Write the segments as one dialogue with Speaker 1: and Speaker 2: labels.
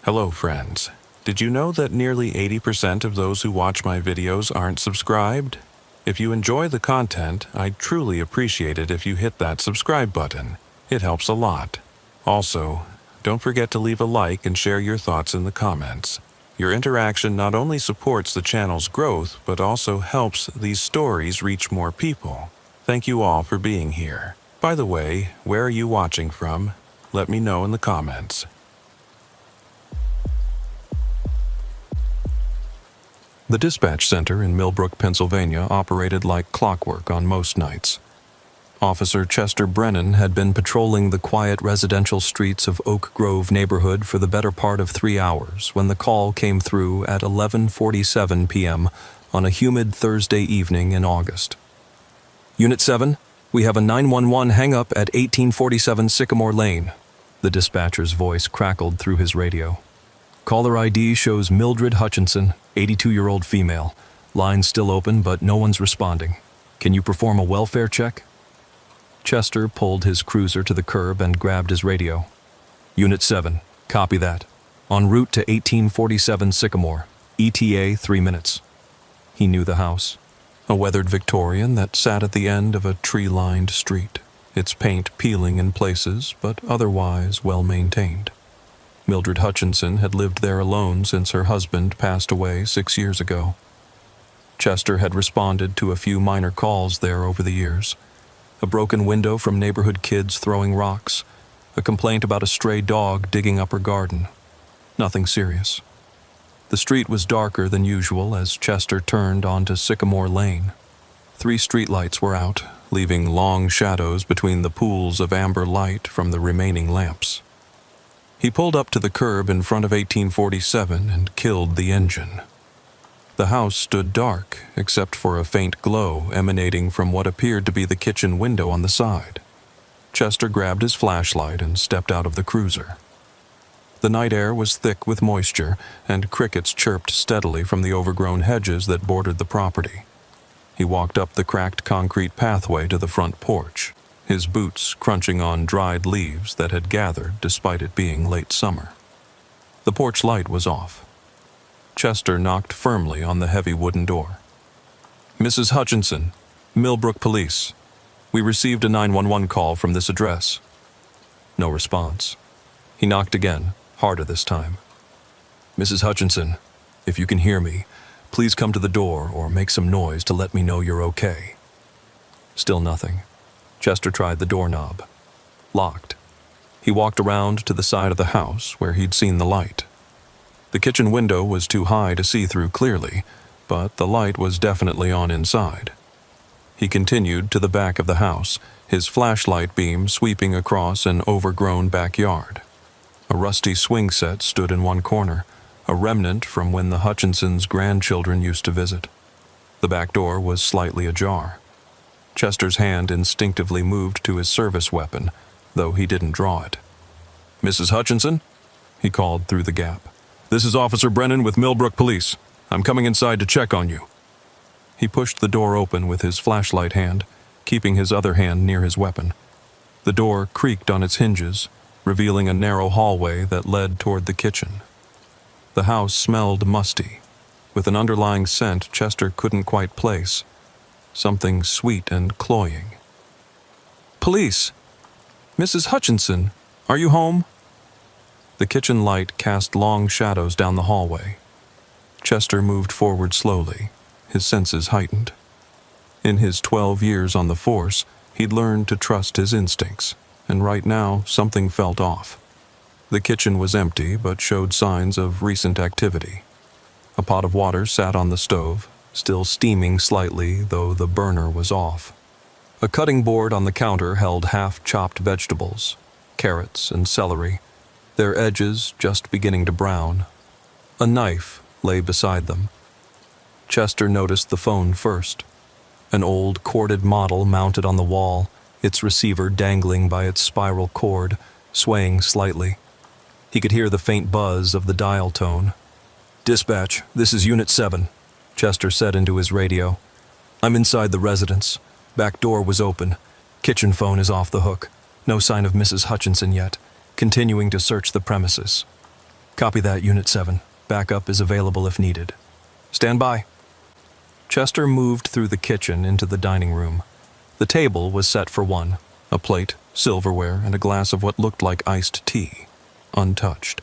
Speaker 1: Hello, friends. Did you know that nearly 80% of those who watch my videos aren't subscribed? If you enjoy the content, I'd truly appreciate it if you hit that subscribe button. It helps a lot. Also, don't forget to leave a like and share your thoughts in the comments. Your interaction not only supports the channel's growth, but also helps these stories reach more people. Thank you all for being here. By the way, where are you watching from? Let me know in the comments. The dispatch center in Millbrook, Pennsylvania operated like clockwork on most nights. Officer Chester Brennan had been patrolling the quiet residential streets of Oak Grove neighborhood for the better part of 3 hours when the call came through at 11:47 p.m. on a humid Thursday evening in August. Unit 7, we have a 911 hang-up at 1847 Sycamore Lane. The dispatcher's voice crackled through his radio. Caller ID shows Mildred Hutchinson, 82-year-old female. Line still open, but no one's responding. Can you perform a welfare check? Chester pulled his cruiser to the curb and grabbed his radio. Unit 7, copy that. En route to 1847 Sycamore. ETA 3 minutes. He knew the house. A weathered Victorian that sat at the end of a tree-lined street, its paint peeling in places, but otherwise well-maintained. Mildred Hutchinson had lived there alone since her husband passed away 6 years ago. Chester had responded to a few minor calls there over the years. A broken window from neighborhood kids throwing rocks, a complaint about a stray dog digging up her garden. Nothing serious. The street was darker than usual as Chester turned onto Sycamore Lane. 3 streetlights were out, leaving long shadows between the pools of amber light from the remaining lamps. He pulled up to the curb in front of 1847 and killed the engine. The house stood dark, except for a faint glow emanating from what appeared to be the kitchen window on the side. Chester grabbed his flashlight and stepped out of the cruiser. The night air was thick with moisture, and crickets chirped steadily from the overgrown hedges that bordered the property. He walked up the cracked concrete pathway to the front porch, his boots crunching on dried leaves that had gathered despite it being late summer. The porch light was off. Chester knocked firmly on the heavy wooden door. Mrs. Hutchinson, Millbrook Police. We received a 911 call from this address. No response. He knocked again, harder this time. Mrs. Hutchinson, if you can hear me, please come to the door or make some noise to let me know you're okay. Still nothing. Chester tried the doorknob. Locked. He walked around to the side of the house where he'd seen the light. The kitchen window was too high to see through clearly, but the light was definitely on inside. He continued to the back of the house, his flashlight beam sweeping across an overgrown backyard. A rusty swing set stood in one corner, a remnant from when the Hutchinsons' grandchildren used to visit. The back door was slightly ajar. Chester's hand instinctively moved to his service weapon, though he didn't draw it. Mrs. Hutchinson? He called through the gap. This is Officer Brennan with Millbrook Police. I'm coming inside to check on you. He pushed the door open with his flashlight hand, keeping his other hand near his weapon. The door creaked on its hinges, revealing a narrow hallway that led toward the kitchen. The house smelled musty, with an underlying scent Chester couldn't quite place. Something sweet and cloying. Police! Mrs. Hutchinson, are you home? The kitchen light cast long shadows down the hallway. Chester moved forward slowly, his senses heightened. In his 12 years on the force, he'd learned to trust his instincts, and right now something felt off. The kitchen was empty but showed signs of recent activity. A pot of water sat on the stove, still steaming slightly, though the burner was off. A cutting board on the counter held half-chopped vegetables, carrots and celery, their edges just beginning to brown. A knife lay beside them. Chester noticed the phone first. An old corded model mounted on the wall, its receiver dangling by its spiral cord, swaying slightly. He could hear the faint buzz of the dial tone. Dispatch, this is Unit 7. Chester said into his radio. I'm inside the residence. Back door was open. Kitchen phone is off the hook. No sign of Mrs. Hutchinson yet. Continuing to search the premises. Copy that, Unit 7. Backup is available if needed. Stand by. Chester moved through the kitchen into the dining room. The table was set for one, a plate, silverware, and a glass of what looked like iced tea, untouched.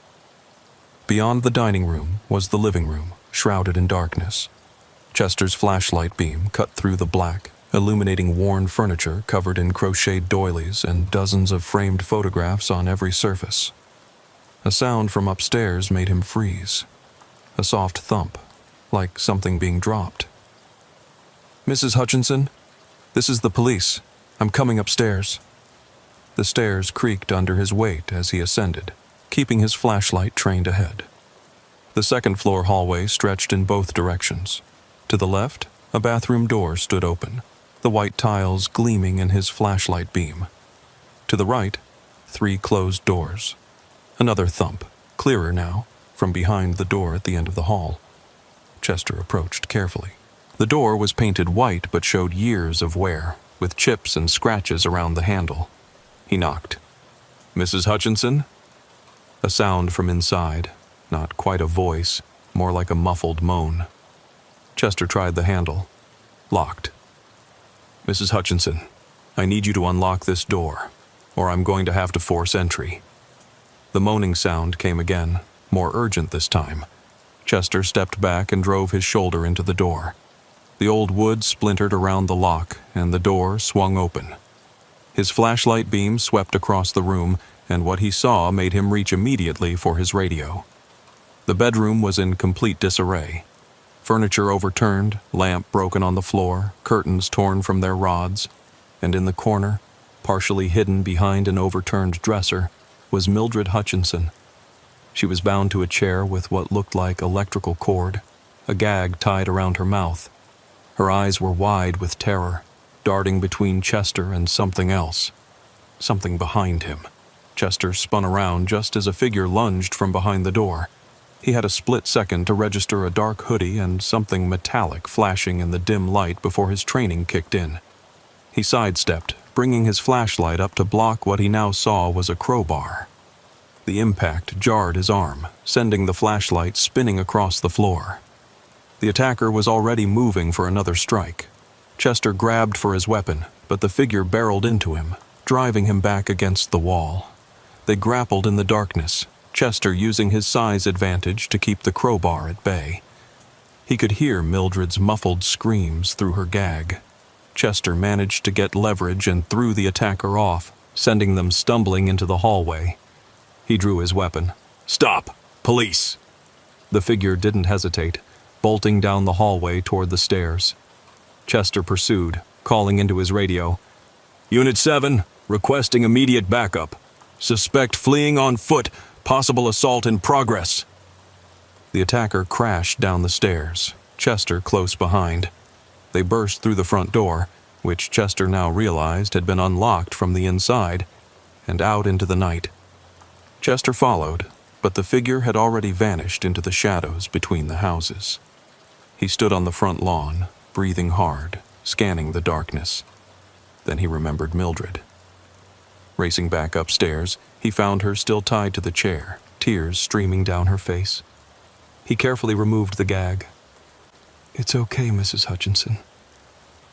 Speaker 1: Beyond the dining room was the living room, shrouded in darkness. Chester's flashlight beam cut through the black, illuminating worn furniture covered in crocheted doilies and dozens of framed photographs on every surface. A sound from upstairs made him freeze. A soft thump, like something being dropped. Mrs. Hutchinson, this is the police. I'm coming upstairs. The stairs creaked under his weight as he ascended, keeping his flashlight trained ahead. The second-floor hallway stretched in both directions. To the left, a bathroom door stood open, the white tiles gleaming in his flashlight beam. To the right, 3 closed doors. Another thump, clearer now, from behind the door at the end of the hall. Chester approached carefully. The door was painted white but showed years of wear, with chips and scratches around the handle. He knocked. Mrs. Hutchinson? A sound from inside, not quite a voice, more like a muffled moan. Chester tried the handle. Locked. Mrs. Hutchinson, I need you to unlock this door, or I'm going to have to force entry. The moaning sound came again, more urgent this time. Chester stepped back and drove his shoulder into the door. The old wood splintered around the lock, and the door swung open. His flashlight beam swept across the room, and what he saw made him reach immediately for his radio. The bedroom was in complete disarray. Furniture overturned, lamp broken on the floor, curtains torn from their rods, and in the corner, partially hidden behind an overturned dresser, was Mildred Hutchinson. She was bound to a chair with what looked like electrical cord, a gag tied around her mouth. Her eyes were wide with terror, darting between Chester and something else. Something behind him. Chester spun around just as a figure lunged from behind the door. He had a split second to register a dark hoodie and something metallic flashing in the dim light before his training kicked in. He sidestepped, bringing his flashlight up to block what he now saw was a crowbar. The impact jarred his arm, sending the flashlight spinning across the floor. The attacker was already moving for another strike. Chester grabbed for his weapon, but the figure barreled into him, driving him back against the wall. They grappled in the darkness, Chester using his size advantage to keep the crowbar at bay. He could hear Mildred's muffled screams through her gag. Chester managed to get leverage and threw the attacker off, sending them stumbling into the hallway. He drew his weapon. Stop! Police! The figure didn't hesitate, bolting down the hallway toward the stairs. Chester pursued, calling into his radio. Unit 7, requesting immediate backup. Suspect fleeing on foot, possible assault in progress. The attacker crashed down the stairs, Chester close behind. They burst through the front door, which Chester now realized had been unlocked from the inside, and out into the night. Chester followed, but the figure had already vanished into the shadows between the houses. He stood on the front lawn, breathing hard, scanning the darkness. Then he remembered Mildred. Racing back upstairs, he found her still tied to the chair, tears streaming down her face. He carefully removed the gag. It's okay, Mrs. Hutchinson.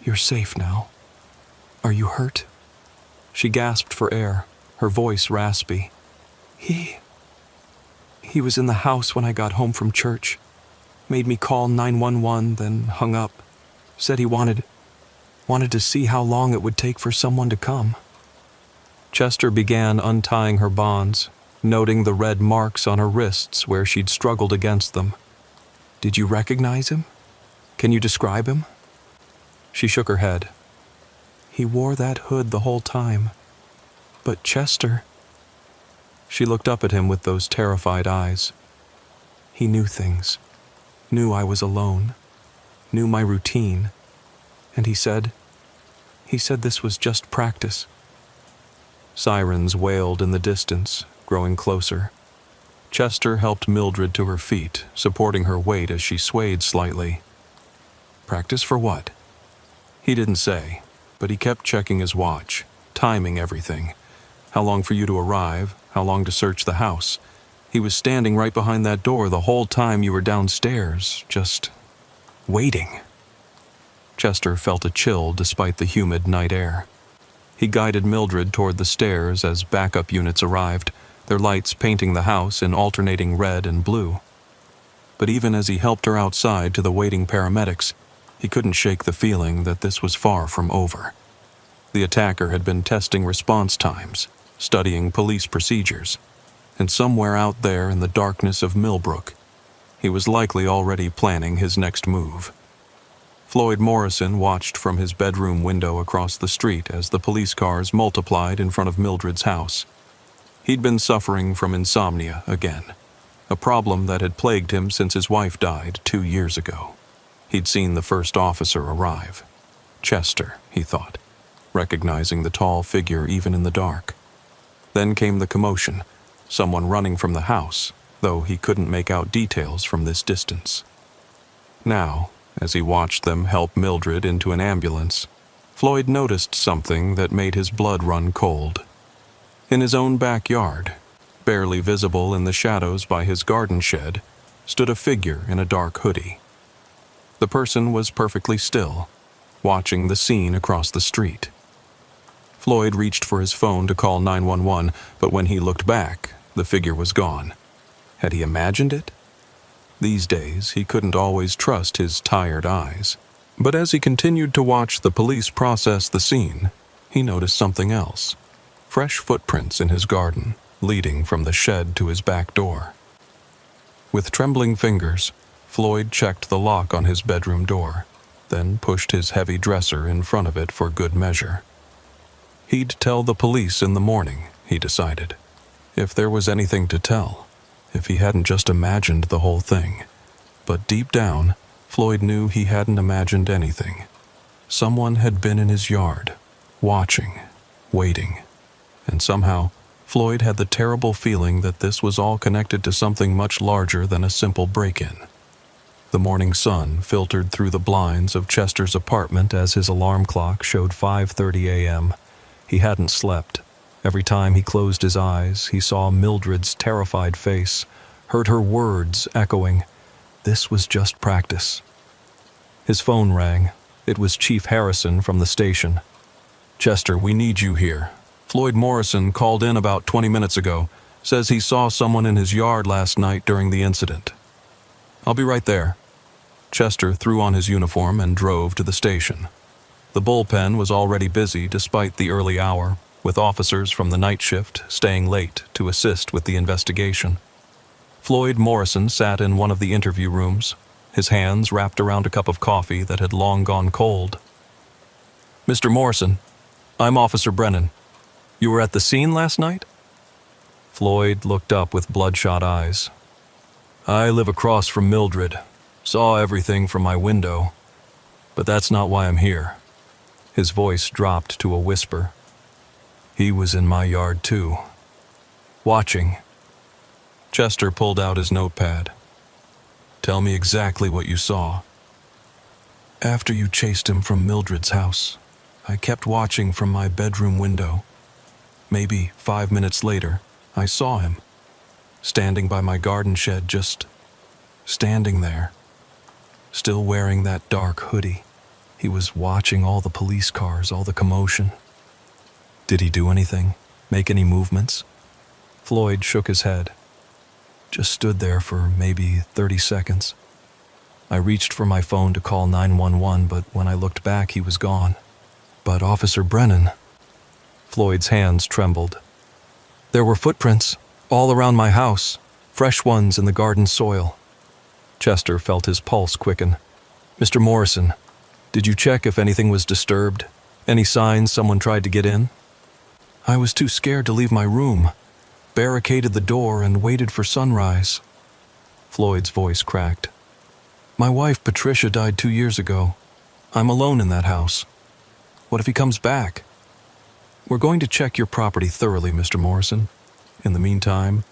Speaker 1: You're safe now. Are you hurt? She gasped for air, her voice raspy. He was in the house when I got home from church. Made me call 911, then hung up. Said he wanted to see how long it would take for someone to come. Chester began untying her bonds, noting the red marks on her wrists where she'd struggled against them. Did you recognize him? Can you describe him? She shook her head. He wore that hood the whole time. But Chester... She looked up at him with those terrified eyes. He knew things. Knew I was alone. Knew my routine. And he said this was just practice. Sirens wailed in the distance, growing closer. Chester helped Mildred to her feet, supporting her weight as she swayed slightly. Practice for what? He didn't say, but he kept checking his watch, timing everything. How long for you to arrive, how long to search the house. He was standing right behind that door the whole time you were downstairs, just waiting. Chester felt a chill despite the humid night air. He guided Mildred toward the stairs as backup units arrived, their lights painting the house in alternating red and blue. But even as he helped her outside to the waiting paramedics, he couldn't shake the feeling that this was far from over. The attacker had been testing response times, studying police procedures, and somewhere out there in the darkness of Millbrook, he was likely already planning his next move. Floyd Morrison watched from his bedroom window across the street as the police cars multiplied in front of Mildred's house. He'd been suffering from insomnia again, a problem that had plagued him since his wife died 2 years ago. He'd seen the first officer arrive. Chester, he thought, recognizing the tall figure even in the dark. Then came the commotion, someone running from the house, though he couldn't make out details from this distance. Now, as he watched them help Mildred into an ambulance, Floyd noticed something that made his blood run cold. In his own backyard, barely visible in the shadows by his garden shed, stood a figure in a dark hoodie. The person was perfectly still, watching the scene across the street. Floyd reached for his phone to call 911, but when he looked back, the figure was gone. Had he imagined it? These days, he couldn't always trust his tired eyes. But as he continued to watch the police process the scene, he noticed something else. Fresh footprints in his garden, leading from the shed to his back door. With trembling fingers, Floyd checked the lock on his bedroom door, then pushed his heavy dresser in front of it for good measure. He'd tell the police in the morning, he decided, if there was anything to tell, if he hadn't just imagined the whole thing. But deep down, Floyd knew he hadn't imagined anything. Someone had been in his yard, watching, waiting, and somehow Floyd had the terrible feeling that this was all connected to something much larger than a simple break-in. The morning sun filtered through the blinds of Chester's apartment as his alarm clock showed 5:30 a.m. He hadn't slept. Every time he closed his eyes, he saw Mildred's terrified face, heard her words echoing, "This was just practice." His phone rang. It was Chief Harrison from the station. "Chester, we need you here. Floyd Morrison called in about 20 minutes ago. Says he saw someone in his yard last night during the incident." "I'll be right there." Chester threw on his uniform and drove to the station. The bullpen was already busy despite the early hour, with officers from the night shift staying late to assist with the investigation. Floyd Morrison sat in one of the interview rooms, his hands wrapped around a cup of coffee that had long gone cold. "Mr. Morrison, I'm Officer Brennan. You were at the scene last night?" Floyd looked up with bloodshot eyes. "I live across from Mildred. Saw everything from my window. But that's not why I'm here." His voice dropped to a whisper. "He was in my yard too. Watching." Chester pulled out his notepad. "Tell me exactly what you saw." "After you chased him from Mildred's house, I kept watching from my bedroom window. Maybe 5 minutes later, I saw him, standing by my garden shed, just standing there, still wearing that dark hoodie. He was watching all the police cars, all the commotion." "Did he do anything? Make any movements?" Floyd shook his head. "Just stood there for maybe 30 seconds. I reached for my phone to call 911, but when I looked back, he was gone." "But Officer Brennan..." Floyd's hands trembled. "There were footprints all around my house, fresh ones in the garden soil." Chester felt his pulse quicken. "Mr. Morrison, did you check if anything was disturbed? Any signs someone tried to get in?" "I was too scared to leave my room. Barricaded the door and waited for sunrise." Floyd's voice cracked. "My wife, Patricia, died 2 years ago. I'm alone in that house. What if he comes back?" "We're going to check your property thoroughly, Mr. Morrison. In the meantime,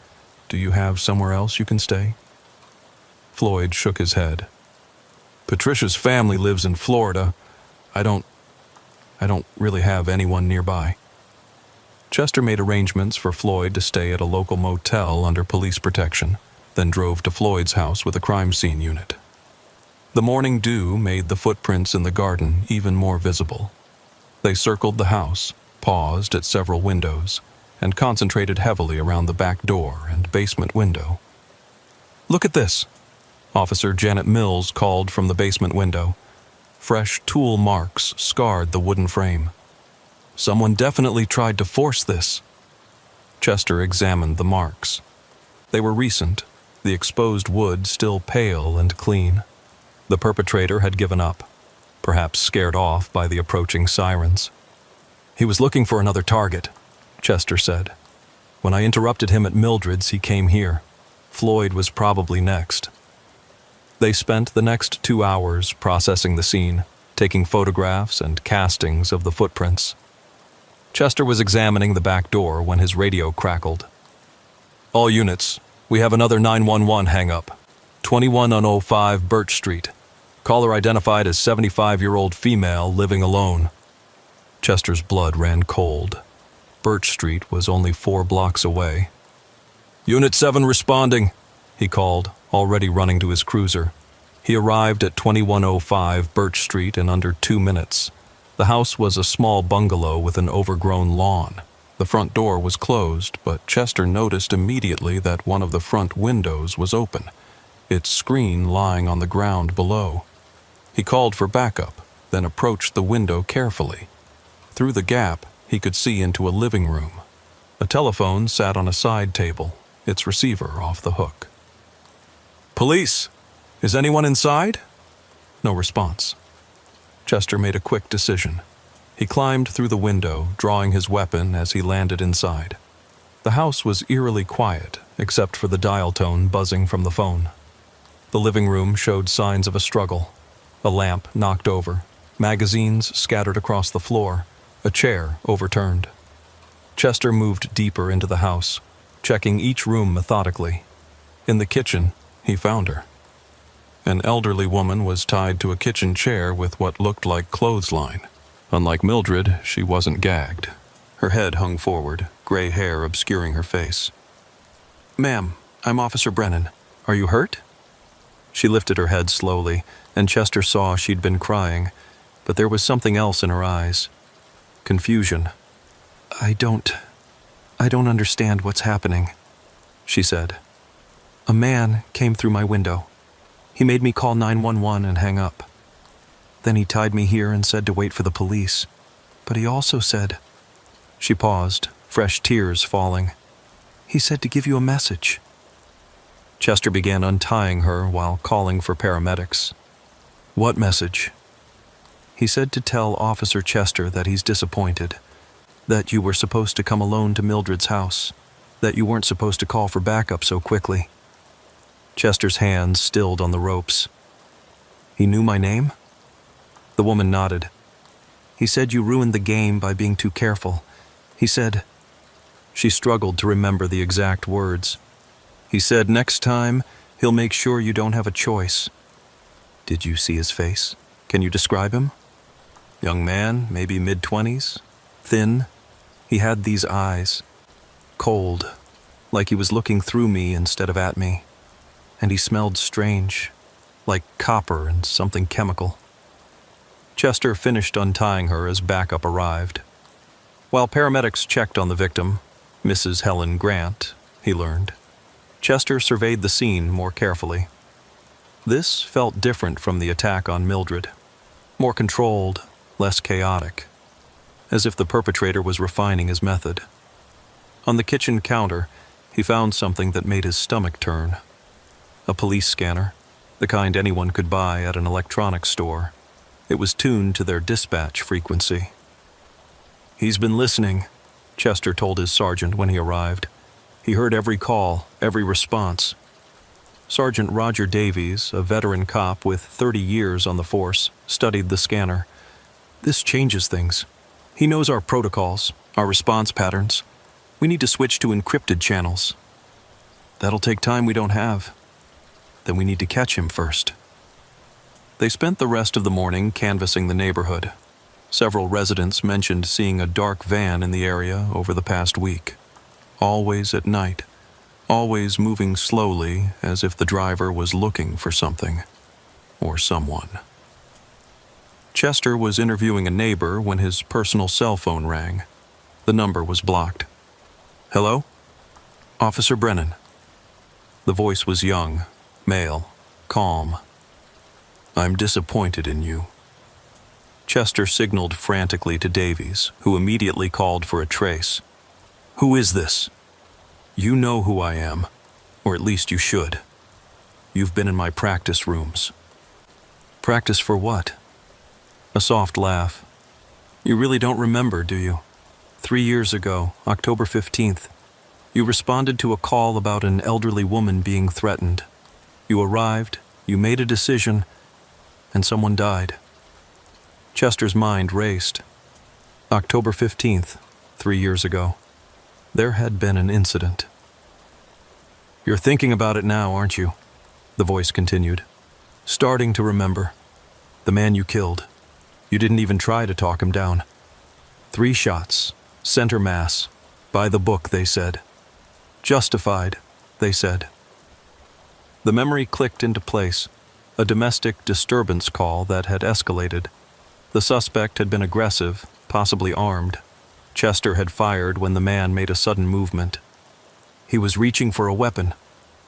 Speaker 1: do you have somewhere else you can stay?" Floyd shook his head. "Patricia's family lives in Florida. I don't really have anyone nearby." Chester made arrangements for Floyd to stay at a local motel under police protection, then drove to Floyd's house with a crime scene unit. The morning dew made the footprints in the garden even more visible. They circled the house, paused at several windows, and concentrated heavily around the back door and basement window. "Look at this," Officer Janet Mills called from the basement window. Fresh tool marks scarred the wooden frame. "Someone definitely tried to force this." Chester examined the marks. They were recent, the exposed wood still pale and clean. The perpetrator had given up, perhaps scared off by the approaching sirens. "He was looking for another target," Chester said. "When I interrupted him at Mildred's, he came here. Floyd was probably next." They spent the next 2 hours processing the scene, taking photographs and castings of the footprints. Chester was examining the back door when his radio crackled. "All units, we have another 911 hang-up. 21005 Birch Street. Caller identified as 75-year-old female living alone." Chester's blood ran cold. Birch Street was only 4 blocks away. "Unit 7 responding," he called, already running to his cruiser. He arrived at 2105 Birch Street in under 2 minutes. The house was a small bungalow with an overgrown lawn. The front door was closed, but Chester noticed immediately that one of the front windows was open, its screen lying on the ground below. He called for backup, then approached the window carefully. Through the gap, he could see into a living room. A telephone sat on a side table, its receiver off the hook. "Police! Is anyone inside?" No response. Chester made a quick decision. He climbed through the window, drawing his weapon as he landed inside. The house was eerily quiet, except for the dial tone buzzing from the phone. The living room showed signs of a struggle. A lamp knocked over, magazines scattered across the floor, a chair overturned. Chester moved deeper into the house, checking each room methodically. In the kitchen, he found her. An elderly woman was tied to a kitchen chair with what looked like clothesline. Unlike Mildred, she wasn't gagged. Her head hung forward, gray hair obscuring her face. "Ma'am, I'm Officer Brennan. Are you hurt?" She lifted her head slowly, and Chester saw she'd been crying, but there was something else in her eyes. Confusion. I don't understand what's happening," she said. "A man came through my window. He made me call 911 and hang up. Then he tied me here and said to wait for the police. But he also said..." She paused, fresh tears falling. "He said to give you a message." Chester began untying her while calling for paramedics. "What message?" "He said to tell Officer Chester that he's disappointed, that you were supposed to come alone to Mildred's house, that you weren't supposed to call for backup so quickly." Chester's hands stilled on the ropes. "He knew my name?" The woman nodded. "He said you ruined the game by being too careful. He said..." She struggled to remember the exact words. "He said next time, he'll make sure you don't have a choice." "Did you see his face? Can you describe him?" "Young man, maybe mid-20s. Thin. He had these eyes. Cold, like he was looking through me instead of at me. And he smelled strange, like copper and something chemical." Chester finished untying her as backup arrived. While paramedics checked on the victim, Mrs. Helen Grant, he learned, Chester surveyed the scene more carefully. This felt different from the attack on Mildred. More controlled, less chaotic. As if the perpetrator was refining his method. On the kitchen counter, he found something that made his stomach turn. A police scanner, the kind anyone could buy at an electronics store. It was tuned to their dispatch frequency. "He's been listening," Chester told his sergeant when he arrived. He heard every call, every response. Sergeant Roger Davies, a veteran cop with 30 years on the force, studied the scanner. "This changes things. He knows our protocols, our response patterns. We need to switch to encrypted channels. That'll take time we don't have. Then we need to catch him first." They spent the rest of the morning canvassing the neighborhood. Several residents mentioned seeing a dark van in the area over the past week. Always at night, always moving slowly as if the driver was looking for something or someone. Chester was interviewing a neighbor when his personal cell phone rang. The number was blocked. "Hello? Officer Brennan." The voice was young, male, calm. "I'm disappointed in you." Chester signaled frantically to Davies, who immediately called for a trace. "Who is this?" "You know who I am, or at least you should. You've been in my practice rooms." "Practice for what?" A soft laugh. "You really don't remember, do you? 3 years ago, October 15th, you responded to a call about an elderly woman being threatened. You arrived, you made a decision, and someone died." Chester's mind raced. October 15th, 3 years ago. There had been an incident. "You're thinking about it now, aren't you?" The voice continued. "Starting to remember. The man you killed. You didn't even try to talk him down. 3 shots, center mass. By the book, they said. Justified, they said. The memory clicked into place. A domestic disturbance call that had escalated. The suspect had been aggressive, possibly armed. Chester had fired when the man made a sudden movement. "He was reaching for a weapon,"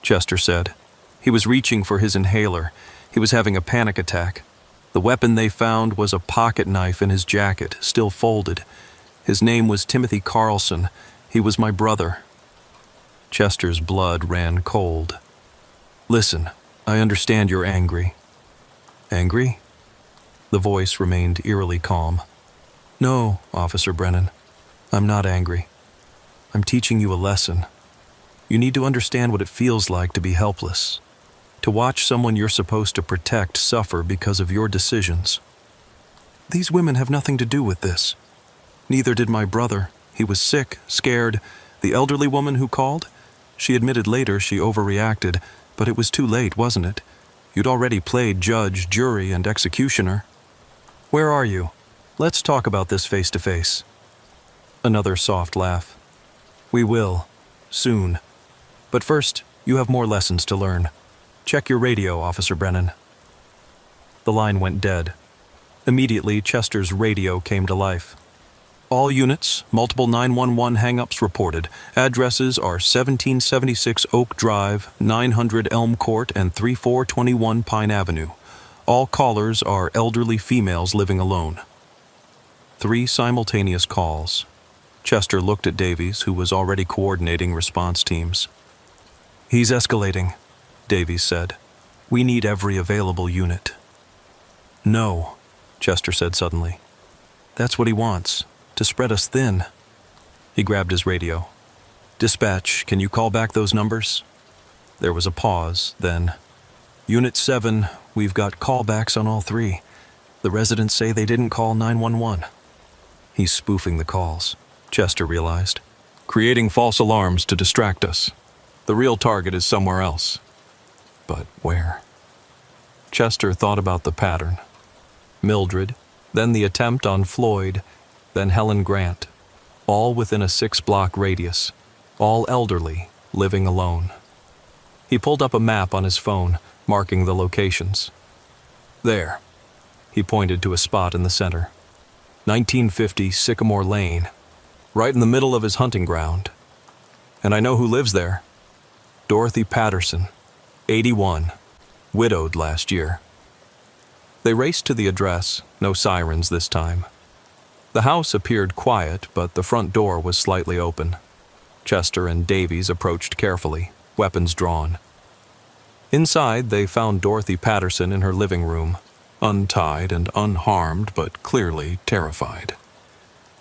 Speaker 1: Chester said. "He was reaching for his inhaler. He was having a panic attack. The weapon they found was a pocket knife in his jacket, still folded. His name was Timothy Carlson. He was my brother." Chester's blood ran cold. "Listen, I understand you're angry." "Angry?" The voice remained eerily calm. "No, Officer Brennan, I'm not angry. I'm teaching you a lesson. You need to understand what it feels like to be helpless, to watch someone you're supposed to protect suffer because of your decisions. These women have nothing to do with this. Neither did my brother. He was sick, scared. The elderly woman who called? She admitted later she overreacted, but it was too late, wasn't it? You'd already played judge, jury, and executioner. Where are you? Let's talk about this face to face." Another soft laugh. "We will. Soon. But first, you have more lessons to learn. Check your radio, Officer Brennan." The line went dead. Immediately, Chester's radio came to life. "All units, multiple 911 hang-ups reported. Addresses are 1776 Oak Drive, 900 Elm Court, and 3421 Pine Avenue. All callers are elderly females living alone." 3 simultaneous calls. Chester looked at Davies, who was already coordinating response teams. "He's escalating," Davies said. "We need every available unit." "No," Chester said suddenly. "That's what he wants. To spread us thin." He grabbed his radio. "Dispatch, can you call back those numbers?" There was a pause, then, "Unit 7, we've got callbacks on all 3. The residents say they didn't call 911. He's spoofing the calls, Chester realized. "Creating false alarms to distract us. The real target is somewhere else." But where? Chester thought about the pattern. Mildred, then the attempt on Floyd, then Helen Grant, all within a 6-block radius, all elderly, living alone. He pulled up a map on his phone, marking the locations. "There," he pointed to a spot in the center. 1950 Sycamore Lane, right in the middle of his hunting ground. "And I know who lives there. Dorothy Patterson, 81, widowed last year." They raced to the address, no sirens this time. The house appeared quiet, but the front door was slightly open. Chester and Davies approached carefully, weapons drawn. Inside, they found Dorothy Patterson in her living room, untied and unharmed, but clearly terrified.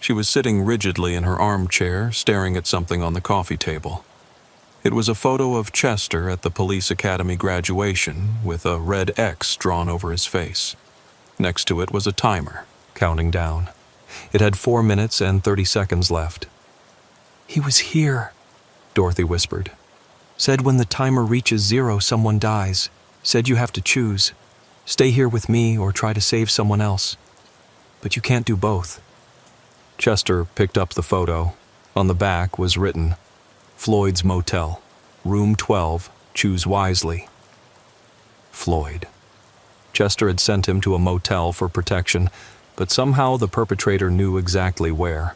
Speaker 1: She was sitting rigidly in her armchair, staring at something on the coffee table. It was a photo of Chester at the police academy graduation, with a red X drawn over his face. Next to it was a timer, counting down. It had 4 minutes and 30 seconds left. "He was here," Dorothy whispered. "Said when the timer reaches 0, someone dies. Said you have to choose. Stay here with me or try to save someone else." But you can't do both. Chester picked up the photo. On the back was written, Floyd's Motel, Room 12, choose wisely. Floyd. Chester had sent him to a motel for protection, but somehow the perpetrator knew exactly where.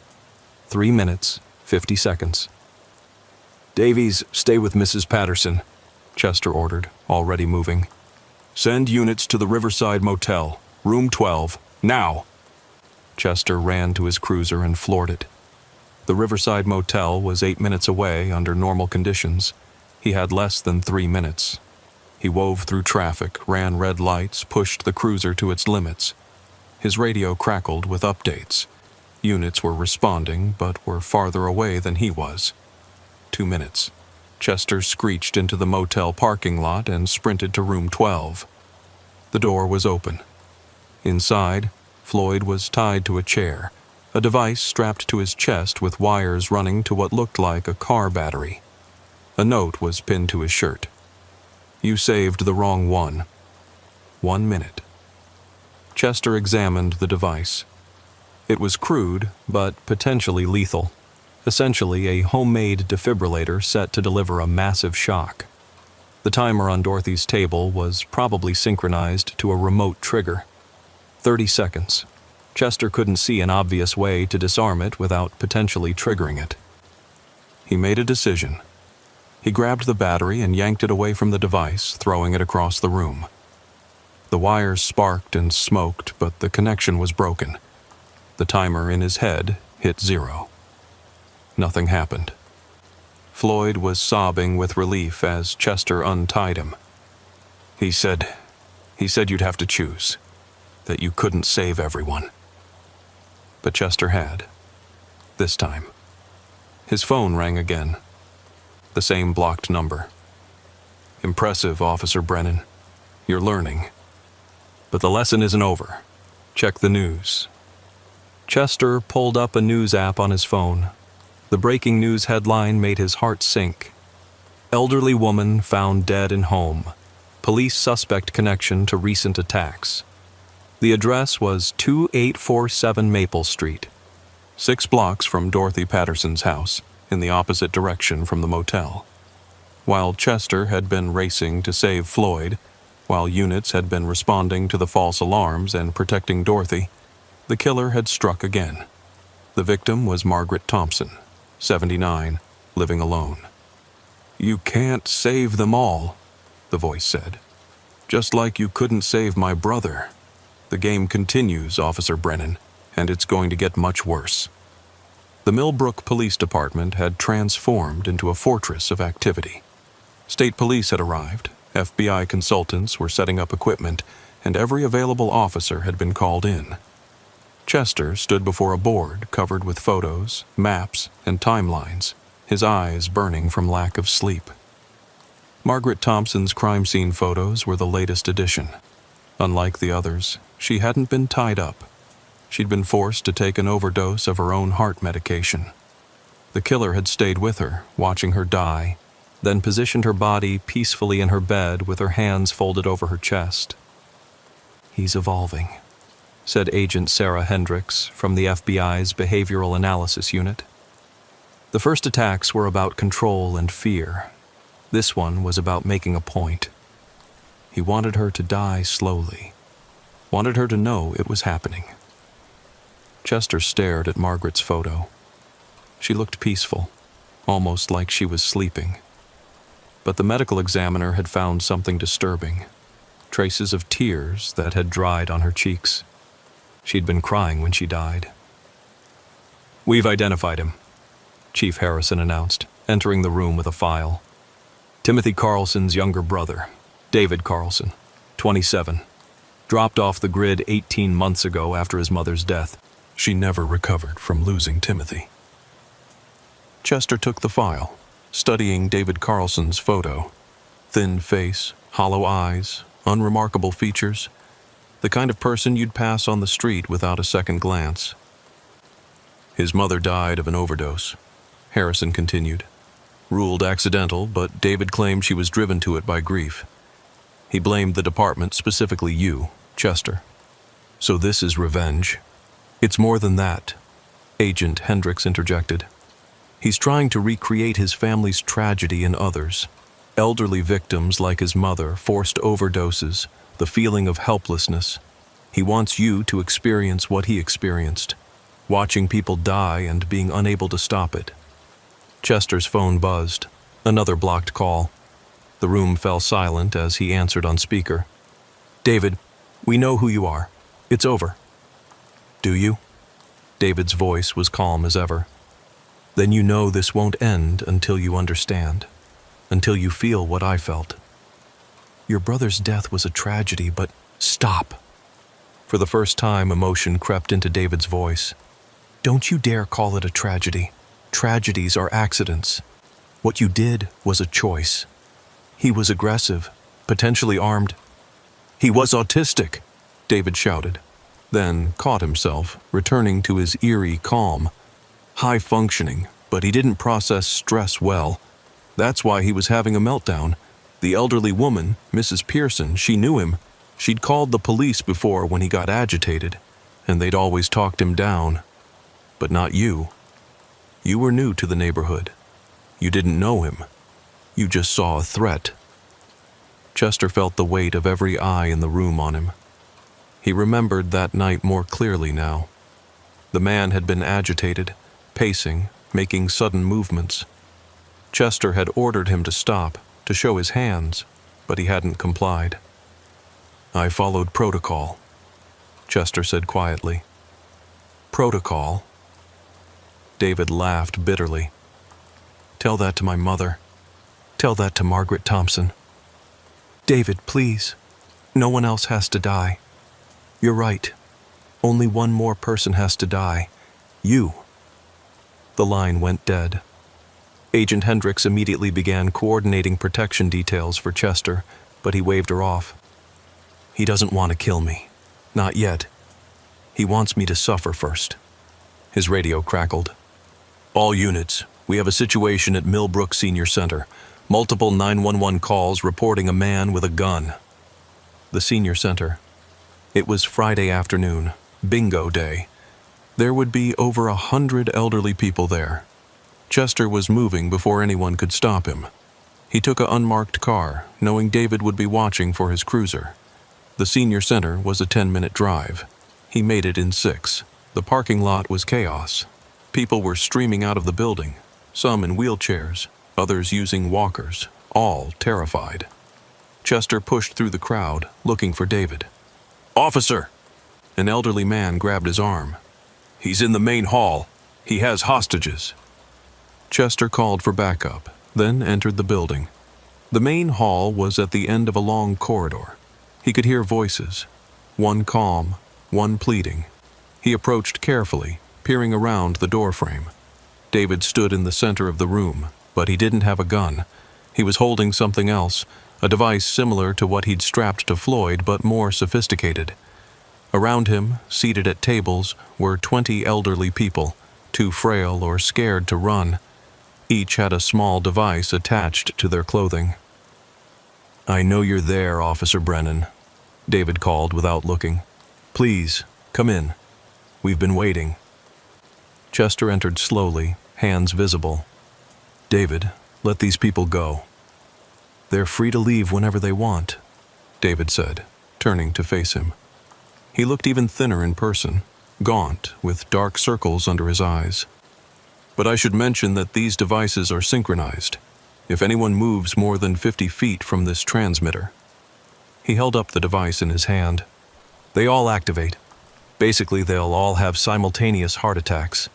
Speaker 1: 3 minutes, 50 seconds. Davies, stay with Mrs. Patterson, Chester ordered, already moving. Send units to the Riverside Motel, Room 12, now! Chester ran to his cruiser and floored it. The Riverside Motel was 8 minutes away under normal conditions. He had less than 3 minutes. He wove through traffic, ran red lights, pushed the cruiser to its limits. His radio crackled with updates. Units were responding, but were farther away than he was. 2 minutes. Chester screeched into the motel parking lot and sprinted to room 12. The door was open. Inside, Floyd was tied to a chair, a device strapped to his chest with wires running to what looked like a car battery. A note was pinned to his shirt. You saved the wrong one. 1 minute. Chester examined the device. It was crude, but potentially lethal. Essentially a homemade defibrillator set to deliver a massive shock. The timer on Dorothy's table was probably synchronized to a remote trigger. 30 seconds. Chester couldn't see an obvious way to disarm it without potentially triggering it. He made a decision. He grabbed the battery and yanked it away from the device, throwing it across the room. The wires sparked and smoked, but the connection was broken. The timer in his head hit 0. Nothing happened. Floyd was sobbing with relief as Chester untied him. He said you'd have to choose, that you couldn't save everyone. But Chester had. This time. His phone rang again. The same blocked number. Impressive, Officer Brennan. You're learning. But the lesson isn't over. Check the news. Chester pulled up a news app on his phone. The breaking news headline made his heart sink. Elderly woman found dead in home. Police suspect connection to recent attacks. The address was 2847 Maple Street, 6 blocks from Dorothy Patterson's house, in the opposite direction from the motel. While Chester had been racing to save Floyd, while units had been responding to the false alarms and protecting Dorothy, the killer had struck again. The victim was Margaret Thompson, 79, living alone. You can't save them all, the voice said. Just like you couldn't save my brother. The game continues, Officer Brennan, and it's going to get much worse. The Millbrook Police Department had transformed into a fortress of activity. State police had arrived, FBI consultants were setting up equipment, and every available officer had been called in. Chester stood before a board covered with photos, maps, and timelines, his eyes burning from lack of sleep. Margaret Thompson's crime scene photos were the latest addition. Unlike the others, she hadn't been tied up. She'd been forced to take an overdose of her own heart medication. The killer had stayed with her, watching her die, then positioned her body peacefully in her bed with her hands folded over her chest. He's evolving, said Agent Sarah Hendricks from the FBI's Behavioral Analysis Unit. The first attacks were about control and fear. This one was about making a point. He wanted her to die slowly, wanted her to know it was happening. Chester stared at Margaret's photo. She looked peaceful, almost like she was sleeping. But the medical examiner had found something disturbing, traces of tears that had dried on her cheeks. She'd been crying when she died. We've identified him, Chief Harrison announced, entering the room with a file. Timothy Carlson's younger brother, David Carlson, 27. Dropped off the grid 18 months ago after his mother's death. She never recovered from losing Timothy. Chester took the file, studying David Carlson's photo. Thin face, hollow eyes, unremarkable features. The kind of person you'd pass on the street without a second glance. His mother died of an overdose, Harrison continued. Ruled accidental, but David claimed she was driven to it by grief. He blamed the department, specifically you, Chester. So this is revenge. It's more than that, Agent Hendricks interjected. He's trying to recreate his family's tragedy in others. Elderly victims like his mother, forced overdoses, the feeling of helplessness. He wants you to experience what he experienced, watching people die and being unable to stop it. Chester's phone buzzed. Another blocked call. The room fell silent as he answered on speaker. David, we know who you are. It's over. Do you? David's voice was calm as ever. Then you know this won't end until you understand, until you feel what I felt. Your brother's death was a tragedy, but stop. For the first time, emotion crept into David's voice. Don't you dare call it a tragedy. Tragedies are accidents. What you did was a choice. He was aggressive, potentially armed. He was autistic, David shouted, then caught himself, returning to his eerie calm. High functioning, but he didn't process stress well. That's why he was having a meltdown. The elderly woman, Mrs. Pearson, she knew him. She'd called the police before when he got agitated, and they'd always talked him down. But not you. You were new to the neighborhood. You didn't know him. You just saw a threat. Chester felt the weight of every eye in the room on him. He remembered that night more clearly now. The man had been agitated, pacing, making sudden movements. Chester had ordered him to stop, to show his hands, but he hadn't complied. I followed protocol, Chester said quietly. Protocol? David laughed bitterly. Tell that to my mother. Tell that to Margaret Thompson. David, please. No one else has to die. You're right. Only one more person has to die. You. The line went dead. Agent Hendricks immediately began coordinating protection details for Chester, but he waved her off. He doesn't want to kill me. Not yet. He wants me to suffer first. His radio crackled. All units, we have a situation at Millbrook Senior Center. Multiple 911 calls reporting a man with a gun. The senior center. It was Friday afternoon, bingo day. There would be over 100 elderly people there. Chester was moving before anyone could stop him. He took an unmarked car, knowing David would be watching for his cruiser. The senior center was a 10-minute drive. He made it in 6. The parking lot was chaos. People were streaming out of the building, some in wheelchairs, others using walkers, all terrified. Chester pushed through the crowd, looking for David. Officer! An elderly man grabbed his arm. He's in the main hall. He has hostages. Chester called for backup, then entered the building. The main hall was at the end of a long corridor. He could hear voices, one calm, one pleading. He approached carefully, peering around the doorframe. David stood in the center of the room, but he didn't have a gun. He was holding something else, a device similar to what he'd strapped to Floyd, but more sophisticated. Around him, seated at tables, were 20 elderly people, too frail or scared to run. Each had a small device attached to their clothing. I know you're there, Officer Brennan, David called without looking. Please, come in. We've been waiting. Chester entered slowly, hands visible. David, let these people go. They're free to leave whenever they want, David said, turning to face him. He looked even thinner in person, gaunt, with dark circles under his eyes. But I should mention that these devices are synchronized, if anyone moves more than 50 feet from this transmitter. He held up the device in his hand. They all activate. Basically, they'll all have simultaneous heart attacks.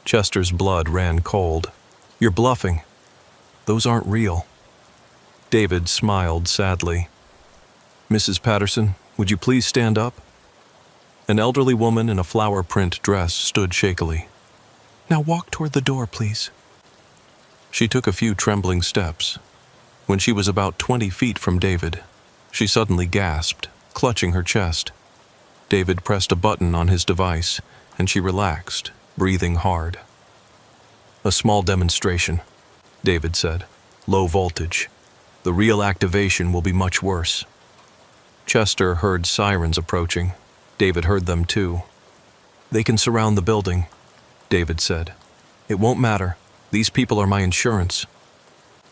Speaker 1: Chester's blood ran cold. You're bluffing. Those aren't real. David smiled sadly. Mrs. Patterson, would you please stand up? An elderly woman in a flower print dress stood shakily. Now walk toward the door, please. She took a few trembling steps. When she was about 20 feet from David, she suddenly gasped, clutching her chest. David pressed a button on his device, and she relaxed, breathing hard. A small demonstration, David said. Low voltage. The real activation will be much worse. Chester heard sirens approaching. David heard them too. They can surround the building, David said. It won't matter. These people are my insurance.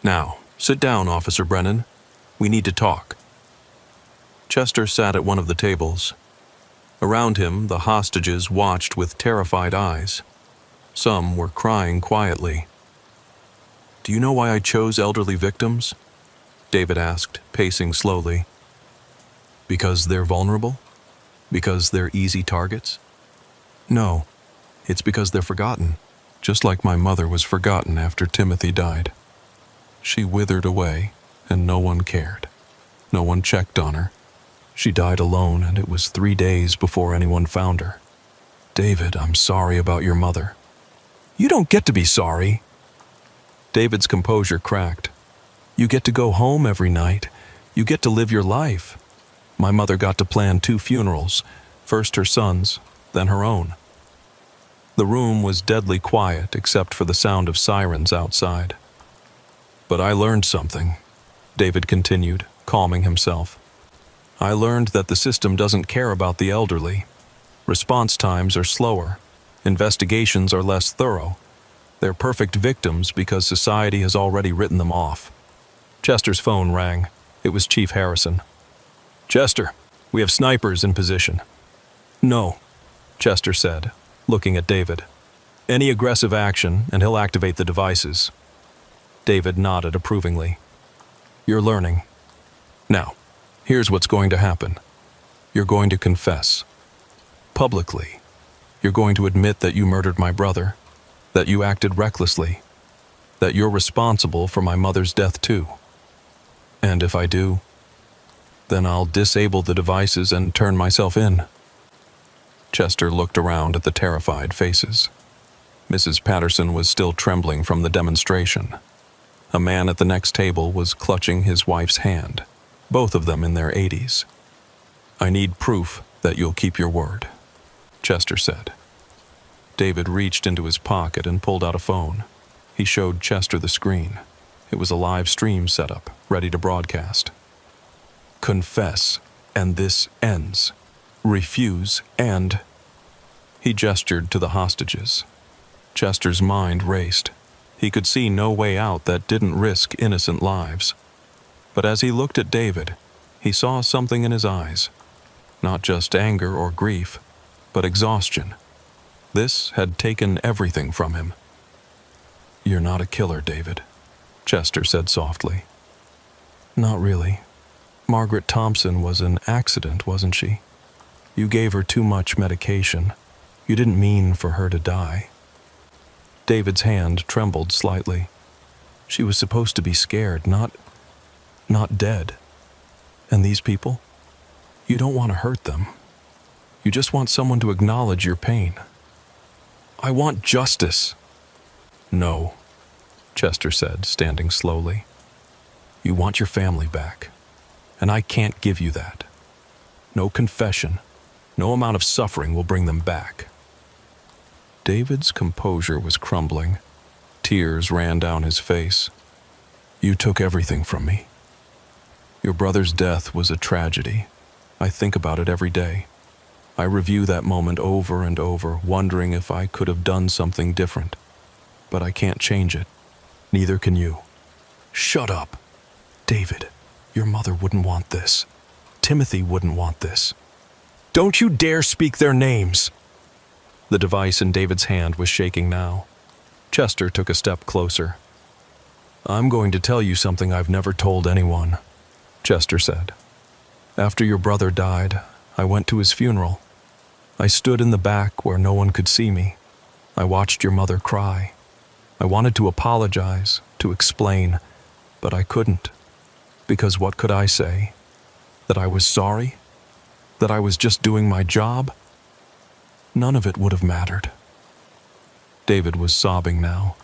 Speaker 1: Now, sit down, Officer Brennan. We need to talk. Chester sat at one of the tables. Around him, the hostages watched with terrified eyes. Some were crying quietly. Do you know why I chose elderly victims? David asked, pacing slowly. Because they're vulnerable? Because they're easy targets? No, it's because they're forgotten, just like my mother was forgotten after Timothy died. She withered away, and no one cared. No one checked on her. She died alone, and it was 3 days before anyone found her. David, I'm sorry about your mother. You don't get to be sorry. David's composure cracked. You get to go home every night. You get to live your life. My mother got to plan 2 funerals, first her son's, then her own. The room was deadly quiet except for the sound of sirens outside. But I learned something, David continued, calming himself. I learned that the system doesn't care about the elderly. Response times are slower. Investigations are less thorough. They're perfect victims because society has already written them off. Chester's phone rang. It was Chief Harrison. Chester, we have snipers in position. No, Chester said, looking at David. Any aggressive action, and he'll activate the devices. David nodded approvingly. You're learning. Now, here's what's going to happen. You're going to confess. Publicly. You're going to admit that you murdered my brother, that you acted recklessly, that you're responsible for my mother's death too. And if I do, then I'll disable the devices and turn myself in. Chester looked around at the terrified faces. Mrs. Patterson was still trembling from the demonstration. A man at the next table was clutching his wife's hand, both of them in their 80s. I need proof that you'll keep your word, Chester said. David reached into his pocket and pulled out a phone. He showed Chester the screen. It was a live stream setup, ready to broadcast. Confess, and this ends. Refuse, and... He gestured to the hostages. Chester's mind raced. He could see no way out that didn't risk innocent lives. But as he looked at David, he saw something in his eyes. Not just anger or grief, but exhaustion. This had taken everything from him. You're not a killer, David, Chester said softly. Not really. Margaret Thompson was an accident, wasn't she? You gave her too much medication. You didn't mean for her to die. David's hand trembled slightly. She was supposed to be scared, not dead. And these people? You don't want to hurt them. You just want someone to acknowledge your pain. I want justice. No, Chester said, standing slowly. You want your family back, and I can't give you that. No confession, no amount of suffering will bring them back. David's composure was crumbling. Tears ran down his face. You took everything from me. Your brother's death was a tragedy. I think about it every day. I review that moment over and over, wondering if I could have done something different. But I can't change it. Neither can you. Shut up. David, your mother wouldn't want this. Timothy wouldn't want this. Don't you dare speak their names! The device in David's hand was shaking now. Chester took a step closer. I'm going to tell you something I've never told anyone, Chester said. After your brother died, I went to his funeral. I stood in the back where no one could see me. I watched your mother cry. I wanted to apologize, to explain, but I couldn't. Because what could I say? That I was sorry? That I was just doing my job? None of it would have mattered. David was sobbing now,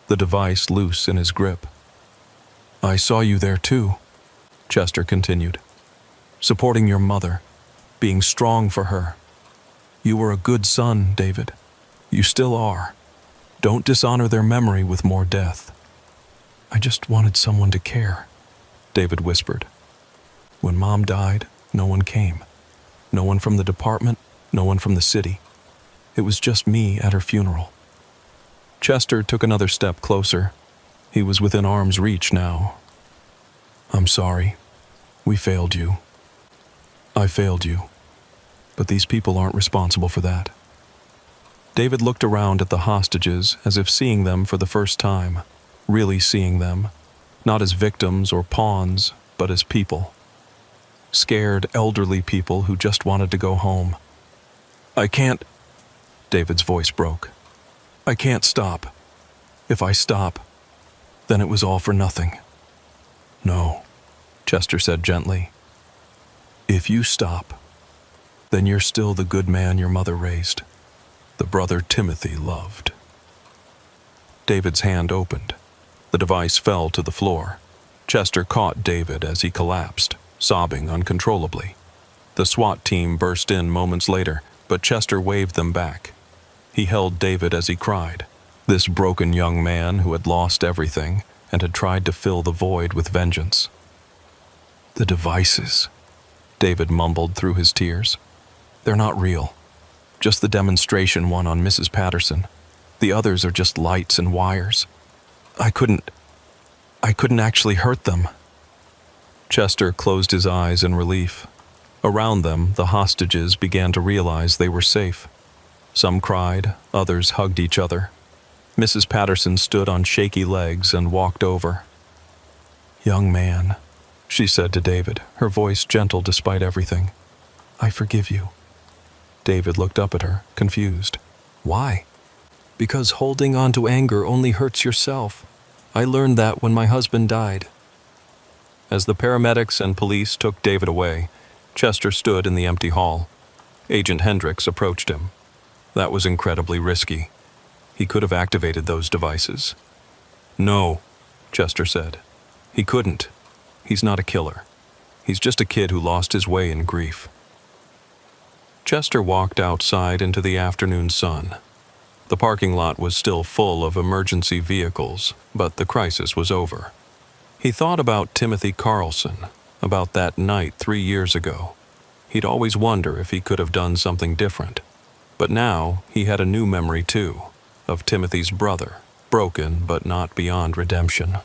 Speaker 1: the device loose in his grip. I saw you there too, Chester continued. Supporting your mother, being strong for her. You were a good son, David. You still are. Don't dishonor their memory with more death. I just wanted someone to care, David whispered. When Mom died, no one came. No one from the department, no one from the city. It was just me at her funeral. Chester took another step closer. He was within arm's reach now. I'm sorry. We failed you. I failed you. But these people aren't responsible for that. David looked around at the hostages as if seeing them for the first time, really seeing them, not as victims or pawns, but as people. Scared, elderly people who just wanted to go home. I can't... David's voice broke. I can't stop. If I stop, then it was all for nothing. No, Chester said gently. If you stop, then you're still the good man your mother raised, the brother Timothy loved. David's hand opened. The device fell to the floor. Chester caught David as he collapsed, sobbing uncontrollably. The SWAT team burst in moments later, but Chester waved them back. He held David as he cried, this broken young man who had lost everything and had tried to fill the void with vengeance. The devices, David mumbled through his tears. They're not real. Just the demonstration one on Mrs. Patterson. The others are just lights and wires. I couldn't actually hurt them. Chester closed his eyes in relief. Around them, the hostages began to realize they were safe. Some cried, others hugged each other. Mrs. Patterson stood on shaky legs and walked over. Young man, she said to David, her voice gentle despite everything. I forgive you. David looked up at her, confused. Why? Because holding on to anger only hurts yourself. I learned that when my husband died. As the paramedics and police took David away, Chester stood in the empty hall. Agent Hendricks approached him. That was incredibly risky. He could have activated those devices. No, Chester said. He couldn't. He's not a killer. He's just a kid who lost his way in grief. Chester walked outside into the afternoon sun. The parking lot was still full of emergency vehicles, but the crisis was over. He thought about Timothy Carlson, about that night 3 years ago. He'd always wonder if he could have done something different. But now he had a new memory too, of Timothy's brother, broken but not beyond redemption.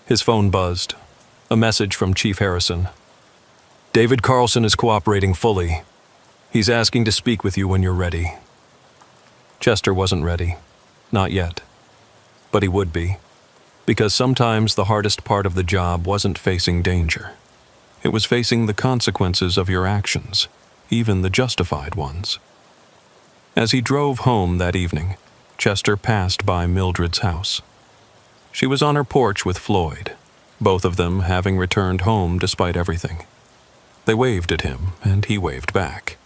Speaker 1: His phone buzzed. A message from Chief Harrison. David Carlson is cooperating fully. He's asking to speak with you when you're ready. Chester wasn't ready. Not yet. But he would be. Because sometimes the hardest part of the job wasn't facing danger. It was facing the consequences of your actions, even the justified ones. As he drove home that evening, Chester passed by Mildred's house. She was on her porch with Floyd, both of them having returned home despite everything. They waved at him, and he waved back.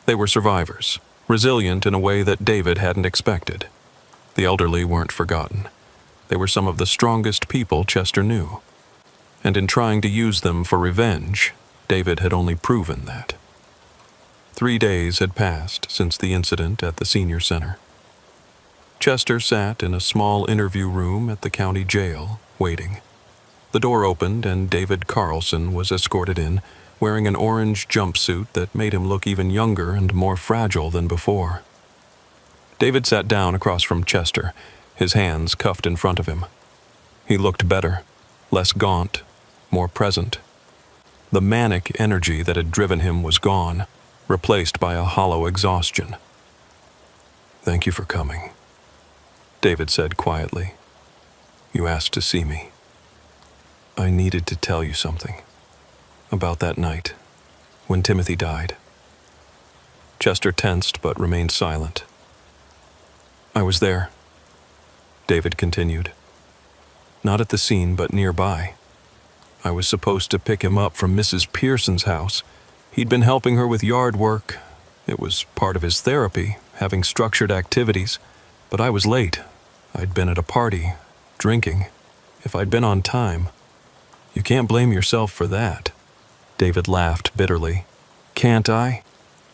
Speaker 1: They were survivors, resilient in a way that David hadn't expected. The elderly weren't forgotten. They were some of the strongest people Chester knew. And in trying to use them for revenge, David had only proven that. 3 days had passed since the incident at the senior center. Chester sat in a small interview room at the county jail, waiting. The door opened and David Carlson was escorted in, wearing an orange jumpsuit that made him look even younger and more fragile than before. David sat down across from Chester, his hands cuffed in front of him. He looked better, less gaunt, more present. The manic energy that had driven him was gone, replaced by a hollow exhaustion. Thank you for coming, David said quietly. You asked to see me. I needed to tell you something. About that night, when Timothy died. Chester tensed but remained silent. I was there, David continued. Not at the scene, but nearby. I was supposed to pick him up from Mrs. Pearson's house. He'd been helping her with yard work. It was part of his therapy, having structured activities. But I was late. I'd been at a party, drinking. If I'd been on time. You can't blame yourself for that. David laughed bitterly. Can't I?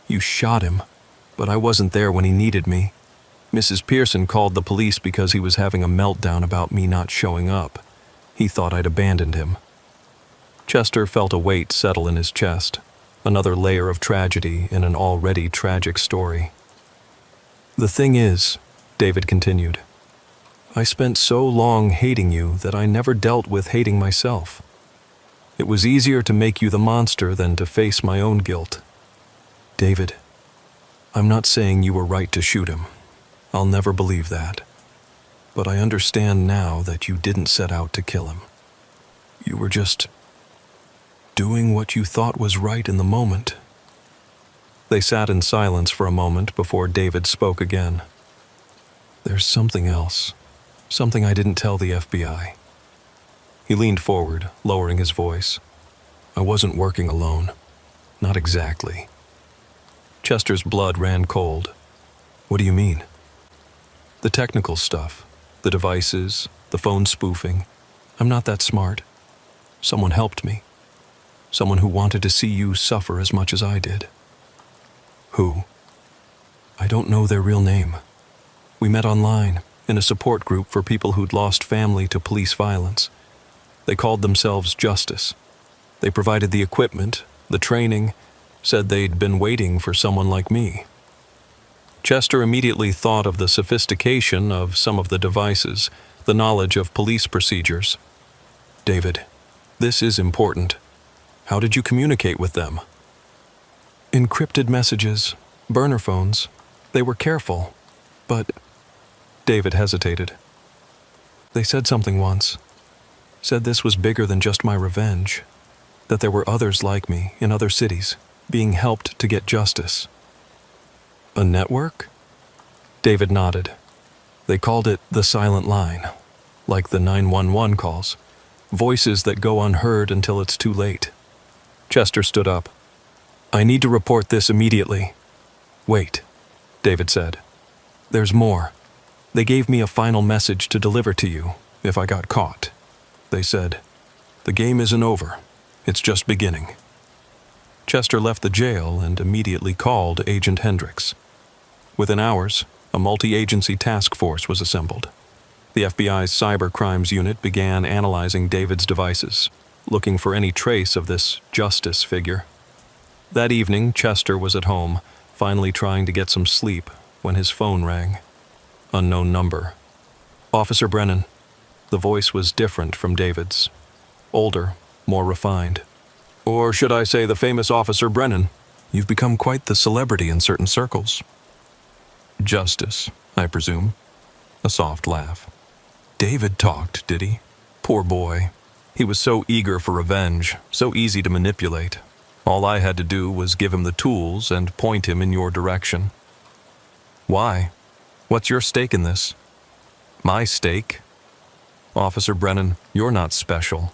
Speaker 1: You shot him. But I wasn't there when he needed me. Mrs. Pearson called the police because he was having a meltdown about me not showing up. He thought I'd abandoned him. Chester felt a weight settle in his chest. Another layer of tragedy in an already tragic story. The thing is, David continued, I spent so long hating you that I never dealt with hating myself. It was easier to make you the monster than to face my own guilt. David, I'm not saying you were right to shoot him. I'll never believe that. But I understand now that you didn't set out to kill him. You were just doing what you thought was right in the moment. They sat in silence for a moment before David spoke again. There's something else. Something I didn't tell the FBI. He leaned forward, lowering his voice. I wasn't working alone. Not exactly. Chester's blood ran cold. What do you mean? The technical stuff. The devices, the phone spoofing. I'm not that smart. Someone helped me. Someone who wanted to see you suffer as much as I did. Who? I don't know their real name. We met online, in a support group for people who'd lost family to police violence. They called themselves Justice. They provided the equipment, the training, said they'd been waiting for someone like me. Chester immediately thought of the sophistication of some of the devices, the knowledge of police procedures. David, this is important. How did you communicate with them? Encrypted messages, burner phones. They were careful, but... David hesitated. They said something once. Said this was bigger than just my revenge. That there were others like me in other cities, being helped to get justice. A network? David nodded. They called it the silent line, like the 911 calls. Voices that go unheard until it's too late. Chester stood up. I need to report this immediately. Wait, David said. There's more. They gave me a final message to deliver to you, if I got caught. They said, the game isn't over. It's just beginning. Chester left the jail and immediately called Agent Hendricks. Within hours, a multi-agency task force was assembled. The FBI's cyber crimes unit began analyzing David's devices, looking for any trace of this justice figure. That evening, Chester was at home, finally trying to get some sleep, when his phone rang. Unknown number. Officer Brennan. The voice was different from David's. Older, more refined. Or should I say the famous Officer Brennan? You've become quite the celebrity in certain circles. Justice, I presume. A soft laugh. David talked, did he? Poor boy. He was so eager for revenge, so easy to manipulate. All I had to do was give him the tools and point him in your direction. Why? What's your stake in this? My stake? Officer Brennan, you're not special.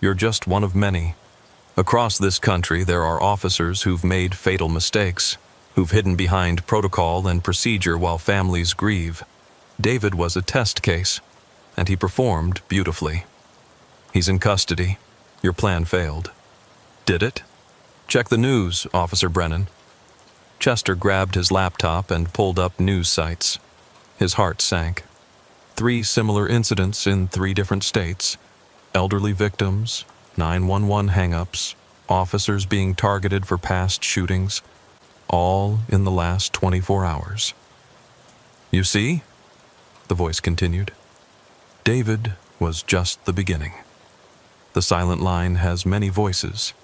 Speaker 1: You're just one of many. Across this country, there are officers who've made fatal mistakes, who've hidden behind protocol and procedure while families grieve. David was a test case, and he performed beautifully. He's in custody. Your plan failed. Did it? Check the news, Officer Brennan. Chester grabbed his laptop and pulled up news sites. His heart sank. 3 similar incidents in 3 different states. Elderly victims, 911 hang-ups, officers being targeted for past shootings, all in the last 24 hours. You see? The voice continued. David was just the beginning. The silent line has many voices,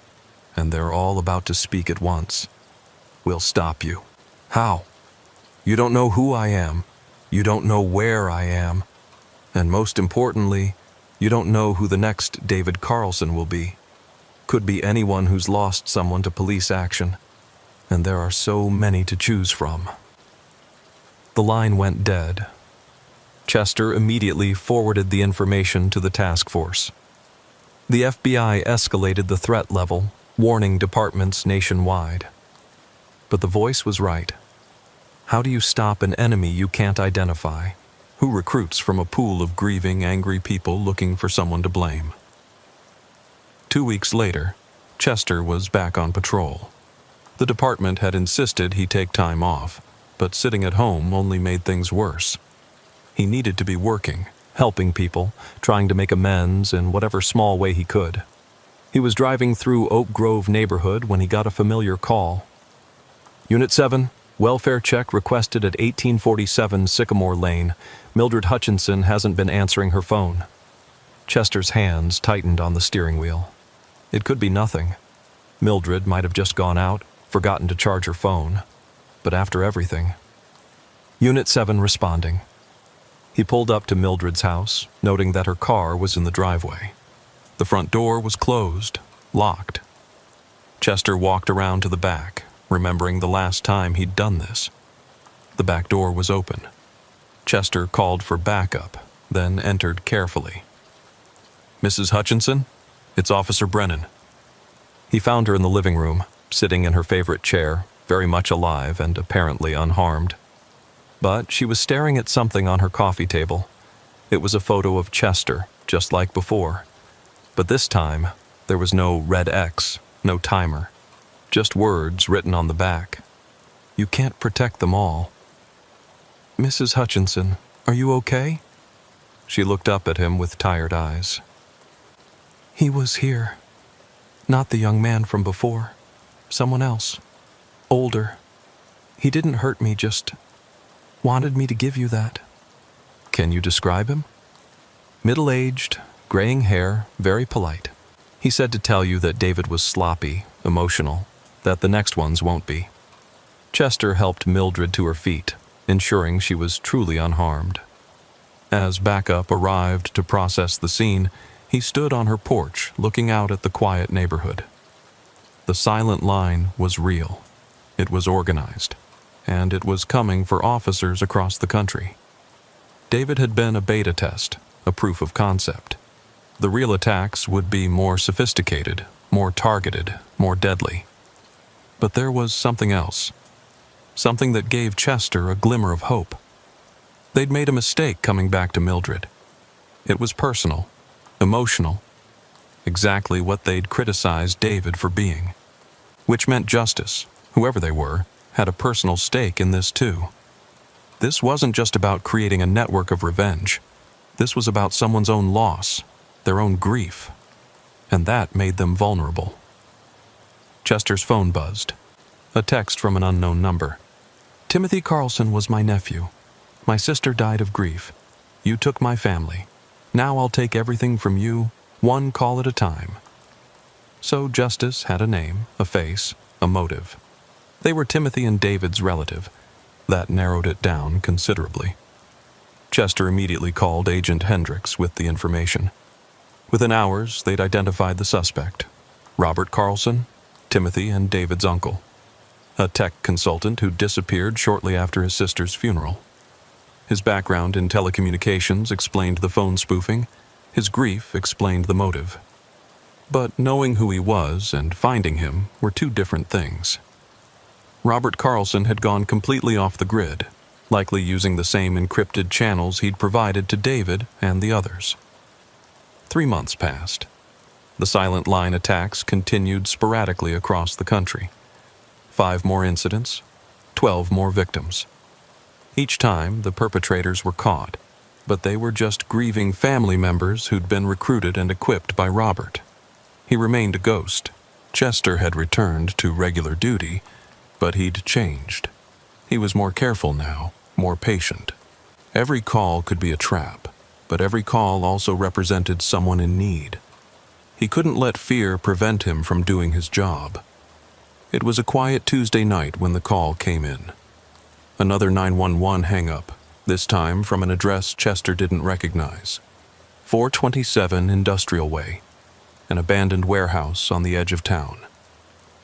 Speaker 1: and they're all about to speak at once. We'll stop you. How? You don't know who I am. You don't know where I am. And most importantly, you don't know who the next David Carlson will be. Could be anyone who's lost someone to police action. And there are so many to choose from. The line went dead. Chester immediately forwarded the information to the task force. The FBI escalated the threat level, warning departments nationwide. But the voice was right. How do you stop an enemy you can't identify? Who recruits from a pool of grieving, angry people looking for someone to blame? 2 weeks later, Chester was back on patrol. The department had insisted he take time off, but sitting at home only made things worse. He needed to be working, helping people, trying to make amends in whatever small way he could. He was driving through Oak Grove neighborhood when he got a familiar call. Unit 7, Welfare check requested at 1847 Sycamore Lane. Mildred Hutchinson hasn't been answering her phone. Chester's hands tightened on the steering wheel. It could be nothing. Mildred might have just gone out, forgotten to charge her phone. But after everything... Unit 7 responding. He pulled up to Mildred's house, noting that her car was in the driveway. The front door was closed, locked. Chester walked around to the back, remembering the last time he'd done this. The back door was open. Chester called for backup, then entered carefully. "Mrs. Hutchinson? It's Officer Brennan." He found her in the living room, sitting in her favorite chair, very much alive and apparently unharmed. But she was staring at something on her coffee table. It was a photo of Chester, just like before. But this time, there was no red X, no timer. Just words written on the back. "You can't protect them all." "Mrs. Hutchinson, are you okay?" She looked up at him with tired eyes. "He was here. Not the young man from before. Someone else. Older. He didn't hurt me, just wanted me to give you that." "Can you describe him?" "Middle-aged, graying hair, very polite. He said to tell you that David was sloppy, emotional, that the next ones won't be." Chester helped Mildred to her feet, ensuring she was truly unharmed. As backup arrived to process the scene, he stood on her porch looking out at the quiet neighborhood. The silent line was real. It was organized, and it was coming for officers across the country. David had been a beta test, a proof of concept. The real attacks would be more sophisticated, more targeted, more deadly. But there was something else. Something that gave Chester a glimmer of hope. They'd made a mistake coming back to Mildred. It was personal, emotional, exactly what they'd criticized David for being. Which meant justice, whoever they were, had a personal stake in this too. This wasn't just about creating a network of revenge. This was about someone's own loss, their own grief. And that made them vulnerable. Chester's phone buzzed. A text from an unknown number. "Timothy Carlson was my nephew. My sister died of grief. You took my family. Now I'll take everything from you, one call at a time." So Justice had a name, a face, a motive. They were Timothy and David's relative. That narrowed it down considerably. Chester immediately called Agent Hendricks with the information. Within hours, they'd identified the suspect. Robert Carlson, Timothy and David's uncle. A tech consultant who disappeared shortly after his sister's funeral. His background in telecommunications explained the phone spoofing. His grief explained the motive. But knowing who he was and finding him were two different things. Robert Carlson had gone completely off the grid, likely using the same encrypted channels he'd provided to David and the others. 3 months passed. The silent line attacks continued sporadically across the country. 5 more incidents, 12 more victims. Each time, the perpetrators were caught, but they were just grieving family members who'd been recruited and equipped by Robert. He remained a ghost. Chester had returned to regular duty, but he'd changed. He was more careful now, more patient. Every call could be a trap, but every call also represented someone in need. He couldn't let fear prevent him from doing his job. It was a quiet Tuesday night when the call came in. Another 911 hang-up, this time from an address Chester didn't recognize. 427 Industrial Way, an abandoned warehouse on the edge of town.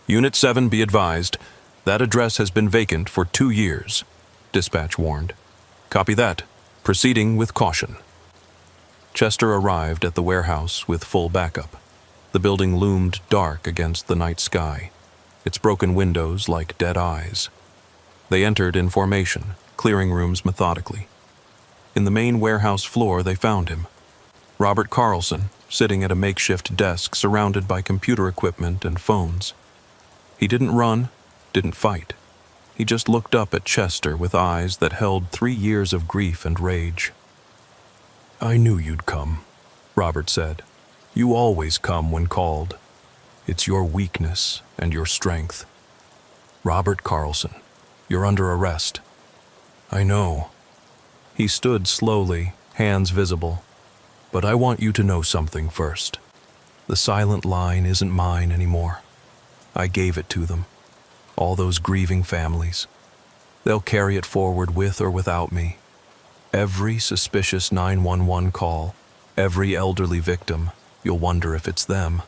Speaker 1: "Unit 7, be advised, that address has been vacant for 2 years, dispatch warned. "Copy that. Proceeding with caution." Chester arrived at the warehouse with full backup. The building loomed dark against the night sky, its broken windows like dead eyes. They entered in formation, clearing rooms methodically. In the main warehouse floor, they found him. Robert Carlson, sitting at a makeshift desk surrounded by computer equipment and phones. He didn't run, didn't fight. He just looked up at Chester with eyes that held 3 years of grief and rage. "I knew you'd come," Robert said. "You always come when called. It's your weakness and your strength. Robert Carlson, You're under arrest." "I know." He stood slowly, hands visible. "But I want you to know something first. The silent line isn't mine anymore. I gave it to them. All those grieving families. They'll carry it forward with or without me. Every suspicious 911 call, every elderly victim, you'll wonder if it's them.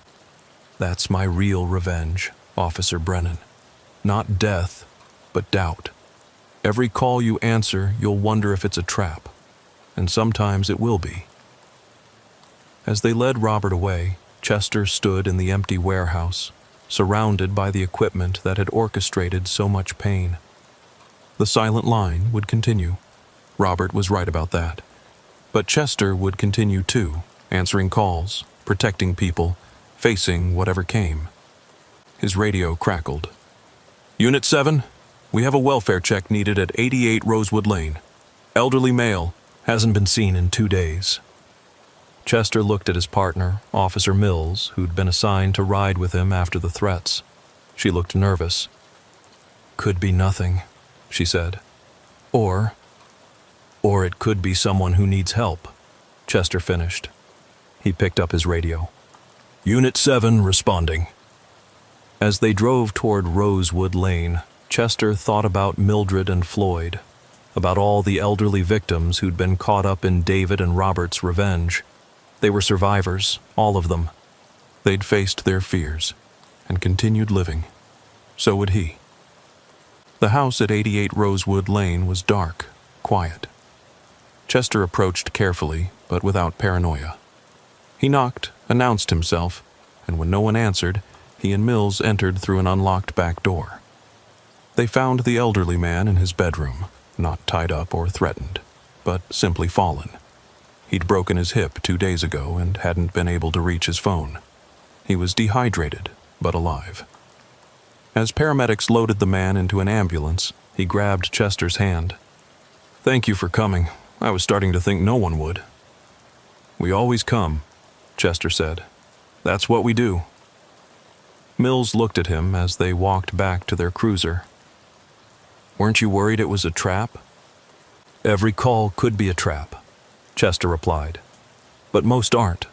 Speaker 1: That's my real revenge, Officer Brennan. Not death, but doubt. Every call you answer, you'll wonder if it's a trap. And sometimes it will be." As they led Robert away, Chester stood in the empty warehouse, surrounded by the equipment that had orchestrated so much pain. The silent line would continue. Robert was right about that. But Chester would continue too, answering calls, protecting people, facing whatever came. His radio crackled. "Unit 7, we have a welfare check needed at 88 Rosewood Lane. Elderly male, hasn't been seen in 2 days." Chester looked at his partner, Officer Mills, who'd been assigned to ride with him after the threats. She looked nervous. "Could be nothing," she said. Or it could be someone who needs help," Chester finished. He picked up his radio. "Unit 7 responding." As they drove toward Rosewood Lane, Chester thought about Mildred and Floyd, about all the elderly victims who'd been caught up in David and Robert's revenge. They were survivors, all of them. They'd faced their fears and continued living. So would he. The house at 88 Rosewood Lane was dark, quiet. Chester approached carefully, but without paranoia. He knocked, announced himself, and when no one answered, he and Mills entered through an unlocked back door. They found the elderly man in his bedroom, not tied up or threatened, but simply fallen. He'd broken his hip 2 days ago and hadn't been able to reach his phone. He was dehydrated, but alive. As paramedics loaded the man into an ambulance, he grabbed Chester's hand. "Thank you for coming. I was starting to think no one would." "We always come," Chester said. "That's what we do." Mills looked at him as they walked back to their cruiser. "Weren't you worried it was a trap?" "Every call could be a trap," Chester replied. "But most aren't.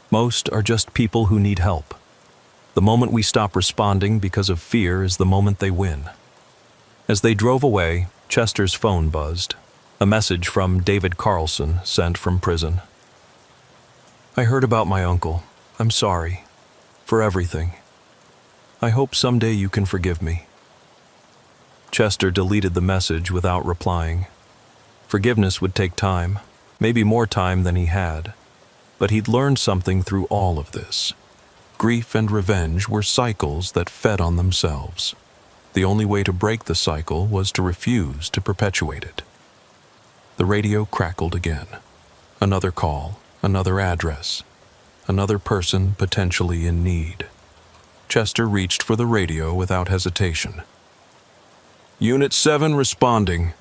Speaker 1: Most are just people who need help. The moment we stop responding because of fear is the moment they win." As they drove away, Chester's phone buzzed. A message from David Carlson, sent from prison. "I heard about my uncle. I'm sorry. For everything. I hope someday you can forgive me." Chester deleted the message without replying. Forgiveness would take time, maybe more time than he had. But he'd learned something through all of this. Grief and revenge were cycles that fed on themselves. The only way to break the cycle was to refuse to perpetuate it. The radio crackled again. Another call, another address, another person potentially in need. Chester reached for the radio without hesitation. "Unit 7 responding."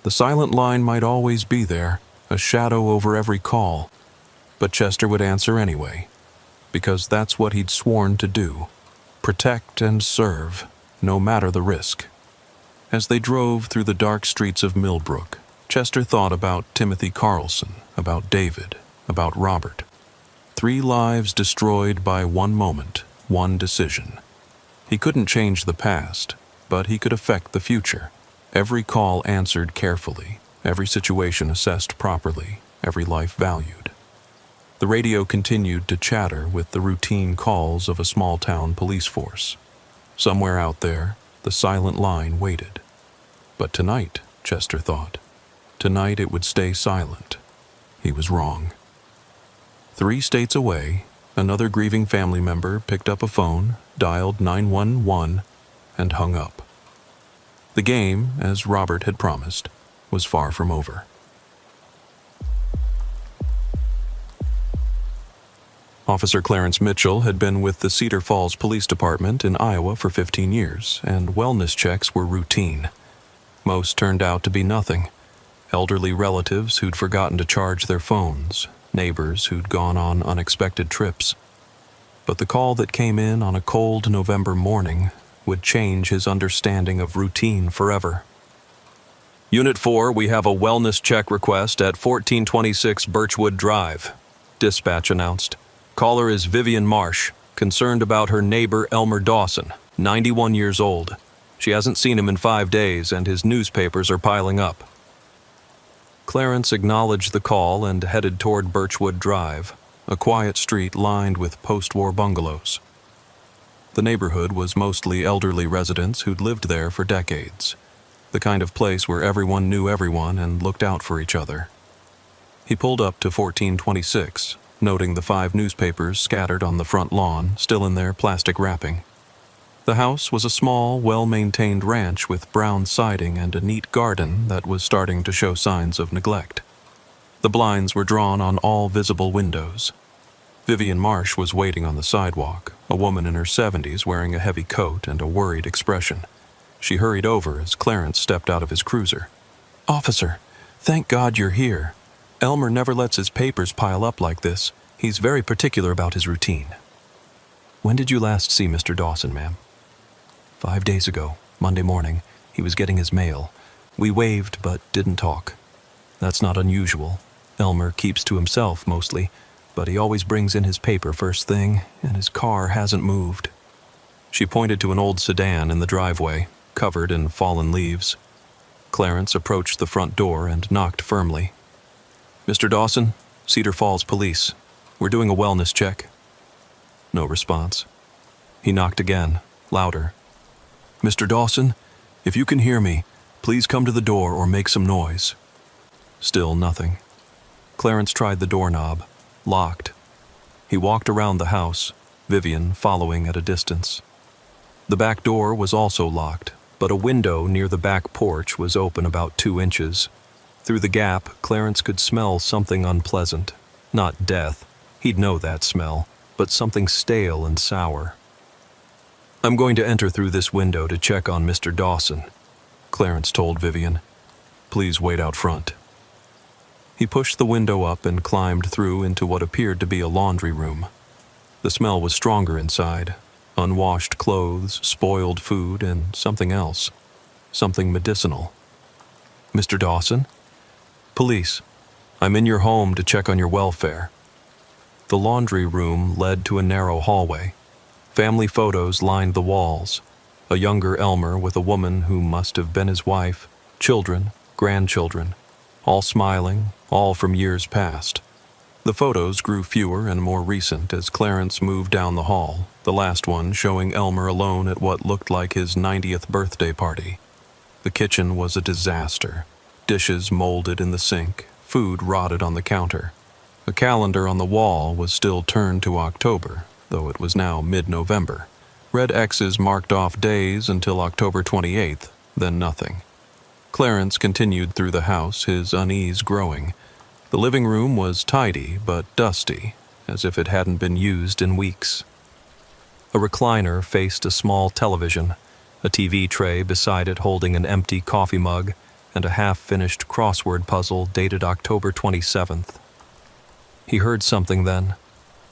Speaker 1: The silent line might always be there, a shadow over every call, but Chester would answer anyway, because that's what he'd sworn to do, protect and serve, no matter the risk. As they drove through the dark streets of Millbrook, Chester thought about Timothy Carlson, about David, about Robert. 3 lives destroyed by one moment, one decision. He couldn't change the past, but he could affect the future. Every call answered carefully, every situation assessed properly, every life valued. The radio continued to chatter with the routine calls of a small-town police force. Somewhere out there, the silent line waited. But tonight, Chester thought, tonight it would stay silent. He was wrong. 3 states away, another grieving family member picked up a phone, dialed 911, and hung up. The game, as Robert had promised, was far from over. Officer Clarence Mitchell had been with the Cedar Falls Police Department in Iowa for 15 years, and wellness checks were routine. Most turned out to be nothing. Elderly relatives who'd forgotten to charge their phones, neighbors who'd gone on unexpected trips. But the call that came in on a cold November morning would change his understanding of routine forever. Unit 4, we have a wellness check request at 1426 Birchwood Drive, dispatch announced. Caller is Vivian Marsh, concerned about her neighbor Elmer Dawson, 91 years old. She hasn't seen him in 5 days, and his newspapers are piling up. Clarence acknowledged the call and headed toward Birchwood Drive, a quiet street lined with post-war bungalows. The neighborhood was mostly elderly residents who'd lived there for decades, the kind of place where everyone knew everyone and looked out for each other. He pulled up to 1426, noting the 5 newspapers scattered on the front lawn, still in their plastic wrapping. The house was a small, well-maintained ranch with brown siding and a neat garden that was starting to show signs of neglect. The blinds were drawn on all visible windows. Vivian Marsh was waiting on the sidewalk, a woman in her 70s wearing a heavy coat and a worried expression. She hurried over as Clarence stepped out of his cruiser. "Officer, thank God you're here. Elmer never lets his papers pile up like this. He's very particular about his routine." "When did you last see Mr. Dawson, ma'am?" 5 days ago, Monday morning. He was getting his mail. We waved but didn't talk. That's not unusual. Elmer keeps to himself mostly, but he always brings in his paper first thing, and his car hasn't moved." She pointed to an old sedan in the driveway, covered in fallen leaves. Clarence approached the front door and knocked firmly. "Mr. Dawson, Cedar Falls Police. We're doing a wellness check." No response. He knocked again, louder. "Mr. Dawson, if you can hear me, please come to the door or make some noise." Still nothing. Clarence tried the doorknob, locked. He walked around the house, Vivian following at a distance. The back door was also locked, but a window near the back porch was open about 2 inches. Through the gap, Clarence could smell something unpleasant. Not death, he'd know that smell, but something stale and sour. "I'm going to enter through this window to check on Mr. Dawson," Clarence told Vivian. "Please wait out front." He pushed the window up and climbed through into what appeared to be a laundry room. The smell was stronger inside. Unwashed clothes, spoiled food, and something else. Something medicinal. "Mr. Dawson?" "Police. I'm in your home to check on your welfare." The laundry room led to a narrow hallway. Family photos lined the walls. A younger Elmer with a woman who must have been his wife, children, grandchildren, all smiling, all from years past. The photos grew fewer and more recent as Clarence moved down the hall, the last one showing Elmer alone at what looked like his 90th birthday party. The kitchen was a disaster. Dishes molded in the sink, food rotted on the counter. A calendar on the wall was still turned to October, though it was now mid-November. Red X's marked off days until October 28th, then nothing. Clarence continued through the house, his unease growing. The living room was tidy but dusty, as if it hadn't been used in weeks. A recliner faced a small television, a TV tray beside it holding an empty coffee mug, and a half-finished crossword puzzle dated October 27th. He heard something then,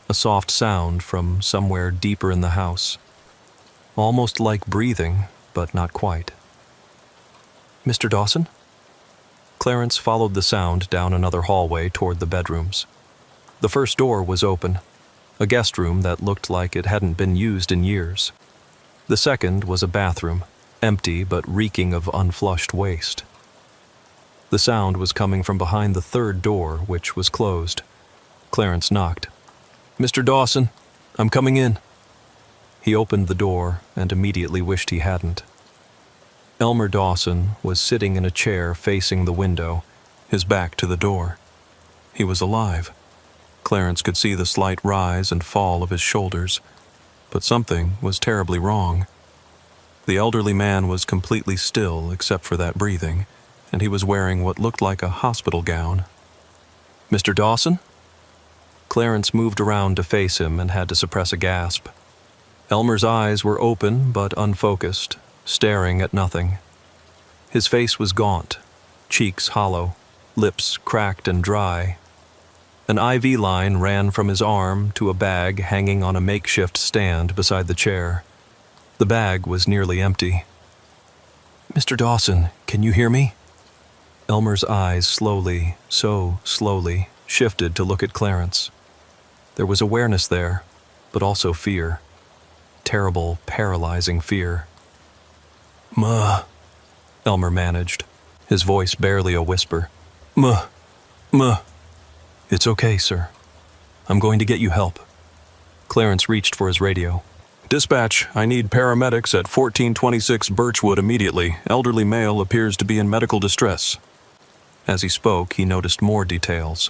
Speaker 1: a soft sound from somewhere deeper in the house. Almost like breathing, but not quite. "Mr. Dawson?" Clarence followed the sound down another hallway toward the bedrooms. The first door was open, a guest room that looked like it hadn't been used in years. The second was a bathroom, empty but reeking of unflushed waste. The sound was coming from behind the third door, which was closed. Clarence knocked. "Mr. Dawson, I'm coming in." He opened the door and immediately wished he hadn't. Elmer Dawson was sitting in a chair facing the window, his back to the door. He was alive. Clarence could see the slight rise and fall of his shoulders, but something was terribly wrong. The elderly man was completely still except for that breathing, and he was wearing what looked like a hospital gown. "Mr. Dawson?" Clarence moved around to face him and had to suppress a gasp. Elmer's eyes were open but unfocused, staring at nothing. His face was gaunt, cheeks hollow, lips cracked and dry. An IV line ran from his arm to a bag hanging on a makeshift stand beside the chair. The bag was nearly empty. "Mr. Dawson, can you hear me?" Elmer's eyes slowly, so slowly, shifted to look at Clarence. There was awareness there, but also fear. Terrible, paralyzing fear. "Ma," Elmer managed, his voice barely a whisper. "Ma. It's okay, sir. I'm going to get you help." Clarence reached for his radio. "Dispatch, I need paramedics at 1426 Birchwood immediately. Elderly male appears to be in medical distress." As he spoke, he noticed more details.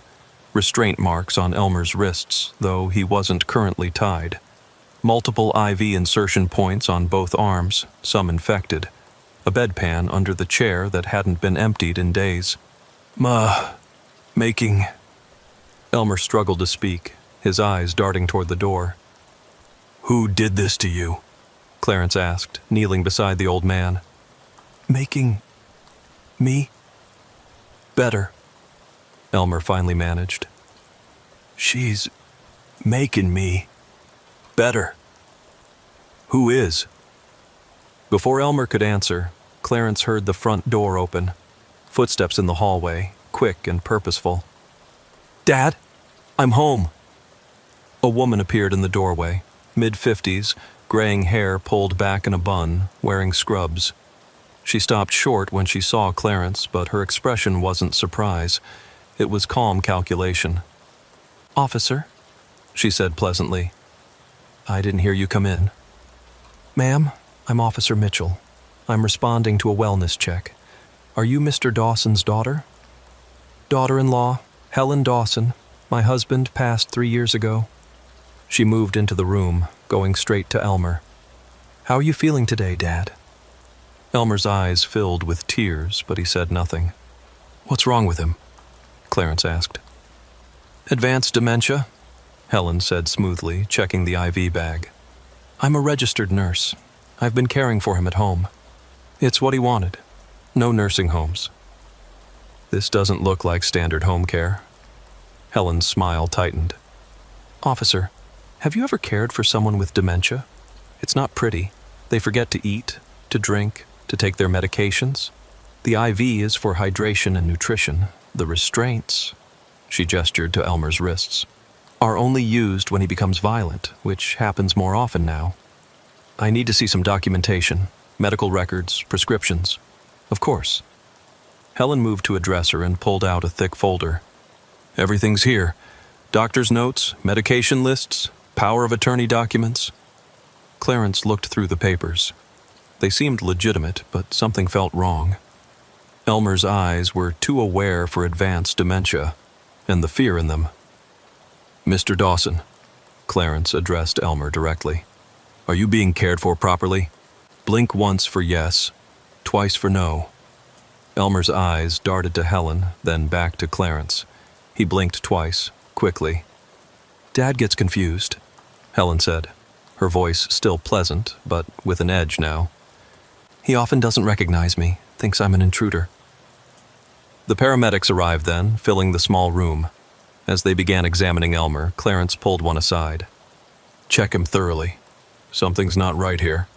Speaker 1: Restraint marks on Elmer's wrists, though he wasn't currently tied. Multiple IV insertion points on both arms, some infected. A bedpan under the chair that hadn't been emptied in days. Making... Elmer struggled to speak, his eyes darting toward the door. "Who did this to you?" Clarence asked, kneeling beside the old man. "Making... me... better," Elmer finally managed. "She's... making me... better. Who is?" Before Elmer could answer, Clarence heard the front door open. Footsteps in the hallway, quick and purposeful. "Dad, I'm home." A woman appeared in the doorway, mid-50s, graying hair pulled back in a bun, wearing scrubs. She stopped short when she saw Clarence, but her expression wasn't surprise. It was calm calculation. "Officer," she said pleasantly. "I didn't hear you come in." "Ma'am, I'm Officer Mitchell. I'm responding to a wellness check. Are you Mr. Dawson's daughter?" "Daughter-in-law, Helen Dawson. My husband passed 3 years ago." She moved into the room, going straight to Elmer. "How are you feeling today, Dad?" Elmer's eyes filled with tears, but he said nothing. "What's wrong with him?" Clarence asked. "Advanced dementia," Helen said smoothly, checking the IV bag. "I'm a registered nurse. I've been caring for him at home. It's what he wanted. No nursing homes." "This doesn't look like standard home care." Helen's smile tightened. "Officer, have you ever cared for someone with dementia? It's not pretty. They forget to eat, to drink, to take their medications. The IV is for hydration and nutrition. The restraints," she gestured to Elmer's wrists, "are only used when he becomes violent, which happens more often now. I need to see some documentation, medical records, prescriptions." "Of course." Helen moved to a dresser and pulled out a thick folder. "Everything's here. Doctor's notes, medication lists, power of attorney documents." Clarence looked through the papers. They seemed legitimate, but something felt wrong. Elmer's eyes were too aware for advanced dementia, and the fear in them. "Mr. Dawson," Clarence addressed Elmer directly, "are you being cared for properly? Blink once for yes, twice for no." Elmer's eyes darted to Helen, then back to Clarence. He blinked twice, quickly. "Dad gets confused," Helen said, her voice still pleasant, but with an edge now. "He often doesn't recognize me, thinks I'm an intruder." The paramedics arrived then, filling the small room. As they began examining Elmer, Clarence pulled one aside. "Check him thoroughly. Something's not right here."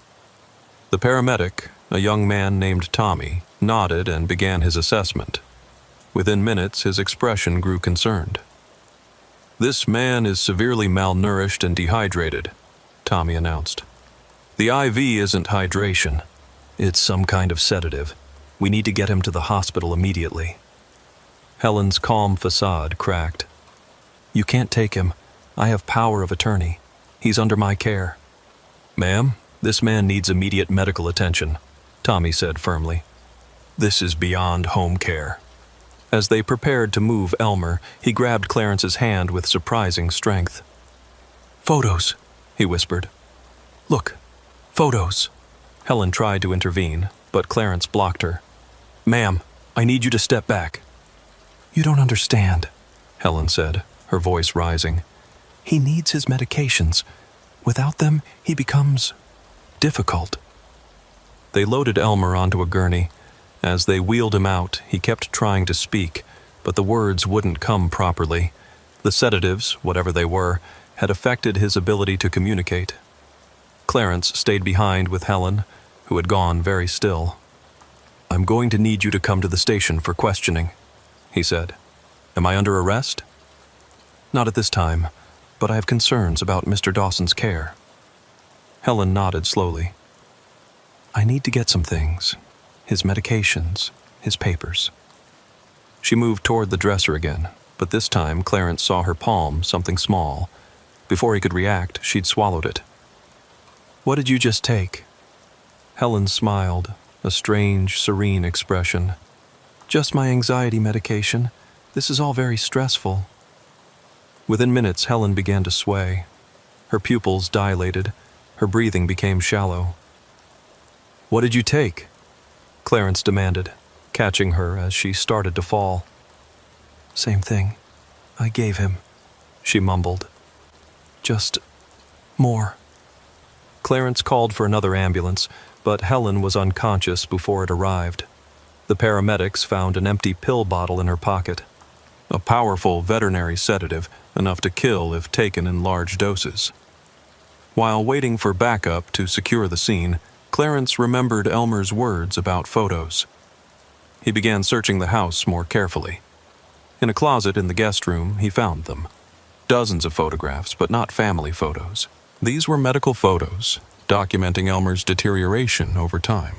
Speaker 1: The paramedic, a young man named Tommy, nodded and began his assessment. Within minutes, his expression grew concerned. "This man is severely malnourished and dehydrated," Tommy announced. "The IV isn't hydration. It's some kind of sedative. We need to get him to the hospital immediately." Helen's calm facade cracked. "You can't take him. I have power of attorney. He's under my care." "Ma'am, this man needs immediate medical attention," Tommy said firmly. "This is beyond home care." As they prepared to move Elmer, he grabbed Clarence's hand with surprising strength. "Photos," he whispered. "Look, photos." Helen tried to intervene, but Clarence blocked her. "Ma'am, I need you to step back." "You don't understand," Helen said, her voice rising. "He needs his medications. Without them, he becomes difficult." They loaded Elmer onto a gurney. As they wheeled him out, he kept trying to speak, but the words wouldn't come properly. The sedatives, whatever they were, had affected his ability to communicate. Clarence stayed behind with Helen, who had gone very still. "I'm going to need you to come to the station for questioning," he said. "Am I under arrest?" "Not at this time, but I have concerns about Mr. Dawson's care." Helen nodded slowly. "I need to get some things. His medications, his papers." She moved toward the dresser again, but this time Clarence saw her palm something small. Before he could react, she'd swallowed it. "What did you just take?" Helen smiled, a strange, serene expression. "Just my anxiety medication. This is all very stressful." Within minutes, Helen began to sway. Her pupils dilated. Her breathing became shallow. "What did you take?" Clarence demanded, catching her as she started to fall. "Same thing. I gave him," she mumbled. "Just more." Clarence called for another ambulance, but Helen was unconscious before it arrived. The paramedics found an empty pill bottle in her pocket. A powerful veterinary sedative, enough to kill if taken in large doses. While waiting for backup to secure the scene, Clarence remembered Elmer's words about photos. He began searching the house more carefully. In a closet in the guest room, he found them. Dozens of photographs, but not family photos. These were medical photos, documenting Elmer's deterioration over time.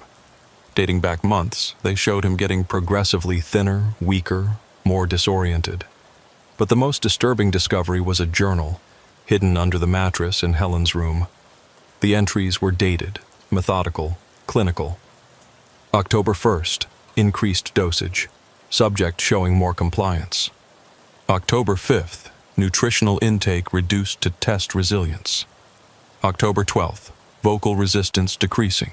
Speaker 1: Dating back months, they showed him getting progressively thinner, weaker, more disoriented. But the most disturbing discovery was a journal, hidden under the mattress in Helen's room. The entries were dated, methodical, clinical. October 1st, increased dosage. Subject showing more compliance. October 5th, nutritional intake reduced to test resilience. October 12th, vocal resistance decreasing.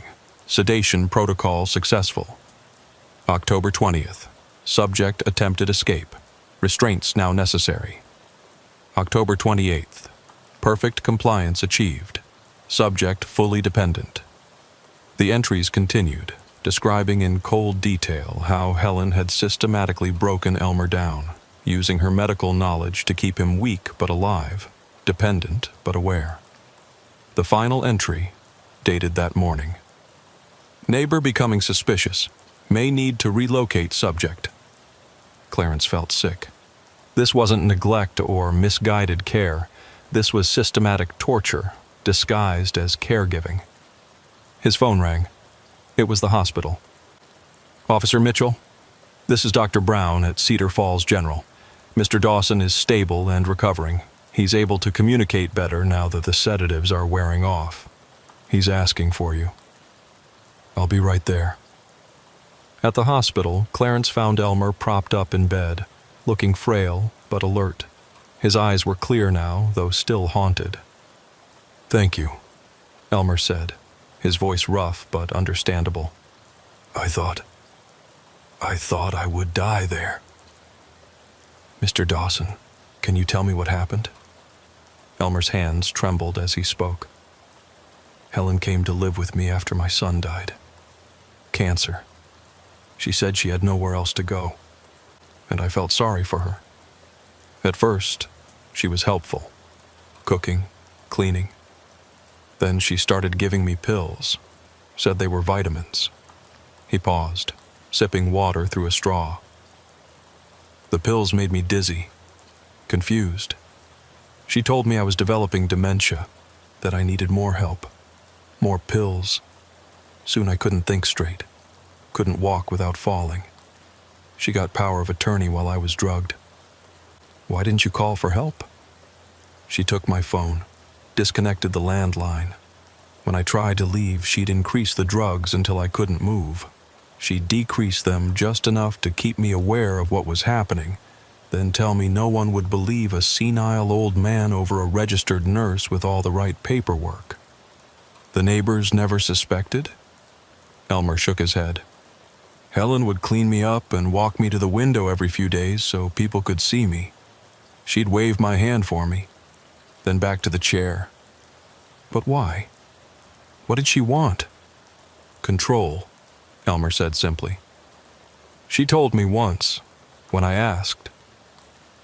Speaker 1: Sedation protocol successful. October 20th, subject attempted escape. Restraints now necessary. October 28th, perfect compliance achieved. Subject fully dependent. The entries continued, describing in cold detail how Helen had systematically broken Elmer down, using her medical knowledge to keep him weak but alive, dependent but aware. The final entry, dated that morning. Neighbor becoming suspicious. May need to relocate subject. Clarence felt sick. This wasn't neglect or misguided care. This was systematic torture, disguised as caregiving. His phone rang. It was the hospital. "Officer Mitchell, this is Dr. Brown at Cedar Falls General. Mr. Dawson is stable and recovering. He's able to communicate better now that the sedatives are wearing off. He's asking for you." "I'll be right there." At the hospital, Clarence found Elmer propped up in bed, looking frail but alert. His eyes were clear now, though still haunted. "Thank you," Elmer said, his voice rough but understandable. I thought I would die there." "Mr. Dawson, can you tell me what happened?" Elmer's hands trembled as he spoke. "Helen came to live with me after my son died. Cancer. She said she had nowhere else to go, and I felt sorry for her. At first, she was helpful, cooking, cleaning. Then she started giving me pills, said they were vitamins." He paused, sipping water through a straw. "The pills made me dizzy, confused. She told me I was developing dementia, that I needed more help, more pills. Soon I couldn't think straight, couldn't walk without falling. She got power of attorney while I was drugged." "Why didn't you call for help?" "She took my phone, disconnected the landline. When I tried to leave, she'd increase the drugs until I couldn't move. She'd decrease them just enough to keep me aware of what was happening, then tell me no one would believe a senile old man over a registered nurse with all the right paperwork." "The neighbors never suspected?" Elmer shook his head. "Helen would clean me up and walk me to the window every few days so people could see me. She'd wave my hand for me, then back to the chair." "But why? What did she want?" "Control," Elmer said simply. "She told me once, when I asked.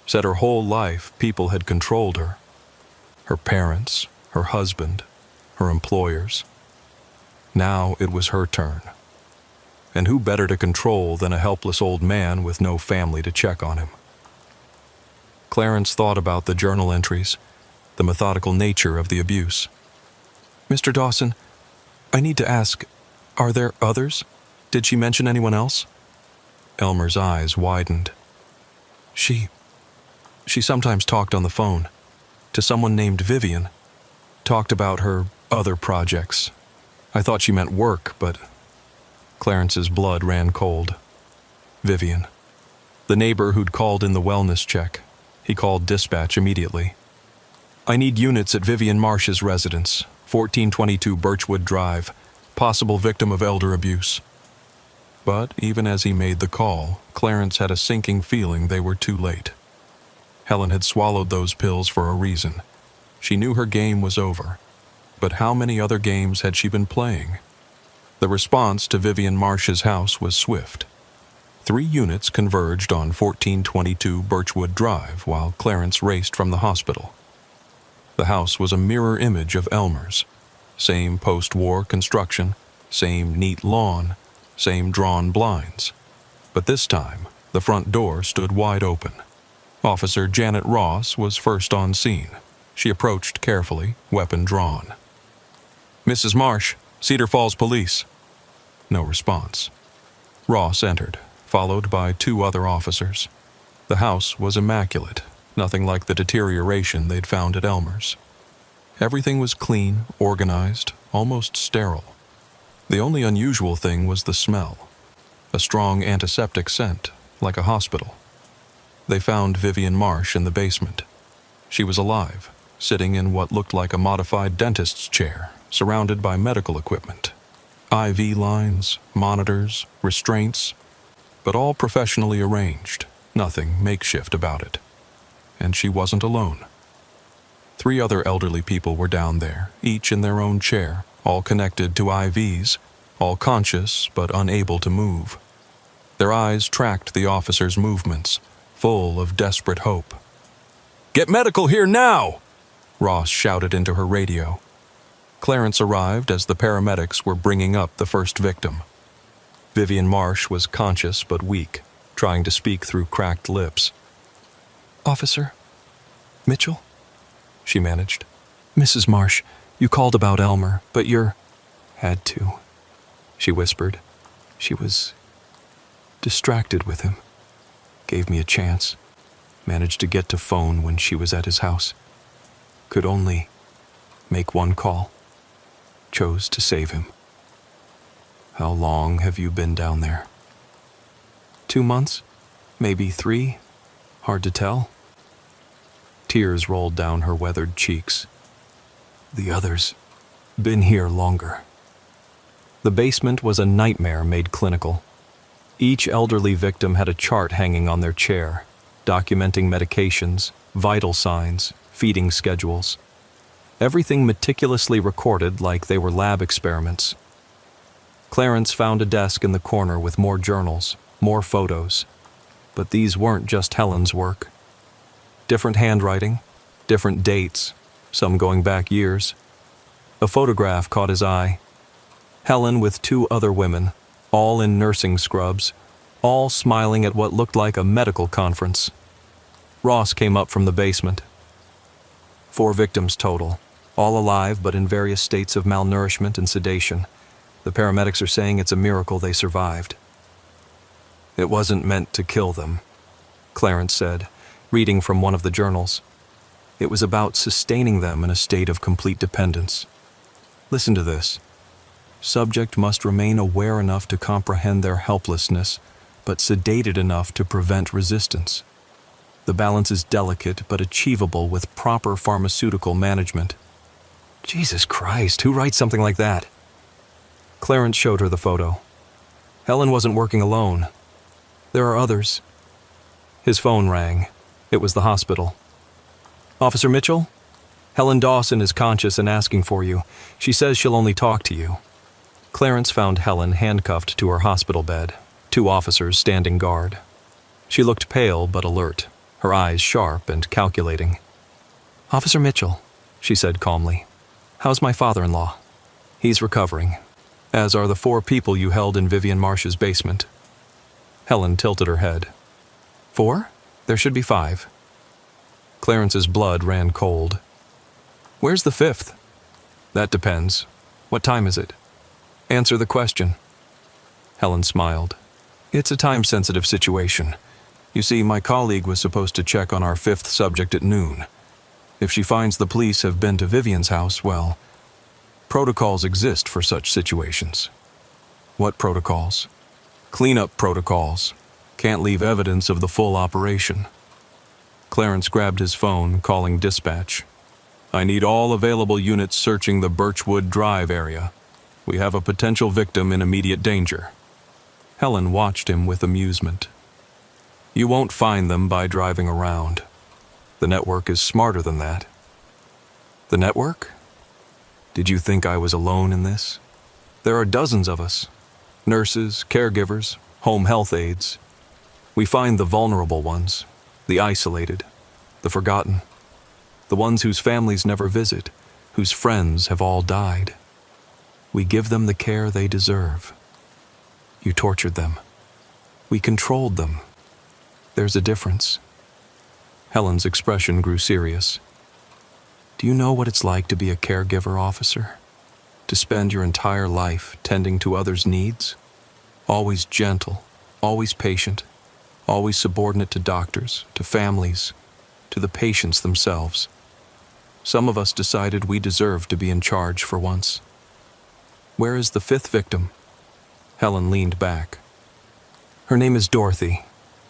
Speaker 1: Said her whole life people had controlled her. Her parents, her husband. her employers. Now it was her turn. And who better to control than a helpless old man with no family to check on him? Clarence thought about the journal entries, the methodical nature of the abuse. "Mr. Dawson, I need to ask, are there others? Did she mention anyone else?" Elmer's eyes widened. She sometimes talked on the phone to someone named Vivian, talked about her other projects. I thought she meant work, but Clarence's blood ran cold. Vivian, the neighbor who'd called in the wellness check. He called dispatch immediately. "I need units at Vivian Marsh's residence, 1422 Birchwood Drive, possible victim of elder abuse." But even as he made the call, Clarence had a sinking feeling they were too late. Helen had swallowed those pills for a reason. She knew her game was over. But how many other games had she been playing? The response to Vivian Marsh's house was swift. 3 units converged on 1422 Birchwood Drive while Clarence raced from the hospital. The house was a mirror image of Elmer's. Same post-war construction, same neat lawn, same drawn blinds. But this time, the front door stood wide open. Officer Janet Ross was first on scene. She approached carefully, weapon drawn. "Mrs. Marsh, Cedar Falls Police." No response. Ross entered, followed by 2 other officers. The house was immaculate, nothing like the deterioration they'd found at Elmer's. Everything was clean, organized, almost sterile. The only unusual thing was the smell. A strong antiseptic scent, like a hospital. They found Vivian Marsh in the basement. She was alive, sitting in what looked like a modified dentist's chair, surrounded by medical equipment. IV lines, monitors, restraints, but all professionally arranged, nothing makeshift about it. And she wasn't alone. 3 other elderly people were down there, each in their own chair, all connected to IVs, all conscious but unable to move. Their eyes tracked the officer's movements, full of desperate hope. "Get medical here now!" Ross shouted into her radio. Clarence arrived as the paramedics were bringing up the first victim. Vivian Marsh was conscious but weak, trying to speak through cracked lips. "Officer Mitchell?" she managed. "Mrs. Marsh, you called about Elmer, but you're—" "Had to," she whispered. "She was distracted with him. Gave me a chance. Managed to get to phone when she was at his house. Could only make one call. Chose to save him." "How long have you been down there?" 2 months, maybe 3. Hard to tell." Tears rolled down her weathered cheeks. "The others, been here longer." The basement was a nightmare made clinical. Each elderly victim had a chart hanging on their chair, documenting medications, vital signs, feeding schedules. Everything meticulously recorded like they were lab experiments. Clarence found a desk in the corner with more journals, more photos. But these weren't just Helen's work. Different handwriting, different dates, some going back years. A photograph caught his eye. Helen with 2 other women, all in nursing scrubs, all smiling at what looked like a medical conference. Ross came up from the basement. 4 victims total, all alive but in various states of malnourishment and sedation. The paramedics are saying it's a miracle they survived. "It wasn't meant to kill them," Clarence said, reading from one of the journals. "It was about sustaining them in a state of complete dependence. Listen to this. Subject must remain aware enough to comprehend their helplessness, but sedated enough to prevent resistance. The balance is delicate but achievable with proper pharmaceutical management." Jesus Christ, who writes something like that? Clarence showed her the photo. Helen wasn't working alone. There are others. His phone rang. It was the hospital. "Officer Mitchell? Helen Dawson is conscious and asking for you. She says she'll only talk to you." Clarence found Helen handcuffed to her hospital bed, 2 officers standing guard. She looked pale but alert, her eyes sharp and calculating. "Officer Mitchell," she said calmly, How's my father-in-law? He's recovering, as are the 4 people you held in Vivian Marsh's basement. Helen tilted her head. 4? There should be 5. Clarence's blood ran cold. Where's the 5th? That depends. What time is it? Answer the question. Helen smiled. It's a time-sensitive situation. You see, my colleague was supposed to check on our 5th subject at noon. If she finds the police have been to Vivian's house, well, protocols exist for such situations. What protocols? Cleanup protocols. Can't leave evidence of the full operation. Clarence grabbed his phone, calling dispatch. I need all available units searching the Birchwood Drive area. We have a potential victim in immediate danger. Helen watched him with amusement. You won't find them by driving around. The network is smarter than that. The network? Did you think I was alone in this? There are dozens of us. Nurses, caregivers, home health aides. We find the vulnerable ones, the isolated, the forgotten, the ones whose families never visit, whose friends have all died. We give them the care they deserve. You tortured them. We controlled them. There's a difference. Helen's expression grew serious. Do you know what it's like to be a caregiver, officer? To spend your entire life tending to others' needs? Always gentle, always patient, always subordinate to doctors, to families, to the patients themselves. Some of us decided we deserved to be in charge for once. Where is the 5th victim? Helen leaned back. Her name is Dorothy,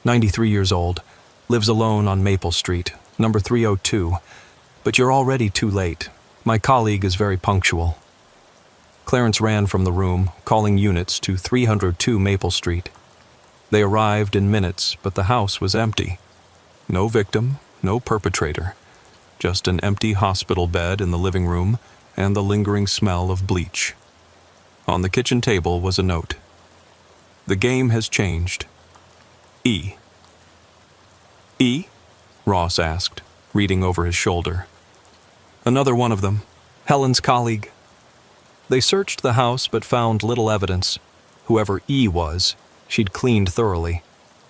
Speaker 1: 93 years old, lives alone on Maple Street, number 302, but you're already too late. My colleague is very punctual. Clarence ran from the room, calling units to 302 Maple Street. They arrived in minutes, but the house was empty. No victim, no perpetrator, just an empty hospital bed in the living room and the lingering smell of bleach. On the kitchen table was a note. The game has changed. E. E? Ross asked, reading over his shoulder. Another one of them, Helen's colleague. They searched the house but found little evidence. Whoever E was, she'd cleaned thoroughly.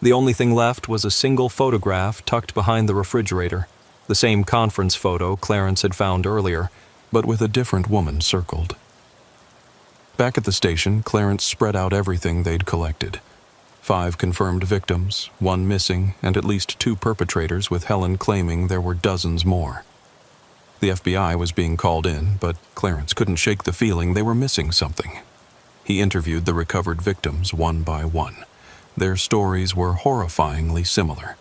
Speaker 1: The only thing left was a single photograph tucked behind the refrigerator, the same conference photo Clarence had found earlier, but with a different woman circled. Back at the station, Clarence spread out everything they'd collected. 5 confirmed victims, 1 missing, and at least 2 perpetrators, with Helen claiming there were dozens more. The FBI was being called in, but Clarence couldn't shake the feeling they were missing something. He interviewed the recovered victims one by one. Their stories were horrifyingly similar.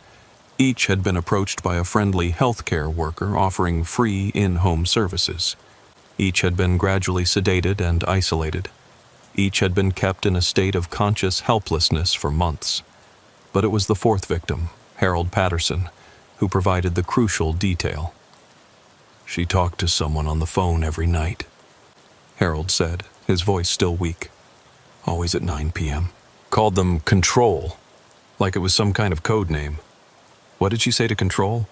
Speaker 1: Each had been approached by a friendly healthcare worker offering free in-home services. Each had been gradually sedated and isolated. Each had been kept in a state of conscious helplessness for months. But it was the 4th victim, Harold Patterson, who provided the crucial detail. She talked to someone on the phone every night, Harold said, his voice still weak. Always at 9 p.m. Called them Control, like it was some kind of code name. What did she say to Control?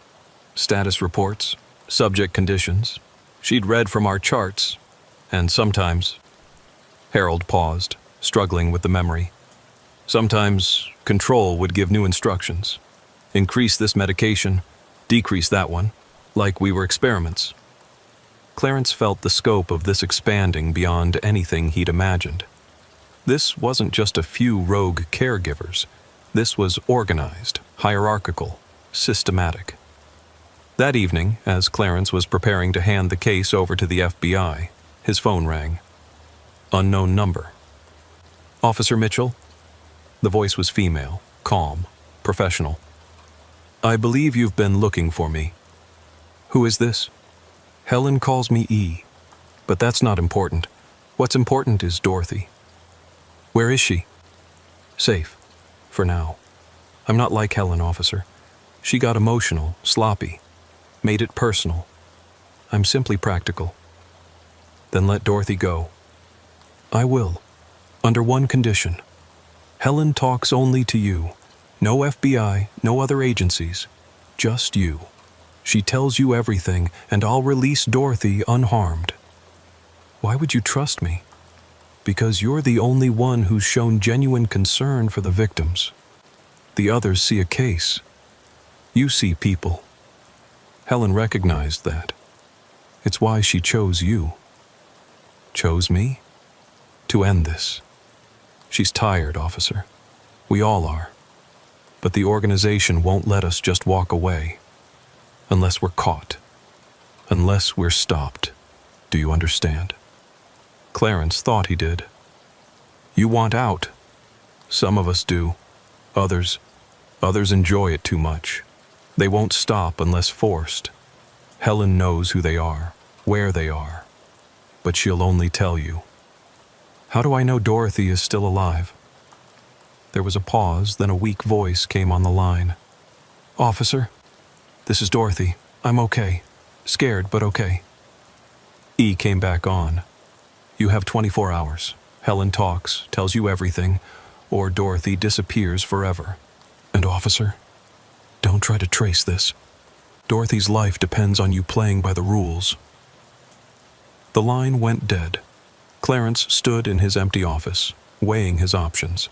Speaker 1: Status reports, subject conditions. She'd read from our charts, and sometimes... Harold paused, struggling with the memory. Sometimes Control would give new instructions. Increase this medication, decrease that one, like we were experiments. Clarence felt the scope of this expanding beyond anything he'd imagined. This wasn't just a few rogue caregivers. This was organized, hierarchical, systematic. That evening, as Clarence was preparing to hand the case over to the FBI, his phone rang. Unknown number. Officer Mitchell? The voice was female, calm, professional. I believe you've been looking for me. Who is this? Helen calls me E, but that's not important. What's important is Dorothy. Where is she? Safe, for now. I'm not like Helen, officer. She got emotional, sloppy, made it personal. I'm simply practical. Then let Dorothy go. I will, under one condition. Helen talks only to you. No FBI, no other agencies. Just you. She tells you everything, and I'll release Dorothy unharmed. Why would you trust me? Because you're the only one who's shown genuine concern for the victims. The others see a case. You see people. Helen recognized that. It's why she chose you. Chose me? To end this. She's tired, officer. We all are. But the organization won't let us just walk away. Unless we're caught. Unless we're stopped. Do you understand? Clarence thought he did. You want out. Some of us do. Others enjoy it too much. They won't stop unless forced. Helen knows who they are, where they are. But she'll only tell you. How do I know Dorothy is still alive? There was a pause, then a weak voice came on the line. Officer, this is Dorothy. I'm okay. Scared, but okay. E came back on. You have 24 hours. Helen talks, tells you everything, or Dorothy disappears forever. And officer, don't try to trace this. Dorothy's life depends on you playing by the rules. The line went dead. Clarence stood in his empty office, weighing his options.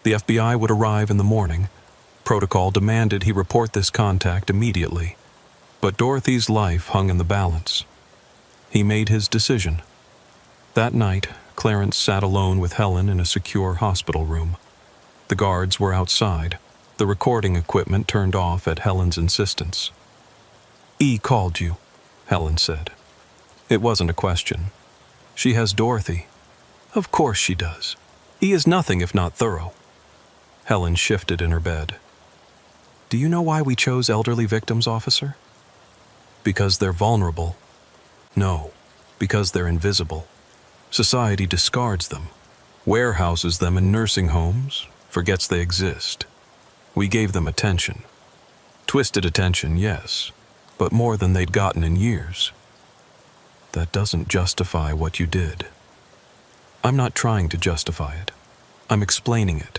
Speaker 1: The FBI would arrive in the morning. Protocol demanded he report this contact immediately. But Dorothy's life hung in the balance. He made his decision. That night, Clarence sat alone with Helen in a secure hospital room. The guards were outside, the recording equipment turned off at Helen's insistence. E called you, Helen said. It wasn't a question. She has Dorothy. Of course she does. E is nothing if not thorough. Helen shifted in her bed. Do you know why we chose elderly victims, officer? Because they're vulnerable. No, because they're invisible. Society discards them, warehouses them in nursing homes, forgets they exist. We gave them attention. Twisted attention, yes, but more than they'd gotten in years. That doesn't justify what you did. I'm not trying to justify it. I'm explaining it.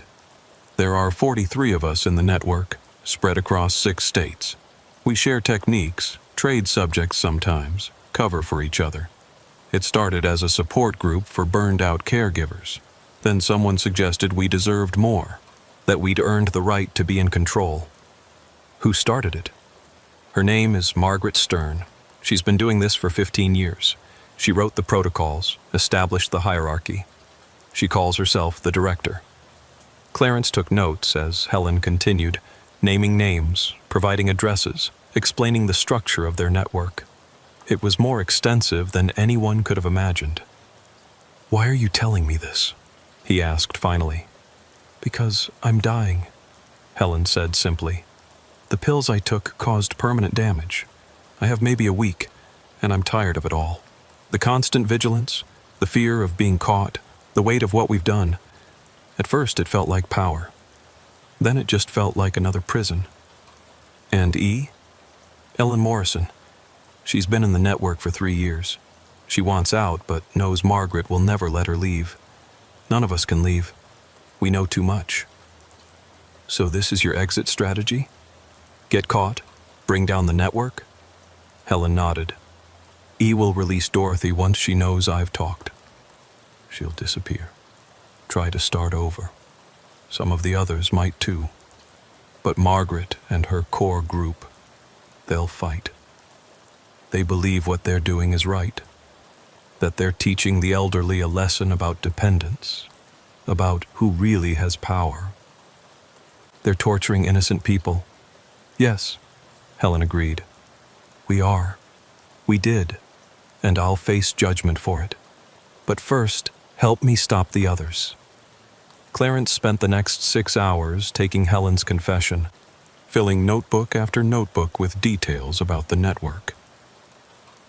Speaker 1: There are 43 of us in the network, spread across 6 states. We share techniques, trade subjects sometimes, cover for each other. It started as a support group for burned-out caregivers. Then someone suggested we deserved more, that we'd earned the right to be in control. Who started it? Her name is Margaret Stern. She's been doing this for 15 years. She wrote the protocols, established the hierarchy. She calls herself the director. Clarence took notes as Helen continued, naming names, providing addresses, explaining the structure of their network. It was more extensive than anyone could have imagined. Why are you telling me this? He asked finally. Because I'm dying, Helen said simply. The pills I took caused permanent damage. I have maybe a week, and I'm tired of it all. The constant vigilance, the fear of being caught, the weight of what we've done. At first it felt like power. Then it just felt like another prison. And E? Ellen Morrison. She's been in the network for 3 years. She wants out, but knows Margaret will never let her leave. None of us can leave. We know too much. So this is your exit strategy? Get caught? Bring down the network? Helen nodded. E will release Dorothy once she knows I've talked. She'll disappear. Try to start over. Some of the others might too. But Margaret and her core group, they'll fight. They believe what they're doing is right. That they're teaching the elderly a lesson about dependence, about who really has power. They're torturing innocent people. Yes, Helen agreed. We are. We did. And I'll face judgment for it. But first, help me stop the others. Clarence spent the next 6 hours taking Helen's confession, filling notebook after notebook with details about the network.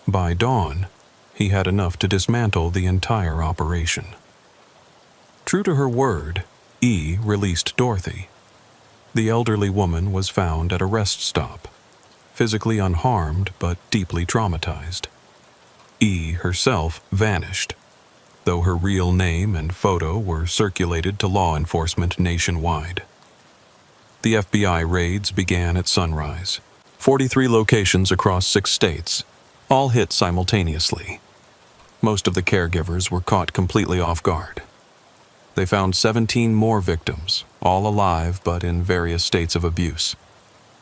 Speaker 1: By dawn, he had enough to dismantle the entire operation. True to her word, E released Dorothy. The elderly woman was found at a rest stop, physically unharmed but deeply traumatized. E herself vanished, though her real name and photo were circulated to law enforcement nationwide. The FBI raids began at sunrise. 43 locations across 6 states, all hit simultaneously. Most of the caregivers were caught completely off guard. They found 17 more victims, all alive but in various states of abuse.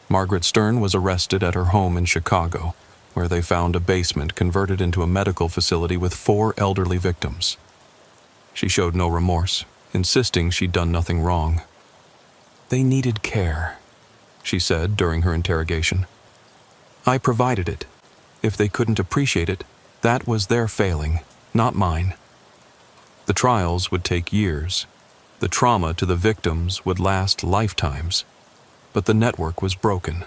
Speaker 1: Margaret Stern was arrested at her home in Chicago, where they found a basement converted into a medical facility with 4 elderly victims. She showed no remorse, insisting she'd done nothing wrong. "They needed care," she said during her interrogation. "I provided it. If they couldn't appreciate it, that was their failing, not mine." The trials would take years. The trauma to the victims would last lifetimes. But the network was broken.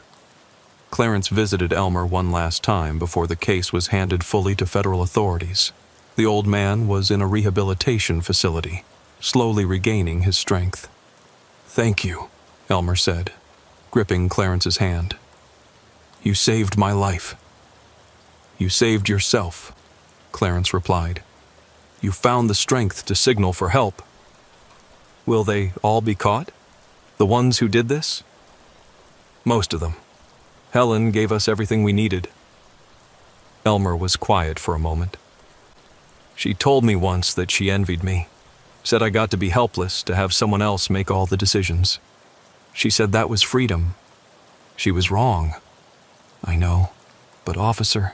Speaker 1: Clarence visited Elmer one last time before the case was handed fully to federal authorities. The old man was in a rehabilitation facility, slowly regaining his strength. "Thank you," Elmer said, gripping Clarence's hand. "You saved my life." "You saved yourself," Clarence replied. "You found the strength to signal for help." "Will they all be caught? The ones who did this?" "Most of them. Helen gave us everything we needed." Elmer was quiet for a moment. "She told me once that she envied me, said I got to be helpless to have someone else make all the decisions. She said that was freedom. She was wrong. I know, but officer,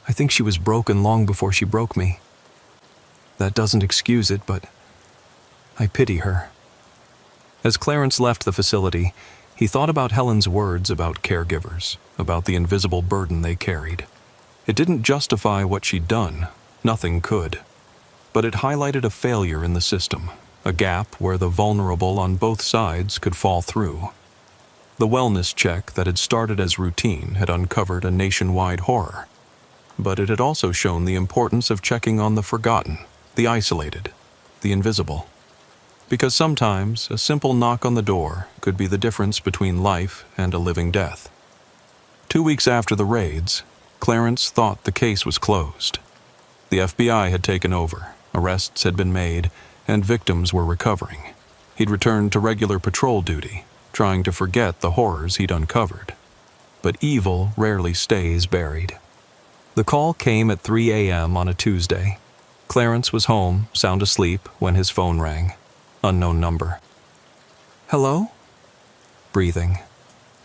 Speaker 1: I think she was broken long before she broke me. That doesn't excuse it, but I pity her." As Clarence left the facility, he thought about Helen's words about caregivers, about the invisible burden they carried. It didn't justify what she'd done, nothing could. But it highlighted a failure in the system, a gap where the vulnerable on both sides could fall through. The wellness check that had started as routine had uncovered a nationwide horror. But it had also shown the importance of checking on the forgotten, the isolated, the invisible. Because sometimes a simple knock on the door could be the difference between life and a living death. 2 weeks after the raids, Clarence thought the case was closed. The FBI had taken over, arrests had been made, and victims were recovering. He'd returned to regular patrol duty, trying to forget the horrors he'd uncovered. But evil rarely stays buried. The call came at 3 a.m. on a Tuesday. Clarence was home, sound asleep, when his phone rang. Unknown number. "Hello?" Breathing.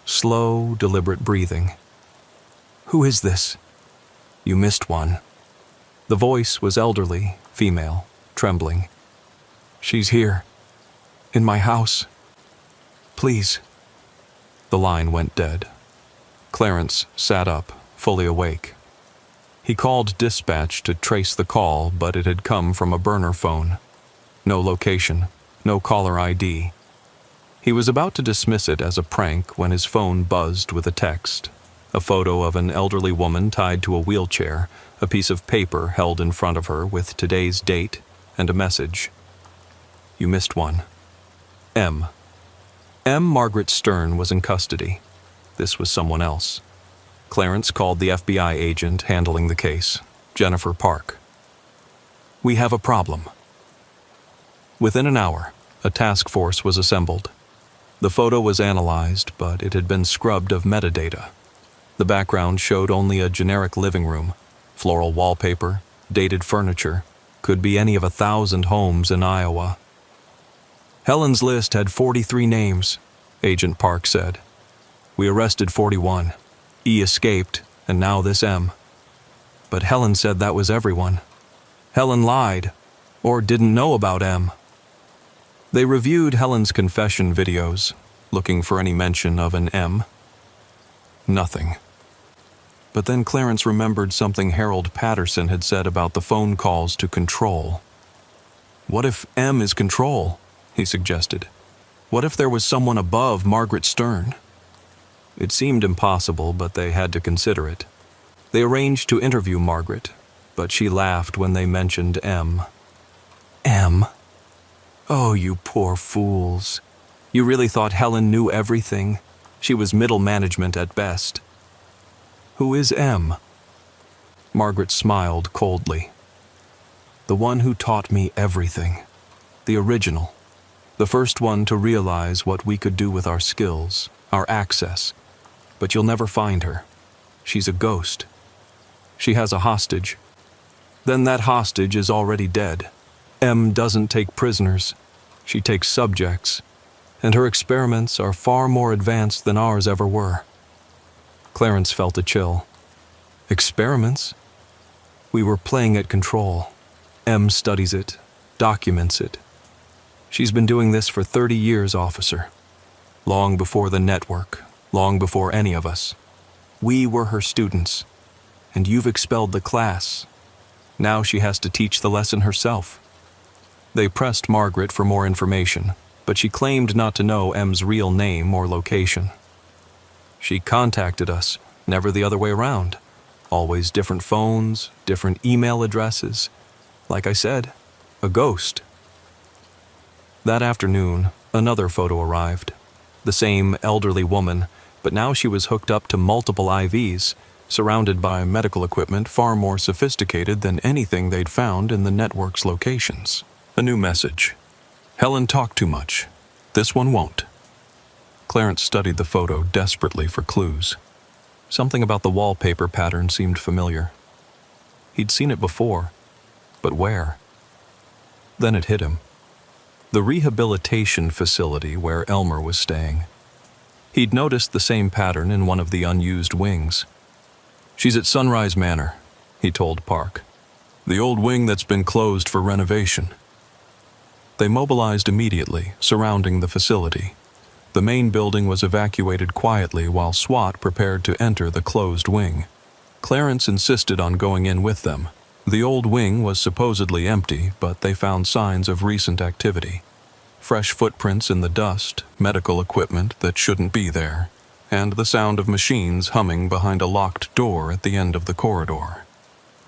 Speaker 1: Slow, deliberate breathing. "Who is this?" "You missed one." The voice was elderly, female, trembling. "She's here. In my house. Please." The line went dead. Clarence sat up, fully awake. He called dispatch to trace the call, but it had come from a burner phone. No location, no caller ID. He was about to dismiss it as a prank when his phone buzzed with a text. A photo of an elderly woman tied to a wheelchair, a piece of paper held in front of her with today's date, and a message. "You missed one. M." Margaret Stern was in custody. This was someone else. Clarence called the FBI agent handling the case, Jennifer Park. "We have a problem." Within an hour, a task force was assembled. The photo was analyzed, but it had been scrubbed of metadata. The background showed only a generic living room, floral wallpaper, dated furniture, could be any of 1,000 homes in Iowa. "Helen's list had 43 names," Agent Park said. "We arrested 41. E escaped, and now this M. But Helen said that was everyone. Helen lied, or didn't know about M." They reviewed Helen's confession videos, looking for any mention of an M. Nothing. But then Clarence remembered something Harold Patterson had said about the phone calls to Control. "What if M is Control?" he suggested. "What if there was someone above Margaret Stern?" It seemed impossible, but they had to consider it. They arranged to interview Margaret, but she laughed when they mentioned M. "M? Oh, you poor fools. You really thought Helen knew everything? She was middle management at best." "Who is M?" Margaret smiled coldly. "The one who taught me everything. The original. The first one to realize what we could do with our skills, our access. But you'll never find her. She's a ghost. She has a hostage." Then that hostage is already dead. M doesn't take prisoners. She takes subjects, and her experiments are far more advanced than ours ever were. Clarence felt a chill. Experiments? We were playing at control. M studies it, documents it. She's been doing this for 30 years, officer. Long before the network, long before any of us. We were her students, and you've expelled the class. Now she has to teach the lesson herself. They pressed Margaret for more information, but she claimed not to know M's real name or location. She contacted us, never the other way around. Always different phones, different email addresses. Like I said, a ghost. That afternoon, another photo arrived. The same elderly woman, but now she was hooked up to multiple IVs, surrounded by medical equipment far more sophisticated than anything they'd found in the network's locations. A new message. Helen talked too much. This one won't. Clarence studied the photo desperately for clues. Something about the wallpaper pattern seemed familiar. He'd seen it before, but where? Then it hit him. The rehabilitation facility where Elmer was staying. He'd noticed the same pattern in one of the unused wings. She's at Sunrise Manor, he told Park. The old wing that's been closed for renovation. They mobilized immediately, surrounding the facility. The main building was evacuated quietly while SWAT prepared to enter the closed wing. Clarence insisted on going in with them. The old wing was supposedly empty, but they found signs of recent activity. Fresh footprints in the dust, medical equipment that shouldn't be there, and the sound of machines humming behind a locked door at the end of the corridor.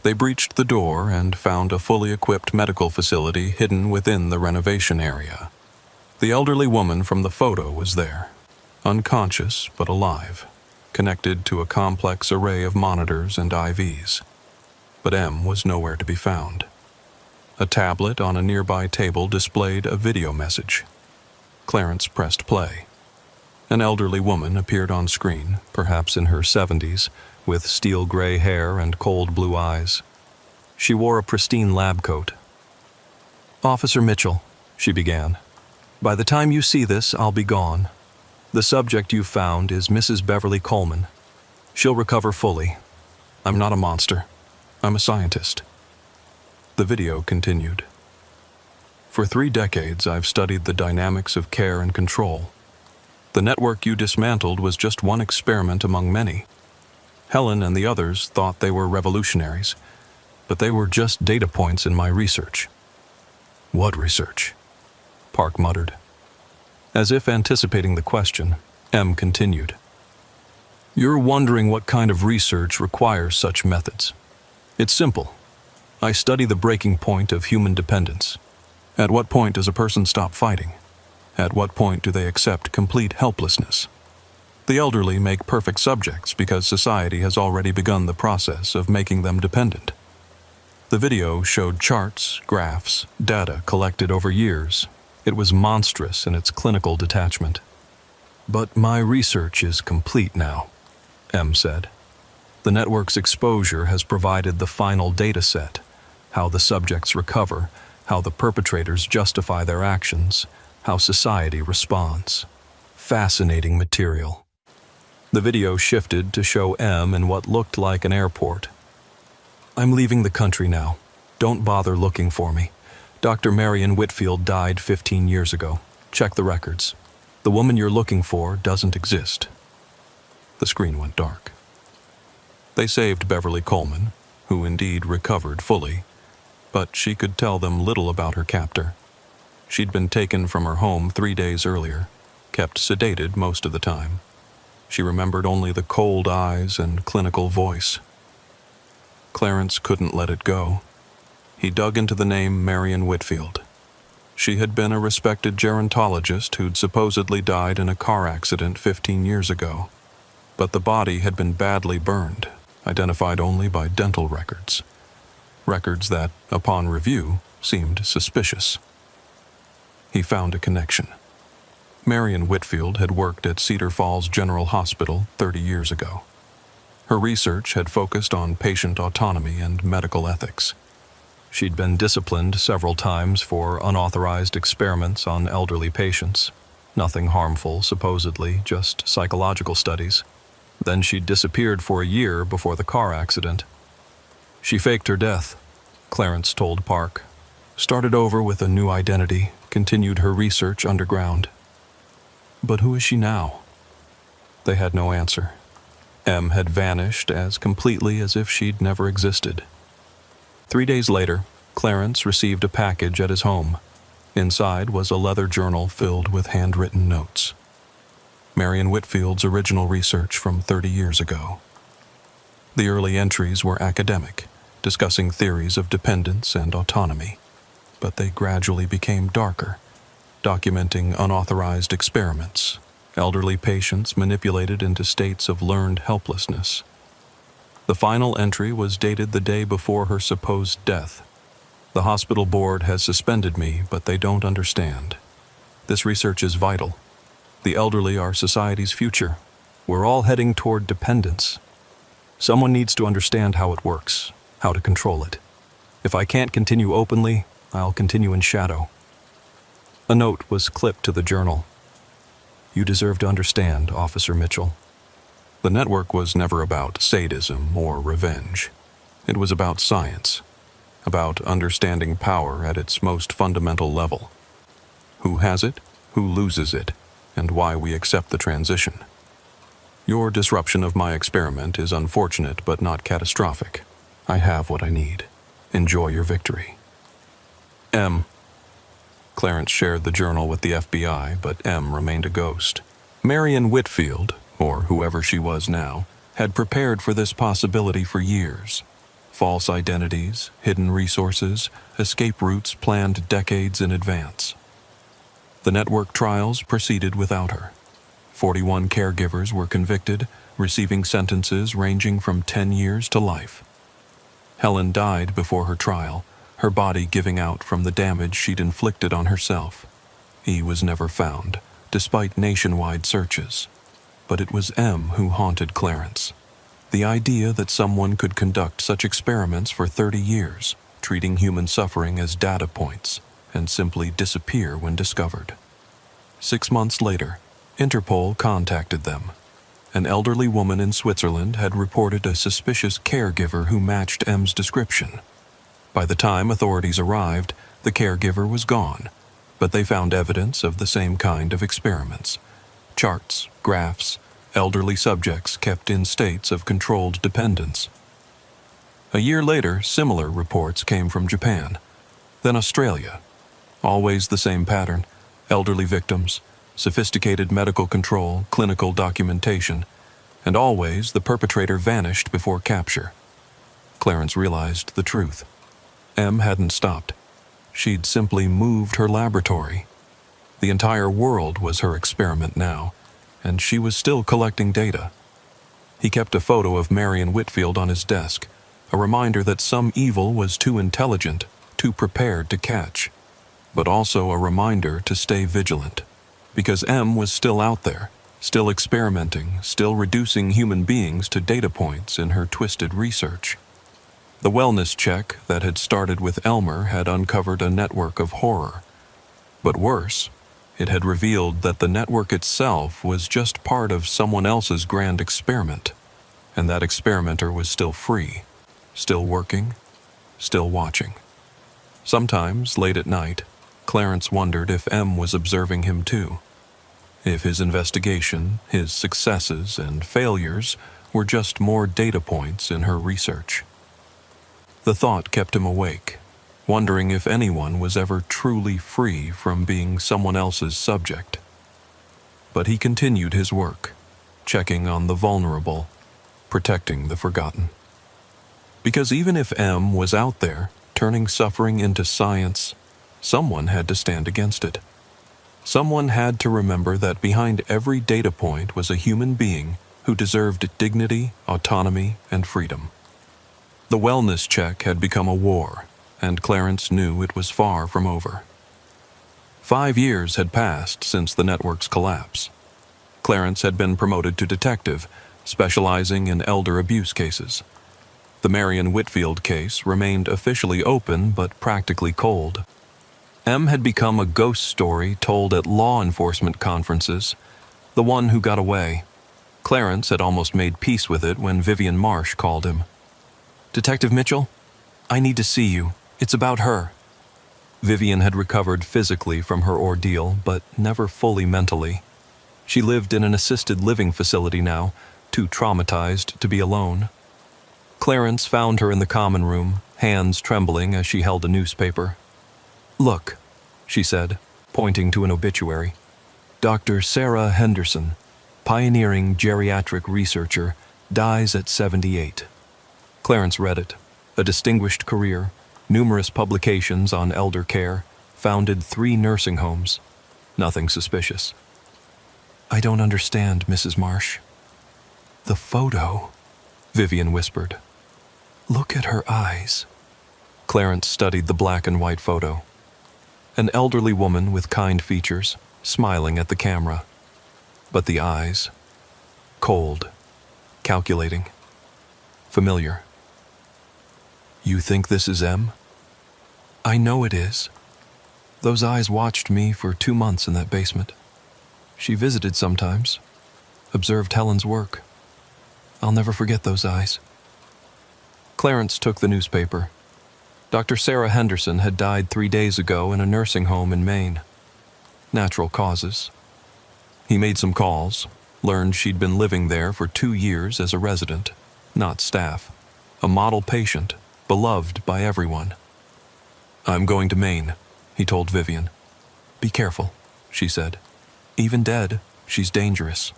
Speaker 1: They breached the door and found a fully equipped medical facility hidden within the renovation area. The elderly woman from the photo was there, unconscious but alive, connected to a complex array of monitors and IVs. But M was nowhere to be found. A tablet on a nearby table displayed a video message. Clarence pressed play. An elderly woman appeared on screen, perhaps in her 70s, with steel gray hair and cold blue eyes. She wore a pristine lab coat. "Officer Mitchell," she began. "By the time you see this, I'll be gone. The subject you found is Mrs. Beverly Coleman. She'll recover fully. I'm not a monster. I'm a scientist." The video continued. "For 3 decades, I've studied the dynamics of care and control. The network you dismantled was just one experiment among many. Helen and the others thought they were revolutionaries, but they were just data points in my research." "What research?" Park muttered. As if anticipating the question, M continued. "You're wondering what kind of research requires such methods. It's simple. I study the breaking point of human dependence. At what point does a person stop fighting? At what point do they accept complete helplessness? The elderly make perfect subjects because society has already begun the process of making them dependent." The video showed charts, graphs, data collected over years. It was monstrous in its clinical detachment. "But my research is complete now," M said. "The network's exposure has provided the final data set, how the subjects recover, how the perpetrators justify their actions, how society responds. Fascinating material." The video shifted to show M in what looked like an airport. "I'm leaving the country now. Don't bother looking for me. Dr. Marion Whitfield died 15 years ago. Check the records. The woman you're looking for doesn't exist." The screen went dark. They saved Beverly Coleman, who indeed recovered fully, but she could tell them little about her captor. She'd been taken from her home 3 days earlier, kept sedated most of the time. She remembered only the cold eyes and clinical voice. Clarence couldn't let it go. He dug into the name Marion Whitfield. She had been a respected gerontologist who'd supposedly died in a car accident 15 years ago. But the body had been badly burned, identified only by dental records. Records that, upon review, seemed suspicious. He found a connection. Marion Whitfield had worked at Cedar Falls General Hospital 30 years ago. Her research had focused on patient autonomy and medical ethics. She'd been disciplined several times for unauthorized experiments on elderly patients. Nothing harmful, supposedly, just psychological studies. Then she'd disappeared for a year before the car accident. She faked her death, Clarence told Park. Started over with a new identity, continued her research underground. But who is she now? They had no answer. M had vanished as completely as if she'd never existed. 3 days later, Clarence received a package at his home. Inside was a leather journal filled with handwritten notes. Marion Whitfield's original research from 30 years ago. The early entries were academic, discussing theories of dependence and autonomy, but they gradually became darker, documenting unauthorized experiments, elderly patients manipulated into states of learned helplessness. The final entry was dated the day before her supposed death. The hospital board has suspended me, but they don't understand. This research is vital. The elderly are society's future. We're all heading toward dependence. Someone needs to understand how it works, how to control it. If I can't continue openly, I'll continue in shadow. A note was clipped to the journal. You deserve to understand, Officer Mitchell. The network was never about sadism or revenge. It was about science, about understanding power at its most fundamental level. Who has it, who loses it, and why we accept the transition. Your disruption of my experiment is unfortunate but not catastrophic. I have what I need. Enjoy your victory. M. Clarence shared the journal with the FBI, but M remained a ghost. Marion Whitfield, or whoever she was now, had prepared for this possibility for years. False identities, hidden resources, escape routes planned decades in advance. The network trials proceeded without her. 41 caregivers were convicted, receiving sentences ranging from 10 years to life. Helen died before her trial, her body giving out from the damage she'd inflicted on herself. He was never found, despite nationwide searches. But it was M who haunted Clarence. The idea that someone could conduct such experiments for 30 years, treating human suffering as data points, and simply disappear when discovered. 6 months later, Interpol contacted them. An elderly woman in Switzerland had reported a suspicious caregiver who matched M's description. By the time authorities arrived, the caregiver was gone, but they found evidence of the same kind of experiments. Charts, graphs, elderly subjects kept in states of controlled dependence. A year later, similar reports came from Japan, then Australia. Always the same pattern: elderly victims, sophisticated medical control, clinical documentation, and always the perpetrator vanished before capture. Clarence realized the truth. M hadn't stopped. She'd simply moved her laboratory. The entire world was her experiment now, and she was still collecting data. He kept a photo of Marion Whitfield on his desk, a reminder that some evil was too intelligent, too prepared to catch, but also a reminder to stay vigilant, because M was still out there, still experimenting, still reducing human beings to data points in her twisted research. The wellness check that had started with Elmer had uncovered a network of horror. But worse, it had revealed that the network itself was just part of someone else's grand experiment, and that experimenter was still free, still working, still watching. Sometimes, late at night, Clarence wondered if M was observing him too. If his investigation, his successes and failures were just more data points in her research. The thought kept him awake, wondering if anyone was ever truly free from being someone else's subject. But he continued his work, checking on the vulnerable, protecting the forgotten. Because even if M was out there, turning suffering into science, someone had to stand against it. Someone had to remember that behind every data point was a human being who deserved dignity, autonomy, and freedom. The wellness check had become a war, and Clarence knew it was far from over. 5 years had passed since the network's collapse. Clarence had been promoted to detective, specializing in elder abuse cases. The Marion Whitfield case remained officially open but practically cold. M had become a ghost story told at law enforcement conferences, the one who got away. Clarence had almost made peace with it when Vivian Marsh called him. "Detective Mitchell, I need to see you. It's about her." Vivian had recovered physically from her ordeal, but never fully mentally. She lived in an assisted living facility now, too traumatized to be alone. Clarence found her in the common room, hands trembling as she held a newspaper. "Look," she said, pointing to an obituary. "Dr. Sarah Henderson, pioneering geriatric researcher, dies at 78. Clarence read it. A distinguished career, numerous publications on elder care, founded 3 nursing homes. Nothing suspicious. "I don't understand, Mrs. Marsh." "The photo," Vivian whispered. "Look at her eyes." Clarence studied the black and white photo. An elderly woman with kind features, smiling at the camera. But the eyes, cold, calculating, familiar. "You think this is M?" "I know it is. Those eyes watched me for 2 months in that basement. She visited sometimes, observed Helen's work. I'll never forget those eyes." Clarence took the newspaper. Dr. Sarah Henderson had died 3 days ago in a nursing home in Maine. Natural causes. He made some calls, learned she'd been living there for 2 years as a resident, not staff. A model patient, beloved by everyone. "I'm going to Maine," he told Vivian. "Be careful," she said. "Even dead, she's dangerous."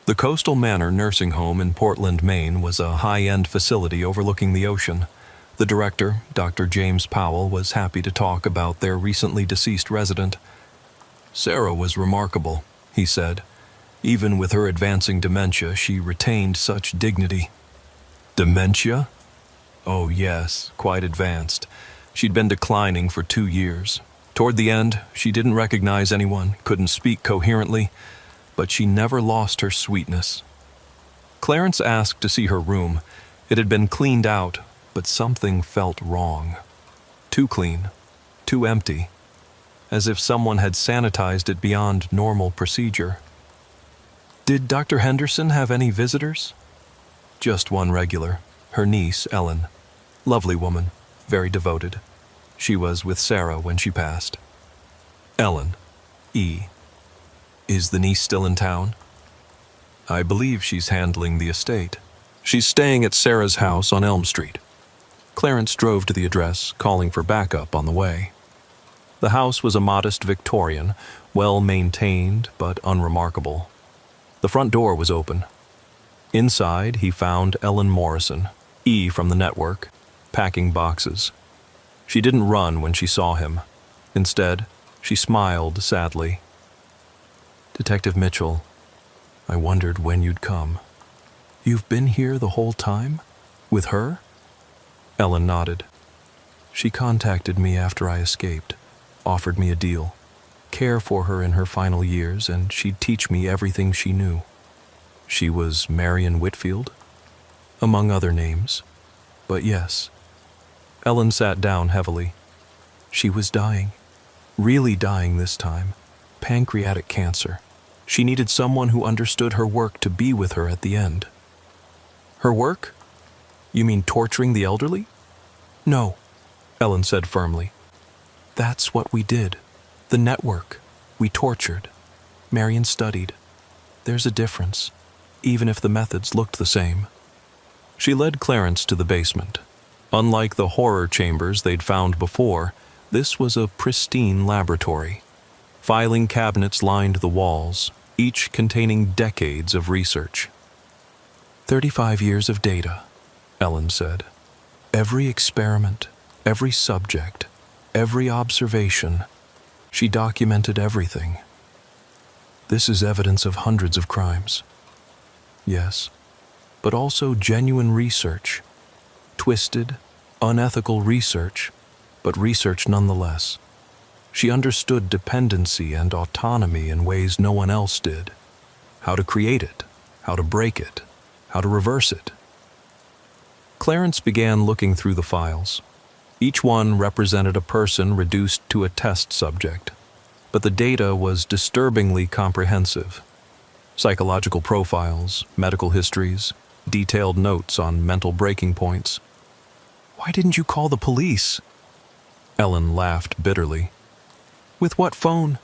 Speaker 1: The Coastal Manor nursing home in Portland, Maine was a high-end facility overlooking the ocean. The director, Dr. James Powell, was happy to talk about their recently deceased resident. "Sarah was remarkable," he said. "Even with her advancing dementia, she retained such dignity." "Dementia?" "Oh yes, quite advanced. She'd been declining for 2 years. Toward the end, she didn't recognize anyone, couldn't speak coherently, but she never lost her sweetness." Clarence asked to see her room. It had been cleaned out, but something felt wrong. Too clean, too empty, as if someone had sanitized it beyond normal procedure. "Did Dr. Henderson have any visitors?" "Just one regular, her niece, Ellen. Lovely woman, very devoted. She was with Sarah when she passed." "Ellen, E. Is the niece still in town?" "I believe she's handling the estate. She's staying at Sarah's house on Elm Street." Clarence drove to the address, calling for backup on the way. The house was a modest Victorian, well-maintained but unremarkable. The front door was open. Inside, he found Ellen Morrison, E from the network, packing boxes. She didn't run when she saw him. Instead, she smiled sadly. "Detective Mitchell, I wondered when you'd come. You've been here the whole time? With her?" Ellen nodded. "She contacted me after I escaped, offered me a deal. Care for her in her final years, and she'd teach me everything she knew." "She was Marion Whitfield?" "Among other names. But yes." Ellen sat down heavily. "She was dying. Really dying this time. Pancreatic cancer. She needed someone who understood her work to be with her at the end." "Her work? You mean torturing the elderly?" "No," Ellen said firmly. "That's what we did. The network. We tortured. Marion studied. There's a difference, even if the methods looked the same." She led Clarence to the basement. Unlike the horror chambers they'd found before, this was a pristine laboratory. Filing cabinets lined the walls, each containing decades of research. 35 years of data, Ellen said. Every experiment, every subject, every observation. She documented everything. This is evidence of hundreds of crimes. Yes, but also genuine research. Twisted, unethical research, but research nonetheless. She understood dependency and autonomy in ways no one else did. How to create it, how to break it, how to reverse it. Clarence began looking through the files. Each one represented a person reduced to a test subject, but the data was disturbingly comprehensive. Psychological profiles, medical histories, detailed notes on mental breaking points. "Why didn't you call the police?" Ellen laughed bitterly. "With what phone?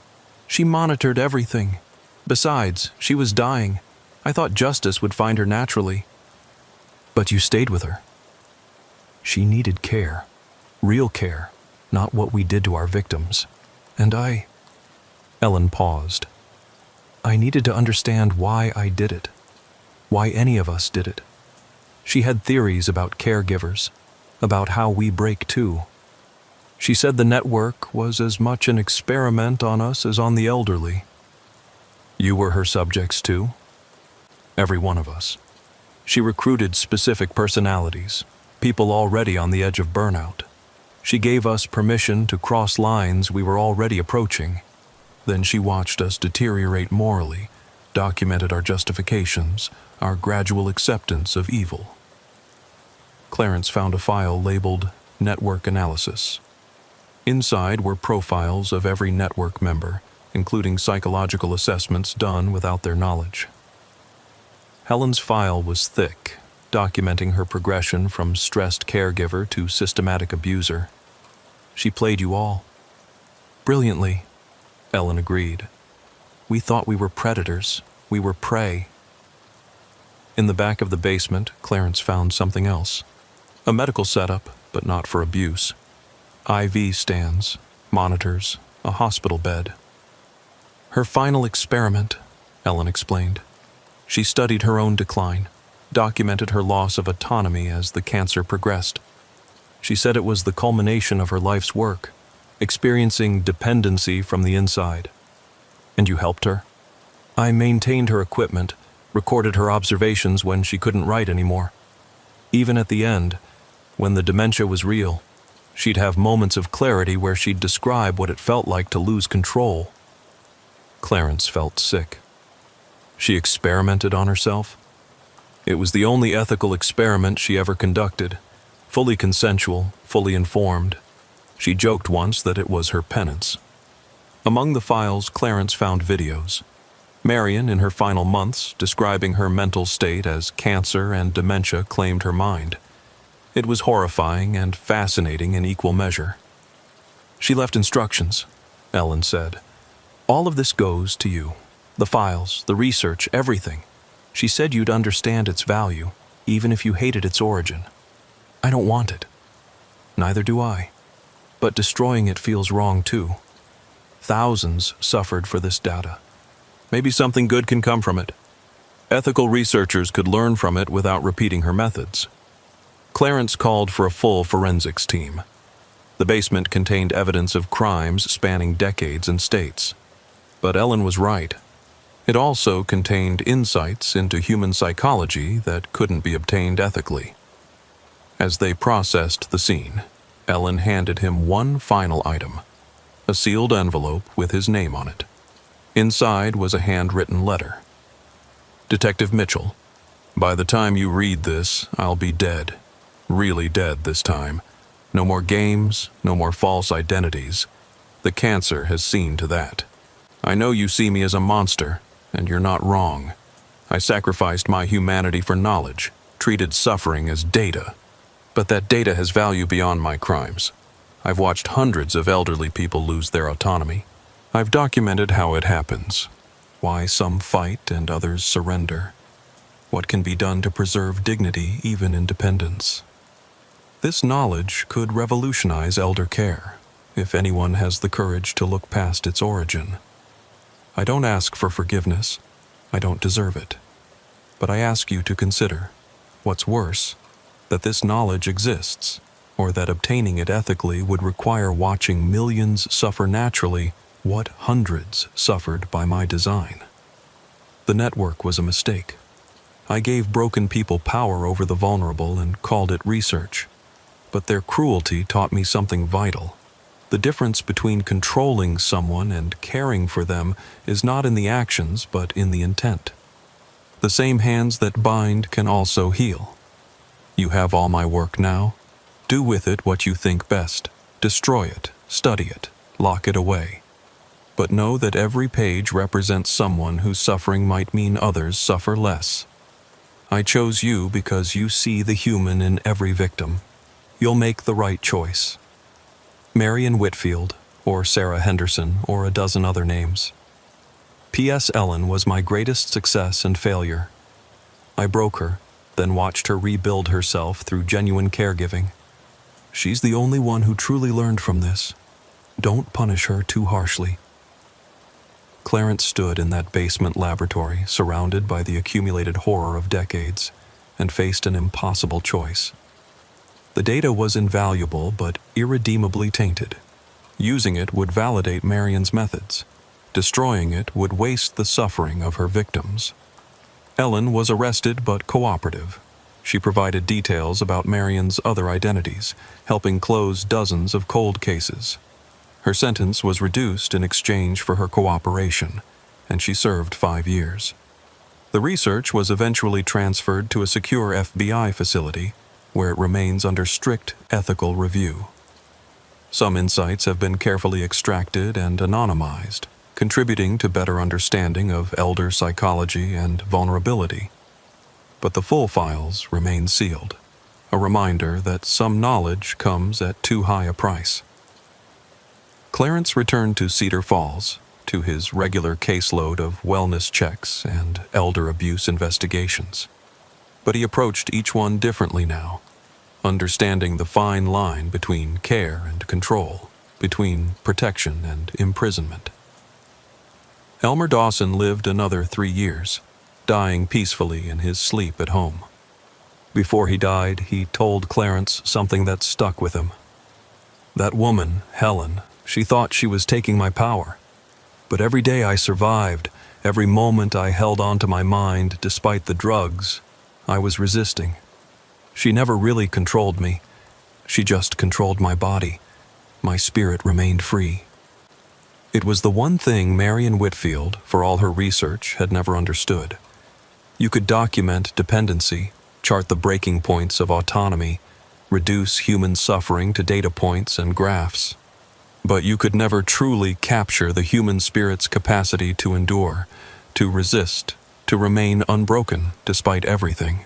Speaker 1: She monitored everything. Besides, she was dying. I thought justice would find her naturally." "But you stayed with her." "She needed care. Real care, not what we did to our victims. And I..." Ellen paused. "I needed to understand why I did it. Why any of us did it." She had theories about caregivers, about how we break too. She said the network was as much an experiment on us as on the elderly. "You were her subjects too?" "Every one of us." She recruited specific personalities, people already on the edge of burnout. She gave us permission to cross lines we were already approaching. Then she watched us deteriorate morally, documented our justifications, our gradual acceptance of evil. Clarence found a file labeled Network Analysis. Inside were profiles of every network member, including psychological assessments done without their knowledge. Helen's file was thick, documenting her progression from stressed caregiver to systematic abuser. "She played you all." "Brilliantly," Ellen agreed. "We thought we were predators. We were prey." In the back of the basement, Clarence found something else. A medical setup, but not for abuse. IV stands, monitors, a hospital bed. "Her final experiment," Ellen explained. She studied her own decline, documented her loss of autonomy as the cancer progressed. She said it was the culmination of her life's work, experiencing dependency from the inside. "And you helped her?" "I maintained her equipment, recorded her observations when she couldn't write anymore. Even at the end, when the dementia was real, she'd have moments of clarity where she'd describe what it felt like to lose control." Clarence felt sick. She experimented on herself? It was the only ethical experiment she ever conducted, fully consensual, fully informed. She joked once that it was her penance. Among the files, Clarence found videos. Marion, in her final months, describing her mental state as cancer and dementia claimed her mind. It was horrifying and fascinating in equal measure. "She left instructions," Ellen said. "All of this goes to you. The files, the research, everything. She said you'd understand its value, even if you hated its origin. I don't want it. Neither do I. But destroying it feels wrong too. Thousands suffered for this data. Maybe something good can come from it. Ethical researchers could learn from it without repeating her methods." Clarence called for a full forensics team. The basement contained evidence of crimes spanning decades and states. But Ellen was right. It also contained insights into human psychology that couldn't be obtained ethically. As they processed the scene, Ellen handed him one final item, a sealed envelope with his name on it. Inside was a handwritten letter. "Detective Mitchell, by the time you read this, I'll be dead. Really dead this time. No more games, no more false identities. The cancer has seen to that. I know you see me as a monster, and you're not wrong. I sacrificed my humanity for knowledge, treated suffering as data. But that data has value beyond my crimes. I've watched hundreds of elderly people lose their autonomy. I've documented how it happens, why some fight and others surrender, what can be done to preserve dignity even in dependence. This knowledge could revolutionize elder care, if anyone has the courage to look past its origin. I don't ask for forgiveness. I don't deserve it. But I ask you to consider, what's worse, that this knowledge exists, or that obtaining it ethically would require watching millions suffer naturally what hundreds suffered by my design. The network was a mistake. I gave broken people power over the vulnerable and called it research. But their cruelty taught me something vital. The difference between controlling someone and caring for them is not in the actions, but in the intent. The same hands that bind can also heal. You have all my work now. Do with it what you think best. Destroy it, study it, lock it away. But know that every page represents someone whose suffering might mean others suffer less. I chose you because you see the human in every victim. You'll make the right choice. Marion Whitfield, or Sarah Henderson, or a dozen other names. P.S. Ellen was my greatest success and failure. I broke her, then watched her rebuild herself through genuine caregiving. She's the only one who truly learned from this. Don't punish her too harshly. Clarence stood in that basement laboratory, surrounded by the accumulated horror of decades, and faced an impossible choice. The data was invaluable but irredeemably tainted. Using it would validate Marion's methods. Destroying it would waste the suffering of her victims. Ellen was arrested but cooperative. She provided details about Marion's other identities, helping close dozens of cold cases. Her sentence was reduced in exchange for her cooperation, and she served 5 years. The research was eventually transferred to a secure FBI facility, where it remains under strict ethical review. Some insights have been carefully extracted and anonymized, contributing to better understanding of elder psychology and vulnerability. But the full files remain sealed, a reminder that some knowledge comes at too high a price. Clarence returned to Cedar Falls, to his regular caseload of wellness checks and elder abuse investigations. But he approached each one differently now, understanding the fine line between care and control, between protection and imprisonment. Elmer Dawson lived another 3 years, dying peacefully in his sleep at home. Before he died, he told Clarence something that stuck with him. That woman, Helen, she thought she was taking my power. But every day I survived, every moment I held on to my mind despite the drugs, I was resisting. She never really controlled me. She just controlled my body. My spirit remained free. It was the one thing Marion Whitfield, for all her research, had never understood. You could document dependency, chart the breaking points of autonomy, reduce human suffering to data points and graphs. But you could never truly capture the human spirit's capacity to endure, to resist, to remain unbroken despite everything.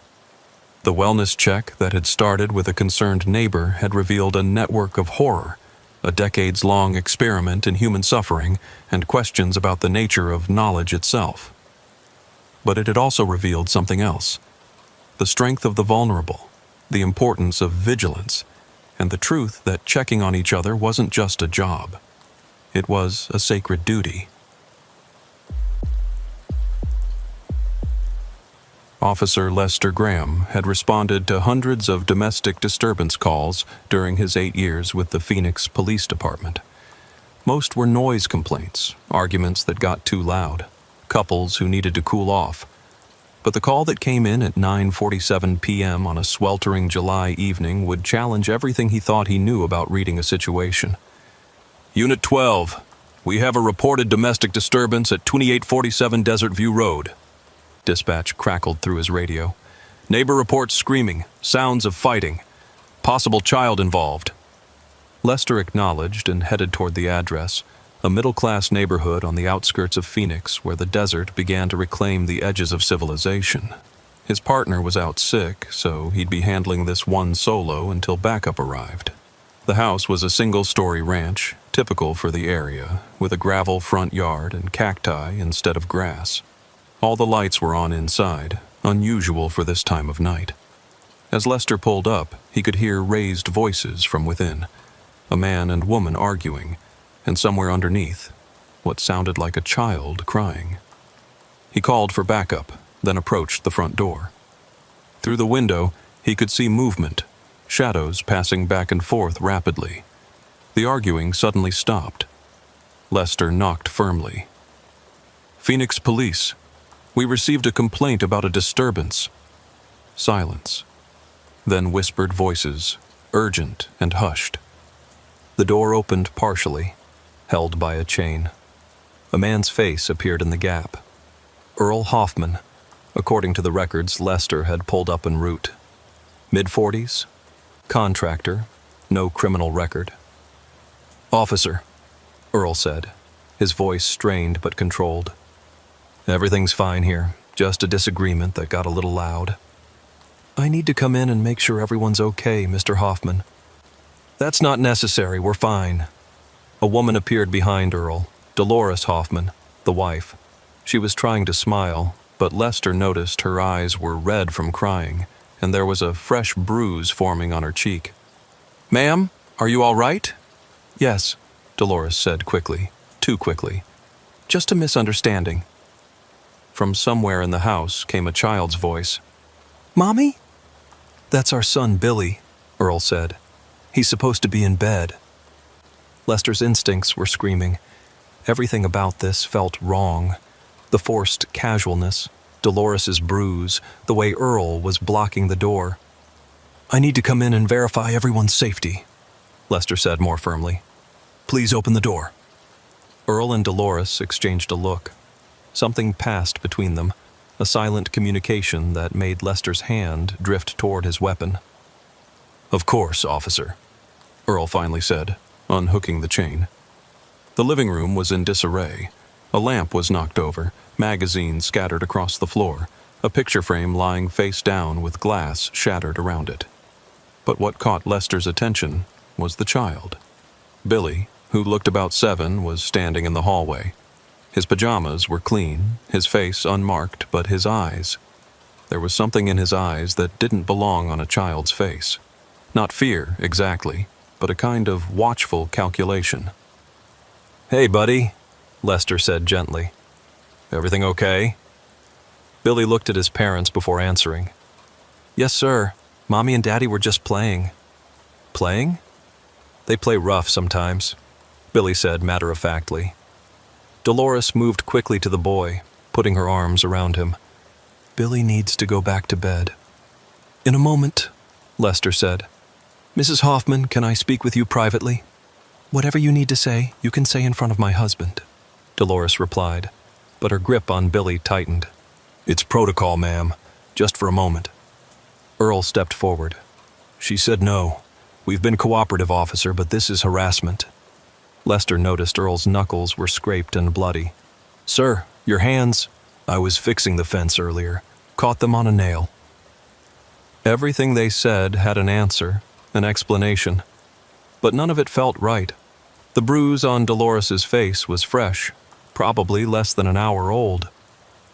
Speaker 1: The wellness check that had started with a concerned neighbor had revealed a network of horror, a decades-long experiment in human suffering, and questions about the nature of knowledge itself. But it had also revealed something else: the strength of the vulnerable, the importance of vigilance, and the truth that checking on each other wasn't just a job. It was a sacred duty. Officer Lester Graham had responded to hundreds of domestic disturbance calls during his 8 years with the Phoenix Police Department. Most were noise complaints, arguments that got too loud, couples who needed to cool off. But the call that came in at 9:47 p.m. on a sweltering July evening would challenge everything he thought he knew about reading a situation. Unit 12, we have a reported domestic disturbance at 2847 Desert View Road. Dispatch crackled through his radio. Neighbor reports screaming, sounds of fighting. Possible child involved. Lester acknowledged and headed toward the address, a middle-class neighborhood on the outskirts of Phoenix where the desert began to reclaim the edges of civilization. His partner was out sick, so he'd be handling this one solo until backup arrived. The house was a single-story ranch, typical for the area, with a gravel front yard and cacti instead of grass. All the lights were on inside, unusual for this time of night. As Lester pulled up, he could hear raised voices from within, a man and woman arguing, and somewhere underneath, what sounded like a child crying. He called for backup, then approached the front door. Through the window, he could see movement, shadows passing back and forth rapidly. The arguing suddenly stopped. Lester knocked firmly. Phoenix Police. We received a complaint about a disturbance. Silence. Then whispered voices, urgent and hushed. The door opened partially, held by a chain. A man's face appeared in the gap. Earl Hoffman, according to the records Lester had pulled up en route. Mid-40s? Contractor. No criminal record. "Officer," Earl said, his voice strained but controlled. "Everything's fine here, just a disagreement that got a little loud." "I need to come in and make sure everyone's okay, Mr. Hoffman." "That's not necessary, we're fine." A woman appeared behind Earl, Dolores Hoffman, the wife. She was trying to smile, but Lester noticed her eyes were red from crying, and there was a fresh bruise forming on her cheek. "Ma'am, are you all right?" "Yes," Dolores said quickly, too quickly. "Just a misunderstanding." From somewhere in the house came a child's voice. "Mommy?" "That's our son, Billy," Earl said. "He's supposed to be in bed." Lester's instincts were screaming. Everything about this felt wrong. The forced casualness, Dolores's bruise, the way Earl was blocking the door. "I need to come in and verify everyone's safety," Lester said more firmly. "Please open the door." Earl and Dolores exchanged a look. Something passed between them, a silent communication that made Lester's hand drift toward his weapon. "Of course, officer," Earl finally said, unhooking the chain. The living room was in disarray. A lamp was knocked over, magazines scattered across the floor, a picture frame lying face down with glass shattered around it. But what caught Lester's attention was the child. Billy, who looked about 7, was standing in the hallway. His pajamas were clean, his face unmarked, but his eyes. There was something in his eyes that didn't belong on a child's face. Not fear, exactly, but a kind of watchful calculation. "Hey, buddy," Lester said gently. "Everything okay?" Billy looked at his parents before answering. "Yes, sir. Mommy and Daddy were just playing." "Playing?" "They play rough sometimes," Billy said matter-of-factly. Dolores moved quickly to the boy, putting her arms around him. "Billy needs to go back to bed." "In a moment," Lester said. "Mrs. Hoffman, can I speak with you privately?" "Whatever you need to say, you can say in front of my husband," Dolores replied, but her grip on Billy tightened. "It's protocol, ma'am. Just for a moment." Earl stepped forward. "She said no. We've been cooperative, officer, but this is harassment." Lester noticed Earl's knuckles were scraped and bloody. "Sir, your hands—" "I was fixing the fence earlier. Caught them on a nail." Everything they said had an answer, an explanation, but none of it felt right. The bruise on Dolores's face was fresh, probably less than an hour old.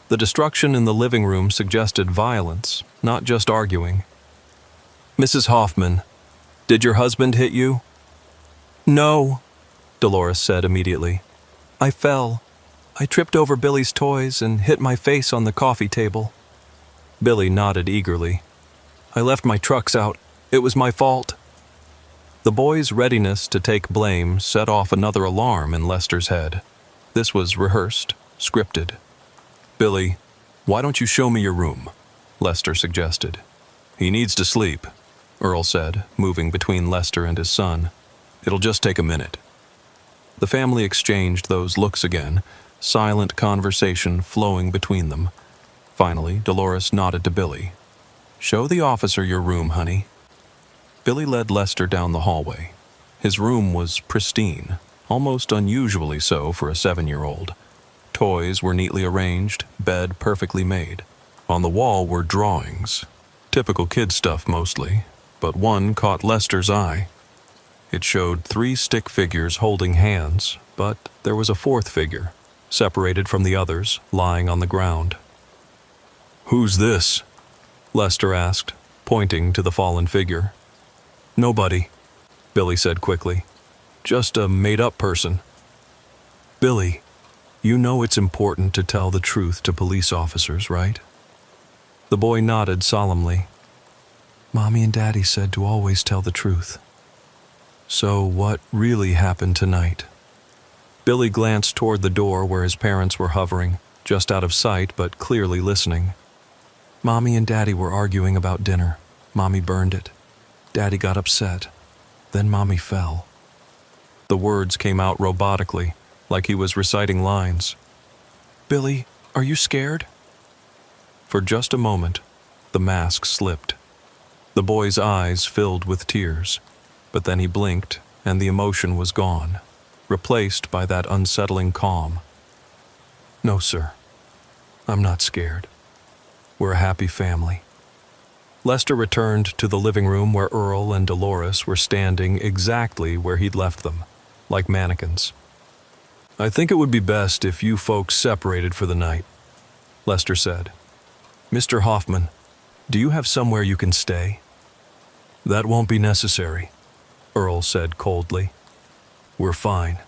Speaker 1: The destruction in the living room suggested violence, not just arguing. "Mrs. Hoffman, did your husband hit you?" "No," Dolores said immediately. "I fell. I tripped over Billy's toys and hit my face on the coffee table." Billy nodded eagerly. "I left my trucks out. It was my fault." The boy's readiness to take blame set off another alarm in Lester's head. This was rehearsed, scripted. "Billy, why don't you show me your room?" Lester suggested. "He needs to sleep," Earl said, moving between Lester and his son. "It'll just take a minute." The family exchanged those looks again, silent conversation flowing between them. Finally, Dolores nodded to Billy. "Show the officer your room, honey." Billy led Lester down the hallway. His room was pristine, almost unusually so for a 7-year-old. Toys were neatly arranged, bed perfectly made. On the wall were drawings, typical kid stuff mostly, but one caught Lester's eye. It showed 3 stick figures holding hands, but there was a 4th figure, separated from the others, lying on the ground. "Who's this?" Lester asked, pointing to the fallen figure. "Nobody," Billy said quickly. "Just a made-up person." "Billy, you know it's important to tell the truth to police officers, right?" The boy nodded solemnly. "Mommy and Daddy said to always tell the truth." "So what really happened tonight?" Billy glanced toward the door where his parents were hovering, just out of sight but clearly listening. "Mommy and Daddy were arguing about dinner. Mommy burned it. Daddy got upset. Then Mommy fell." The words came out robotically, like he was reciting lines. "Billy, are you scared?" For just a moment, the mask slipped. The boy's eyes filled with tears, but then he blinked and the emotion was gone, replaced by that unsettling calm. "No, sir. I'm not scared. We're a happy family." Lester returned to the living room where Earl and Dolores were standing exactly where he'd left them, like mannequins. "I think it would be best if you folks separated for the night," Lester said. "Mr. Hoffman, do you have somewhere you can stay?" "That won't be necessary," Earl said coldly. "We're fine."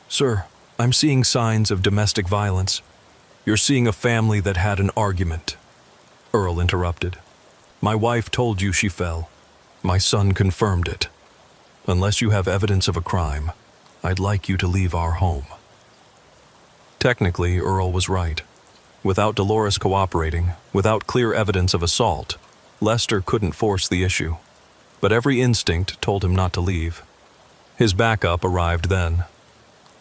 Speaker 1: "Sir, I'm seeing signs of domestic violence." "You're seeing a family that had an argument," Earl interrupted. "My wife told you she fell. My son confirmed it. Unless you have evidence of a crime, I'd like you to leave our home." Technically, Earl was right. Without Dolores cooperating, without clear evidence of assault, Lester couldn't force the issue. But every instinct told him not to leave. His backup arrived then.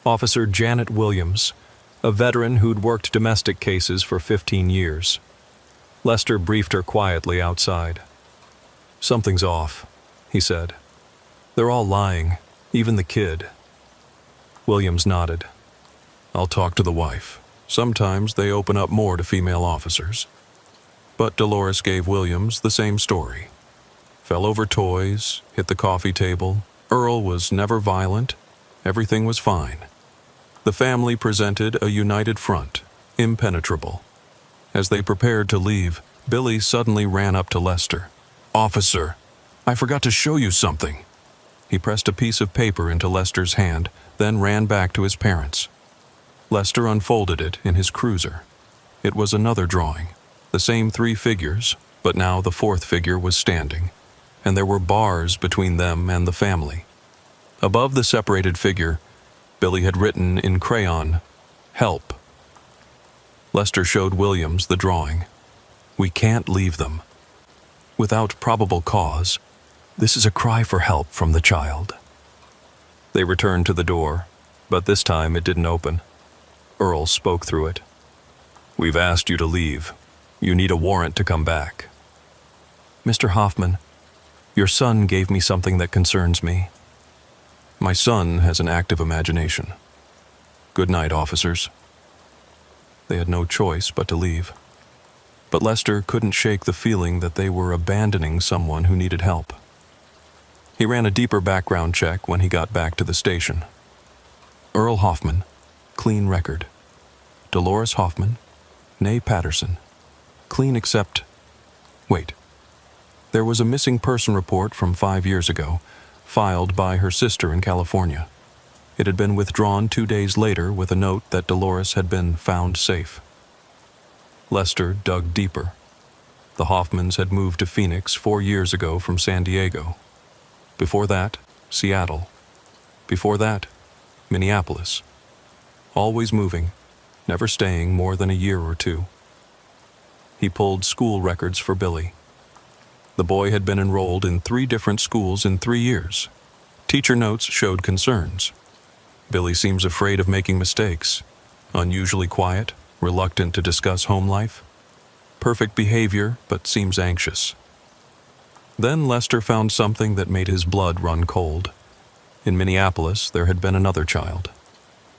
Speaker 1: Officer Janet Williams, a veteran who'd worked domestic cases for 15 years. Lester briefed her quietly outside. "Something's off," he said. "They're all lying, even the kid." Williams nodded. "I'll talk to the wife. Sometimes they open up more to female officers." But Dolores gave Williams the same story. Fell over toys, hit the coffee table. Earl was never violent. Everything was fine. The family presented a united front, impenetrable. As they prepared to leave, Billy suddenly ran up to Lester. "Officer, I forgot to show you something." He pressed a piece of paper into Lester's hand, then ran back to his parents. Lester unfolded it in his cruiser. It was another drawing, the same 3 figures, but now the 4th figure was standing, and there were bars between them and the family. Above the separated figure, Billy had written in crayon, "Help." Lester showed Williams the drawing. "We can't leave them. Without probable cause, this is a cry for help from the child." They returned to the door, but this time it didn't open. Earl spoke through it. "We've asked you to leave. You need a warrant to come back." "Mr. Hoffman, your son gave me something that concerns me." "My son has an active imagination. Good night, officers." They had no choice but to leave. But Lester couldn't shake the feeling that they were abandoning someone who needed help. He ran a deeper background check when he got back to the station. Earl Hoffman, clean record. Dolores Hoffman, née Patterson, clean except... Wait. There was a missing person report from 5 years ago, filed by her sister in California. It had been withdrawn 2 days later with a note that Dolores had been found safe. Lester dug deeper. The Hoffmans had moved to Phoenix 4 years ago from San Diego. Before that, Seattle. Before that, Minneapolis. Always moving, never staying more than a year or 2. He pulled school records for Billy. The boy had been enrolled in 3 different schools in 3 years. Teacher notes showed concerns. Billy seems afraid of making mistakes. Unusually quiet, reluctant to discuss home life. Perfect behavior, but seems anxious. Then Lester found something that made his blood run cold. In Minneapolis, there had been another child.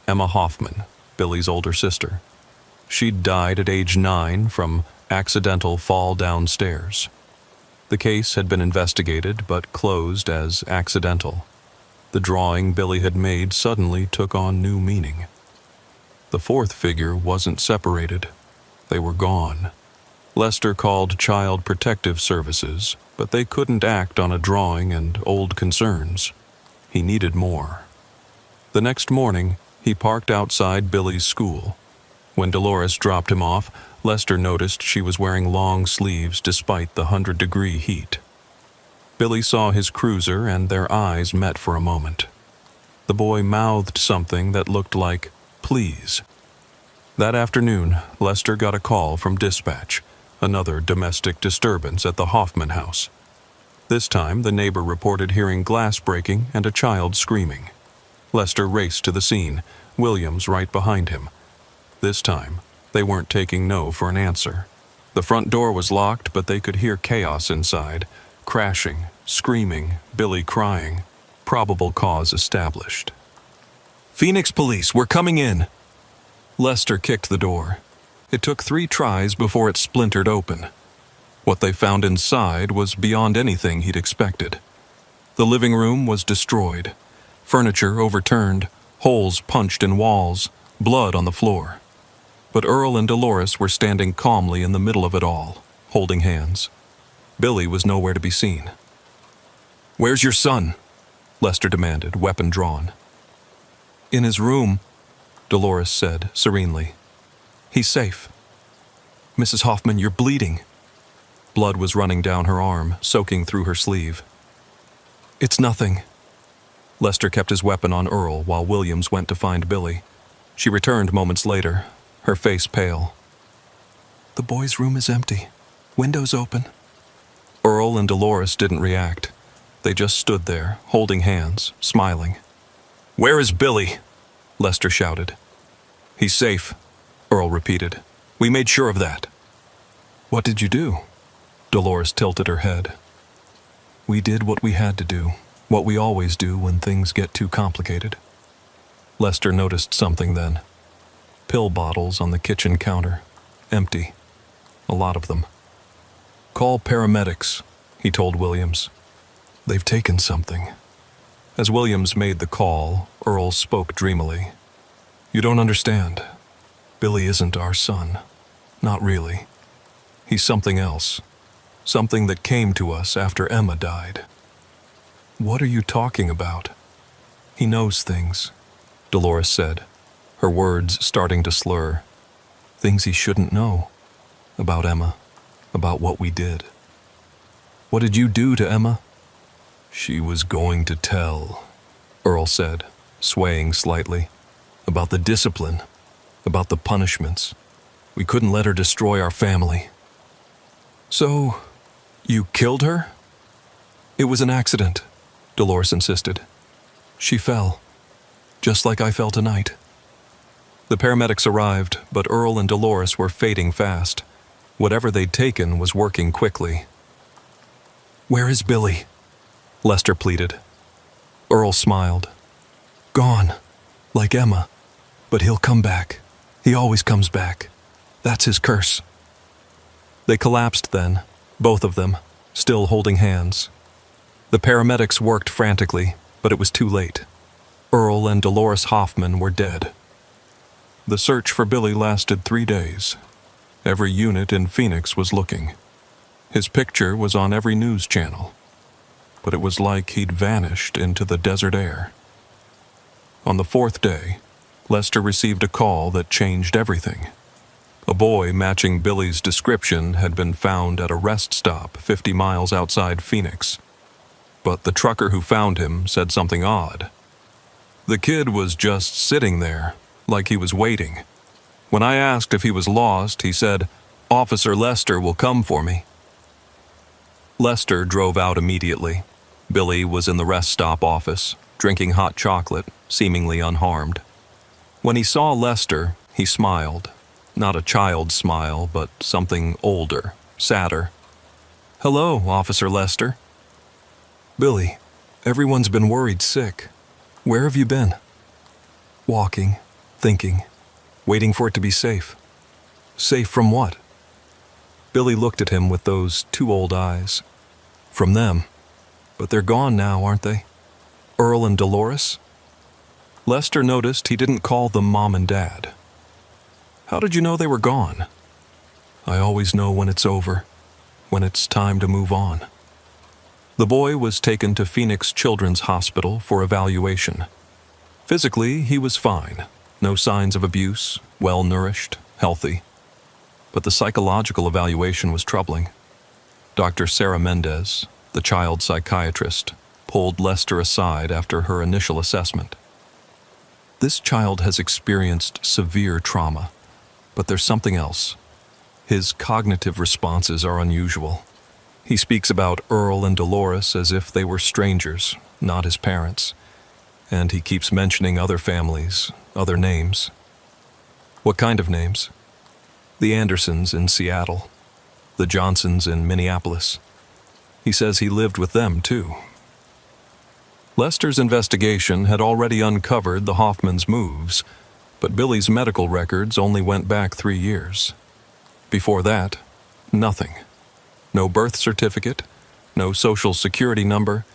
Speaker 1: Emma Hoffman, Billy's older sister. She'd died at age 9 from accidental fall downstairs. The case had been investigated but closed as accidental. The drawing Billy had made suddenly took on new meaning. The 4th figure wasn't separated. They were gone. Lester called Child Protective Services, but they couldn't act on a drawing and old concerns. He needed more. The next morning, he parked outside Billy's school. When Dolores dropped him off, Lester noticed she was wearing long sleeves despite the 100-degree heat. Billy saw his cruiser and their eyes met for a moment. The boy mouthed something that looked like, "Please." That afternoon, Lester got a call from dispatch, another domestic disturbance at the Hoffman house. This time, the neighbor reported hearing glass breaking and a child screaming. Lester raced to the scene, Williams right behind him. This time, they weren't taking no for an answer. The front door was locked, but they could hear chaos inside. Crashing, screaming, Billy crying. Probable cause established. "Phoenix Police, we're coming in!" Lester kicked the door. It took 3 tries before it splintered open. What they found inside was beyond anything he'd expected. The living room was destroyed. Furniture overturned, holes punched in walls, blood on the floor. But Earl and Dolores were standing calmly in the middle of it all, holding hands. Billy was nowhere to be seen. "Where's your son?" Lester demanded, weapon drawn. "In his room," Dolores said serenely. "He's safe." "Mrs. Hoffman, you're bleeding." Blood was running down her arm, soaking through her sleeve. "It's nothing." Lester kept his weapon on Earl while Williams went to find Billy. She returned moments later, her face pale. "The boy's room is empty. Windows open." Earl and Dolores didn't react. They just stood there, holding hands, smiling. "Where is Billy?" Lester shouted. "He's safe," Earl repeated. "We made sure of that." "What did you do?" Dolores tilted her head. "We did what we had to do, what we always do when things get too complicated." Lester noticed something then. Pill bottles on the kitchen counter, empty. A lot of them. "Call paramedics," he told Williams. "They've taken something." As Williams made the call, Earl spoke dreamily. "You don't understand. Billy isn't our son. Not really. He's something else. Something that came to us after Emma died." "What are you talking about?" "He knows things," Dolores said, her words starting to slur. "Things he shouldn't know. About Emma. About what we did." "What did you do to Emma?" "She was going to tell," Earl said, swaying slightly. "About the discipline. About the punishments. We couldn't let her destroy our family." "So, you killed her?" "It was an accident," Dolores insisted. "She fell. Just like I fell tonight." The paramedics arrived, but Earl and Dolores were fading fast. Whatever they'd taken was working quickly. "Where is Billy?" Lester pleaded. Earl smiled. "Gone. Like Emma. But he'll come back. He always comes back. That's his curse." They collapsed then, both of them, still holding hands. The paramedics worked frantically, but it was too late. Earl and Dolores Hoffman were dead. The search for Billy lasted 3 days. Every unit in Phoenix was looking. His picture was on every news channel. But it was like he'd vanished into the desert air. On the 4th day, Lester received a call that changed everything. A boy matching Billy's description had been found at a rest stop 50 miles outside Phoenix. But the trucker who found him said something odd. The kid was just sitting there, like he was waiting. When I asked if he was lost, he said, "Officer Lester will come for me." Lester drove out immediately. Billy was in the rest stop office, drinking hot chocolate, seemingly unharmed. When he saw Lester, he smiled. Not a child's smile, but something older, sadder. "Hello, Officer Lester." "Billy, everyone's been worried sick. Where have you been?" "Walking, thinking, waiting for it to be safe." "Safe from what?" Billy looked at him with those 2 old eyes. "From them. But they're gone now, aren't they? Earl and Dolores?" Lester noticed he didn't call them Mom and Dad. "How did you know they were gone?" "I always know when it's over, when it's time to move on." The boy was taken to Phoenix Children's Hospital for evaluation. Physically, he was fine. No signs of abuse, well-nourished, healthy. But the psychological evaluation was troubling. Dr. Sarah Mendez, the child psychiatrist, pulled Lester aside after her initial assessment. "This child has experienced severe trauma, but there's something else. His cognitive responses are unusual. He speaks about Earl and Dolores as if they were strangers, not his parents. And he keeps mentioning other families, other names." "What kind of names?" "The Andersons in Seattle. The Johnsons in Minneapolis." He says he lived with them, too. Lester's investigation had already uncovered the Hoffmans' moves, but Billy's medical records only went back 3 years. Before that, nothing. No birth certificate, no social security number,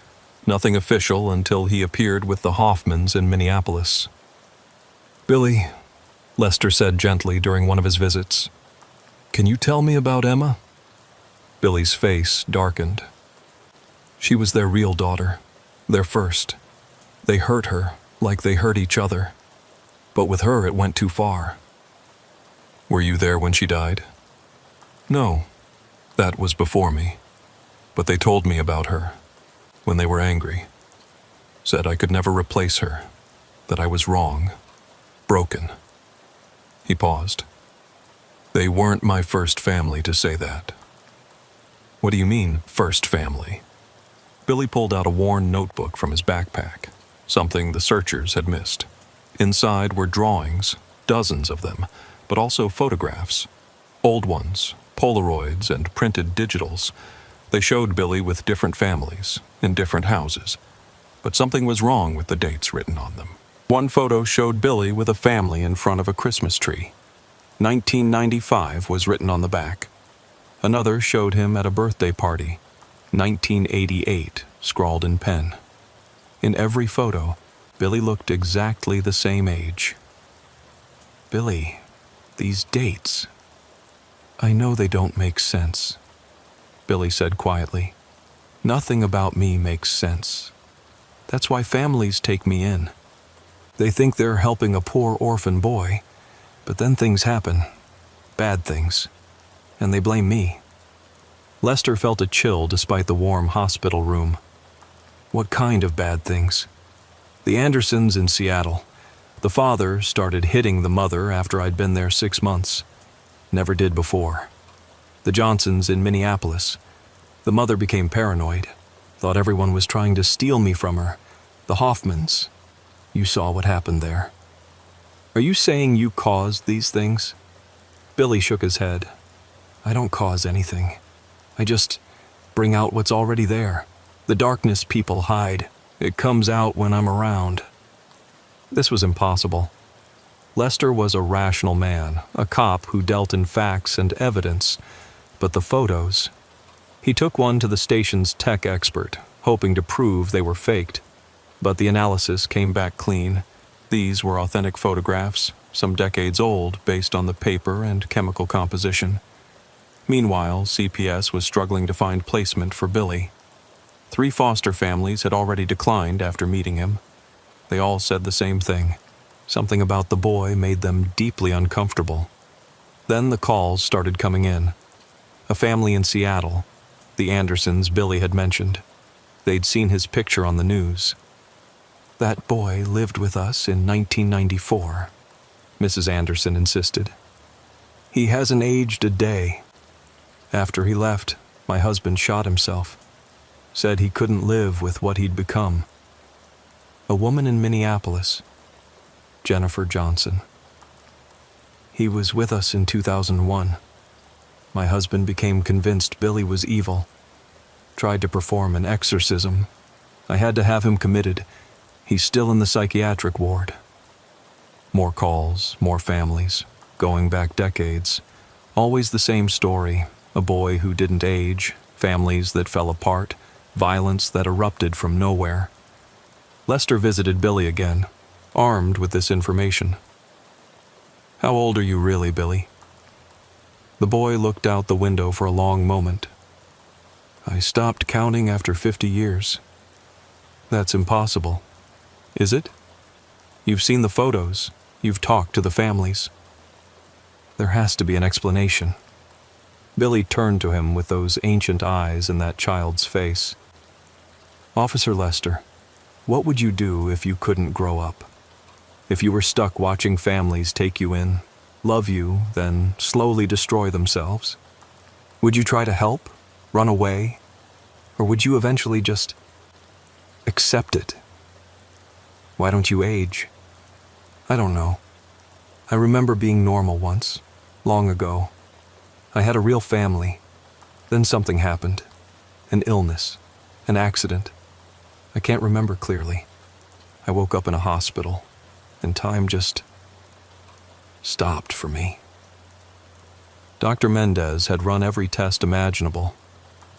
Speaker 1: nothing official until he appeared with the Hoffmans in Minneapolis. "Billy," Lester said gently during one of his visits, "can you tell me about Emma?" Billy's face darkened. "She was their real daughter, their first. They hurt her like they hurt each other. But with her it went too far." "Were you there when she died?" "No, that was before me. But they told me about her, when they were angry. Said I could never replace her, that I was wrong, broken." He paused. "They weren't my first family to say that." "What do you mean, first family?" Billy pulled out a worn notebook from his backpack, something the searchers had missed. Inside were drawings, dozens of them, but also photographs. Old ones, Polaroids, and printed digitals. They showed Billy with different families, in different houses. But something was wrong with the dates written on them. One photo showed Billy with a family in front of a Christmas tree. 1995 was written on the back. Another showed him at a birthday party. 1988 scrawled in pen. In every photo, Billy looked exactly the same age. "Billy, these dates. I know they don't make sense," Billy said quietly. "Nothing about me makes sense. That's why families take me in. They think they're helping a poor orphan boy, but then things happen, bad things, and they blame me." Lester felt a chill despite the warm hospital room. "What kind of bad things?" "The Andersons in Seattle. The father started hitting the mother after I'd been there 6 months. Never did before. The Johnsons in Minneapolis. The mother became paranoid. Thought everyone was trying to steal me from her. The Hoffmans. You saw what happened there." "Are you saying you caused these things?" Billy shook his head. "I don't cause anything. I just bring out what's already there. The darkness people hide. It comes out when I'm around." This was impossible. Lester was a rational man, a cop who dealt in facts and evidence. But the photos... He took one to the station's tech expert, hoping to prove they were faked. But the analysis came back clean. These were authentic photographs, some decades old, based on the paper and chemical composition. Meanwhile, CPS was struggling to find placement for Billy. 3 foster families had already declined after meeting him. They all said the same thing. Something about the boy made them deeply uncomfortable. Then the calls started coming in. A family in Seattle, the Andersons Billy had mentioned. They'd seen his picture on the news. "That boy lived with us in 1994, Mrs. Anderson insisted. "He hasn't aged a day. After he left, my husband shot himself. Said he couldn't live with what he'd become." A woman in Minneapolis, Jennifer Johnson. "He was with us in 2001. My husband became convinced Billy was evil. Tried to perform an exorcism. I had to have him committed. He's still in the psychiatric ward." More calls, more families, going back decades. Always the same story. A boy who didn't age, families that fell apart, violence that erupted from nowhere. Lester visited Billy again, armed with this information. "How old are you really, Billy?" The boy looked out the window for a long moment. "I stopped counting after 50 years. "That's impossible." "Is it? You've seen the photos. You've talked to the families." "There has to be an explanation." Billy turned to him with those ancient eyes in that child's face. "Officer Lester, what would you do if you couldn't grow up? If you were stuck watching families take you in, love you, then slowly destroy themselves? Would you try to help? Run away? Or would you eventually just accept it? Why don't you age?" "I don't know. I remember being normal once, long ago. I had a real family. Then something happened, An illness. An accident. I can't remember clearly. I woke up in a hospital, and time just stopped for me. Dr. Mendez had run every test imaginable.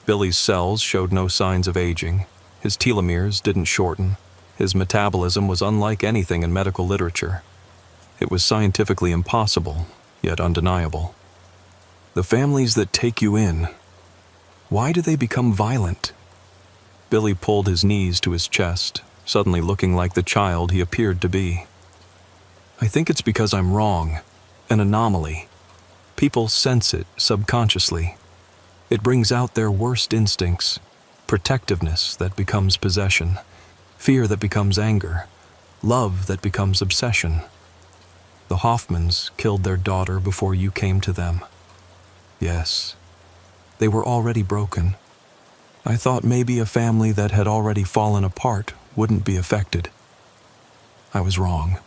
Speaker 1: Billy's cells showed no signs of aging. His telomeres didn't shorten. His metabolism was unlike anything in medical literature. It was scientifically impossible, yet undeniable. The families that take you in, why do they become violent? Billy pulled his knees to his chest, suddenly looking like the child he appeared to be. I think it's because I'm wrong, an anomaly. People sense it subconsciously. It brings out their worst instincts, protectiveness that becomes possession, fear that becomes anger, love that becomes obsession. The Hoffmans killed their daughter before you came to them. Yes, they were already broken. I thought maybe a family that had already fallen apart wouldn't be affected. I was wrong.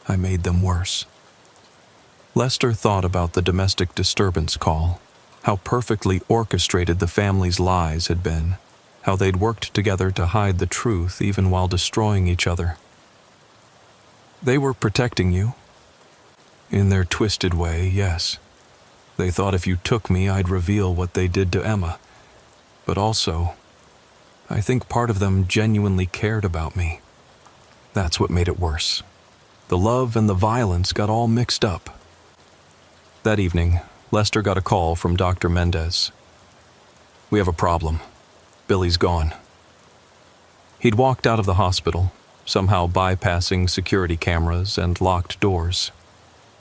Speaker 1: I made them worse. Lester thought about the domestic disturbance call, how perfectly orchestrated the family's lies had been, how they'd worked together to hide the truth even while destroying each other. They were protecting you. In their twisted way, yes. They thought if you took me, I'd reveal what they did to Emma. But also, I think part of them genuinely cared about me. That's what made it worse. The love and the violence got all mixed up. That evening, Lester got a call from Dr. Mendez. We have a problem. Billy's gone. He'd walked out of the hospital, somehow bypassing security cameras and locked doors.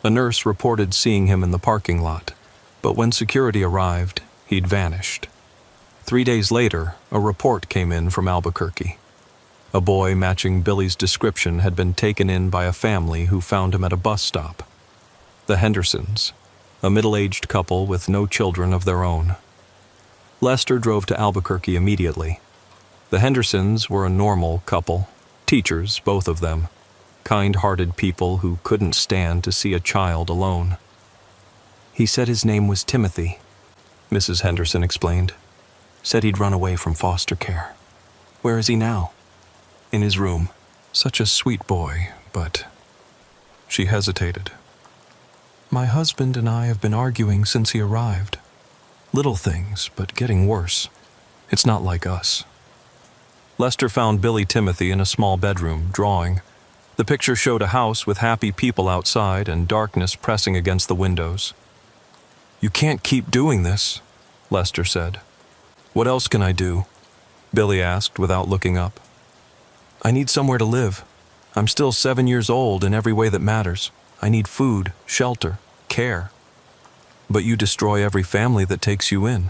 Speaker 1: A nurse reported seeing him in the parking lot, but when security arrived, he'd vanished. 3 days later, a report came in from Albuquerque. A boy matching Billy's description had been taken in by a family who found him at a bus stop. The Hendersons, a middle-aged couple with no children of their own. Lester drove to Albuquerque immediately. The Hendersons were a normal couple, teachers, both of them, kind-hearted people who couldn't stand to see a child alone. He said his name was Timothy, Mrs. Henderson explained. Said he'd run away from foster care. Where is he now? In his room. Such a sweet boy, but... She hesitated. My husband and I have been arguing since he arrived. Little things, but getting worse. It's not like us. Lester found Billy Timothy in a small bedroom, drawing. The picture showed a house with happy people outside and darkness pressing against the windows. You can't keep doing this, Lester said. What else can I do? Billy asked without looking up. I need somewhere to live. I'm still 7 years old in every way that matters. I need food, shelter, care. But you destroy every family that takes you in.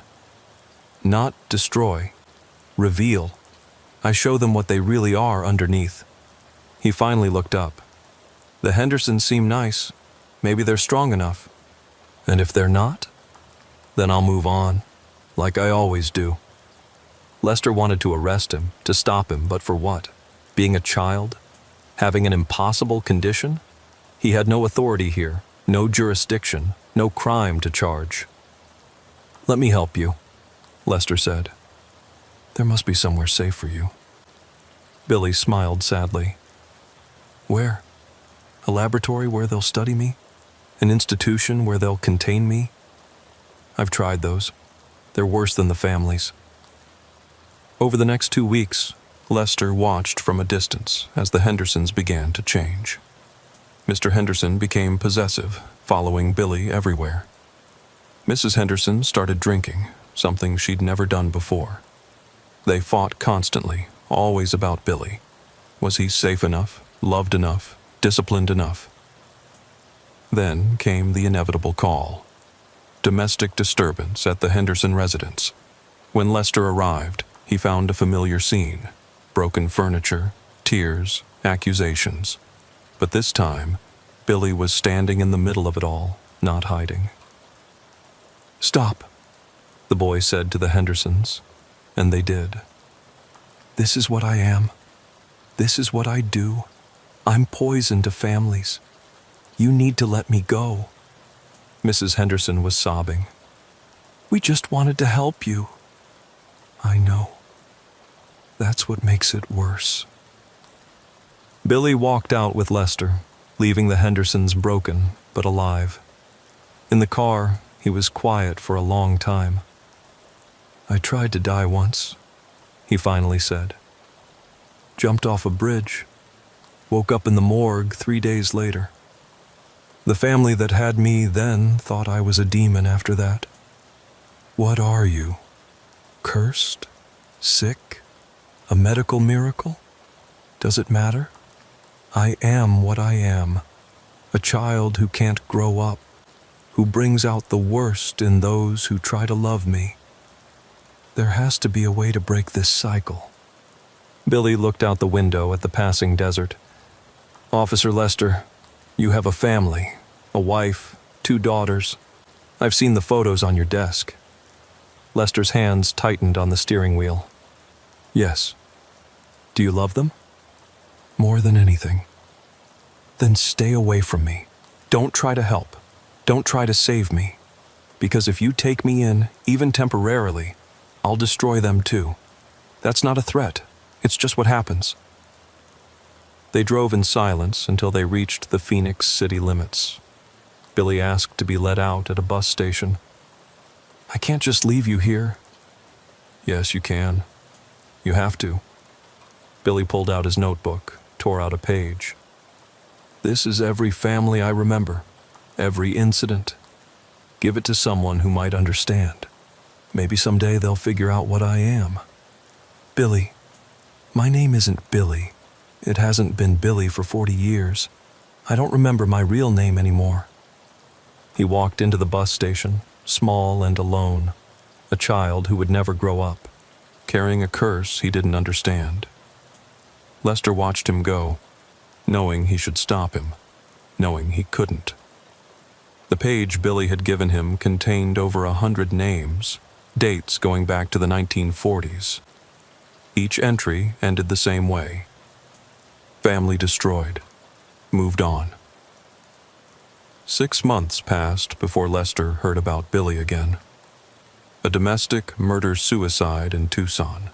Speaker 1: Not destroy. Reveal. I show them what they really are underneath. He finally looked up. The Hendersons seem nice. Maybe they're strong enough. And if they're not, then I'll move on, like I always do. Lester wanted to arrest him, to stop him, but for what? Being a child? Having an impossible condition? He had no authority here, no jurisdiction, no crime to charge. Let me help you, Lester said. There must be somewhere safe for you. Billy smiled sadly. Where? A laboratory where they'll study me? An institution where they'll contain me? I've tried those. They're worse than the families. Over the next 2 weeks, Lester watched from a distance as the Hendersons began to change. Mr. Henderson became possessive, following Billy everywhere. Mrs. Henderson started drinking, something she'd never done before. They fought constantly, always about Billy. Was he safe enough, loved enough, disciplined enough? Then came the inevitable call. Domestic disturbance at the Henderson residence. When Lester arrived, he found a familiar scene. Broken furniture, tears, accusations. But this time, Billy was standing in the middle of it all, not hiding. Stop, the boy said to the Hendersons, and they did. This is what I am. This is what I do. I'm poison to families. You need to let me go. Mrs. Henderson was sobbing. We just wanted to help you. I know. That's what makes it worse. Billy walked out with Lester, leaving the Hendersons broken but alive. In the car, he was quiet for a long time. I tried to die once, he finally said. Jumped off a bridge. Woke up in the morgue 3 days later. The family that had me then thought I was a demon after that. What are you? Cursed? Sick? A medical miracle? Does it matter? I am what I am. A child who can't grow up, who brings out the worst in those who try to love me. There has to be a way to break this cycle. Billy looked out the window at the passing desert. Officer Lester, you have a family, a wife, 2 daughters. I've seen the photos on your desk. Lester's hands tightened on the steering wheel. Yes. Do you love them? More than anything. Then stay away from me. Don't try to help. Don't try to save me. Because if you take me in, even temporarily, I'll destroy them too. That's not a threat. It's just what happens. They drove in silence until they reached the Phoenix city limits. Billy asked to be let out at a bus station. I can't just leave you here. Yes, you can. You have to. Billy pulled out his notebook, tore out a page. This is every family I remember, every incident. Give it to someone who might understand. Maybe someday they'll figure out what I am. Billy. My name isn't Billy. It hasn't been Billy for 40 years. I don't remember my real name anymore. He walked into the bus station, small and alone, a child who would never grow up, carrying a curse he didn't understand. Lester watched him go, knowing he should stop him, knowing he couldn't. The page Billy had given him contained over 100 names, dates going back to the 1940s. Each entry ended the same way. Family destroyed. Moved on. 6 months passed before Lester heard about Billy again. A domestic murder-suicide in Tucson.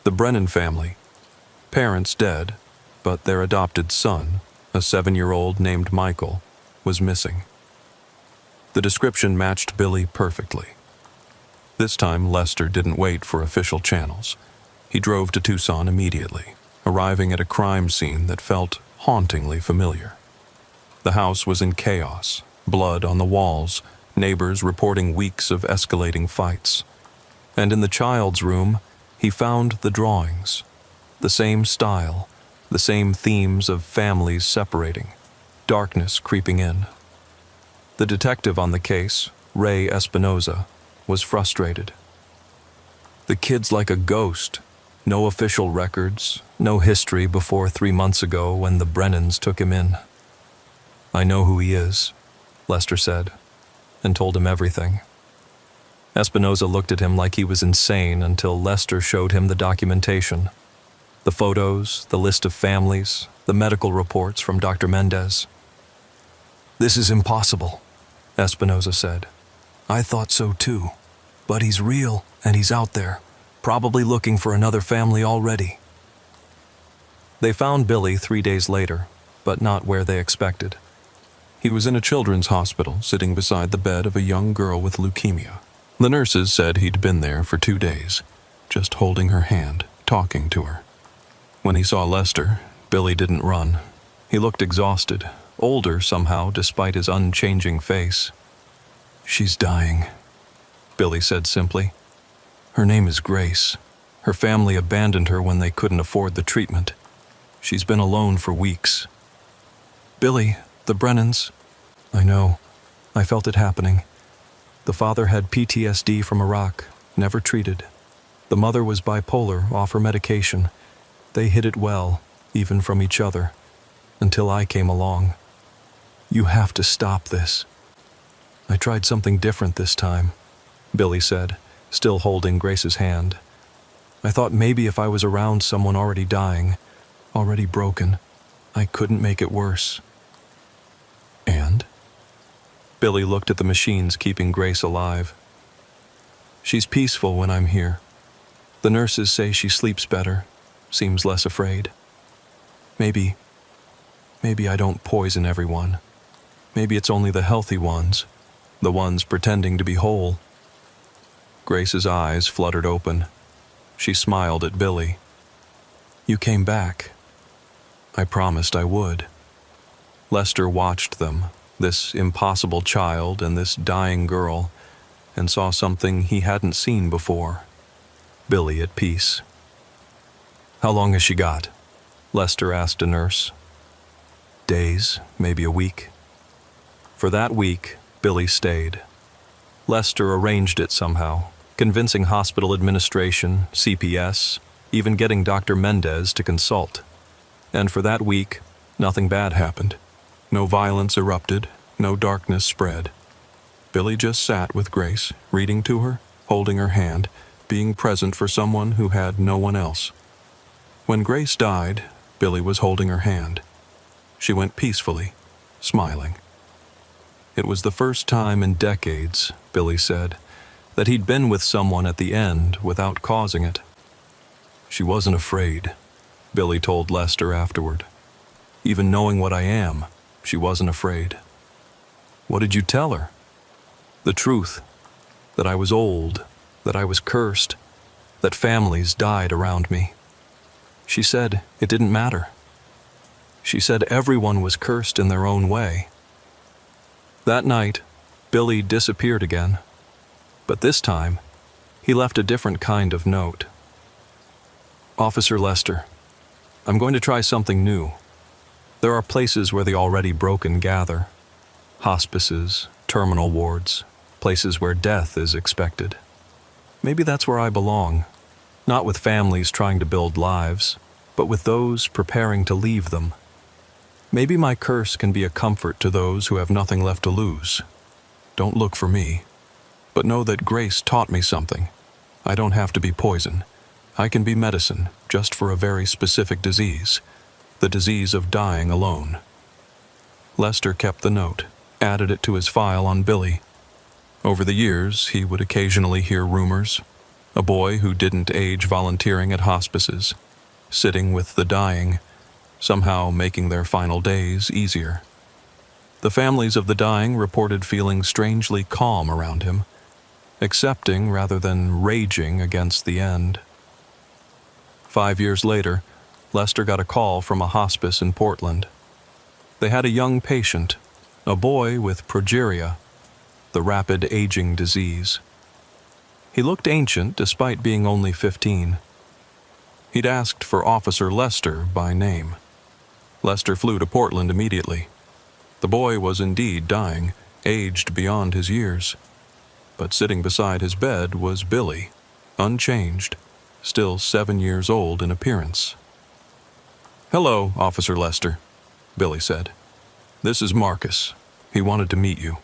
Speaker 1: The Brennan family. Parents dead, but their adopted son, a 7-year-old named Michael, was missing. The description matched Billy perfectly. This time, Lester didn't wait for official channels. He drove to Tucson immediately, arriving at a crime scene that felt hauntingly familiar. The house was in chaos, blood on the walls, neighbors reporting weeks of escalating fights. And in the child's room, he found the drawings. The same style, the same themes of families separating, darkness creeping in. The detective on the case, Ray Espinoza, was frustrated. The kid's like a ghost. No official records, no history before 3 months ago when the Brennans took him in. I know who he is, Lester said, and told him everything. Espinoza looked at him like he was insane until Lester showed him the documentation. The photos, the list of families, the medical reports from Dr. Mendez. This is impossible, Espinoza said. I thought so too, but he's real and he's out there. Probably looking for another family already. They found Billy 3 days later, but not where they expected. He was in a children's hospital, sitting beside the bed of a young girl with leukemia. The nurses said he'd been there for 2 days, just holding her hand, talking to her. When he saw Lester, Billy didn't run. He looked exhausted, older somehow despite his unchanging face. She's dying, Billy said simply. Her name is Grace. Her family abandoned her when they couldn't afford the treatment. She's been alone for weeks. Billy, the Brennans. I know. I felt it happening. The father had PTSD from Iraq, never treated. The mother was bipolar, off her medication. They hid it well, even from each other, until I came along. You have to stop this. I tried something different this time, Billy said, still holding Grace's hand. I thought maybe if I was around someone already dying, already broken, I couldn't make it worse. And? Billy looked at the machines keeping Grace alive. She's peaceful when I'm here. The nurses say she sleeps better, seems less afraid. Maybe I don't poison everyone. Maybe it's only the healthy ones, the ones pretending to be whole." Grace's eyes fluttered open. She smiled at Billy. "You came back. I promised I would." Lester watched them, this impossible child and this dying girl, and saw something he hadn't seen before. Billy at peace. "How long has she got?" Lester asked a nurse. "Days, maybe a week." For that week, Billy stayed. Lester arranged it somehow, convincing hospital administration, CPS, even getting Dr. Mendez to consult. And for that week, nothing bad happened. No violence erupted, no darkness spread. Billy just sat with Grace, reading to her, holding her hand, being present for someone who had no one else. When Grace died, Billy was holding her hand. She went peacefully, smiling. It was the first time in decades, Billy said, that he'd been with someone at the end without causing it. "She wasn't afraid," Billy told Lester afterward. "Even knowing what I am, she wasn't afraid." "What did you tell her?" "The truth. That I was old, that I was cursed, that families died around me. She said it didn't matter. She said everyone was cursed in their own way." That night, Billy disappeared again. But this time, he left a different kind of note. "Officer Lester, I'm going to try something new. There are places where the already broken gather. Hospices, terminal wards, places where death is expected. Maybe that's where I belong, not with families trying to build lives, but with those preparing to leave them. Maybe my curse can be a comfort to those who have nothing left to lose. Don't look for me, but know that Grace taught me something. I don't have to be poison. I can be medicine, just for a very specific disease, the disease of dying alone." Lester kept the note, added it to his file on Billy. Over the years, he would occasionally hear rumors. A boy who didn't age volunteering at hospices, sitting with the dying, somehow making their final days easier. The families of the dying reported feeling strangely calm around him, accepting rather than raging against the end. 5 years later, Lester got a call from a hospice in Portland. They had a young patient, a boy with progeria, the rapid aging disease. He looked ancient despite being only 15. He'd asked for Officer Lester by name. Lester flew to Portland immediately. The boy was indeed dying, aged beyond his years. But sitting beside his bed was Billy, unchanged, still 7 years old in appearance. "Hello, Officer Lester," Billy said. "This is Marcus. He wanted to meet you."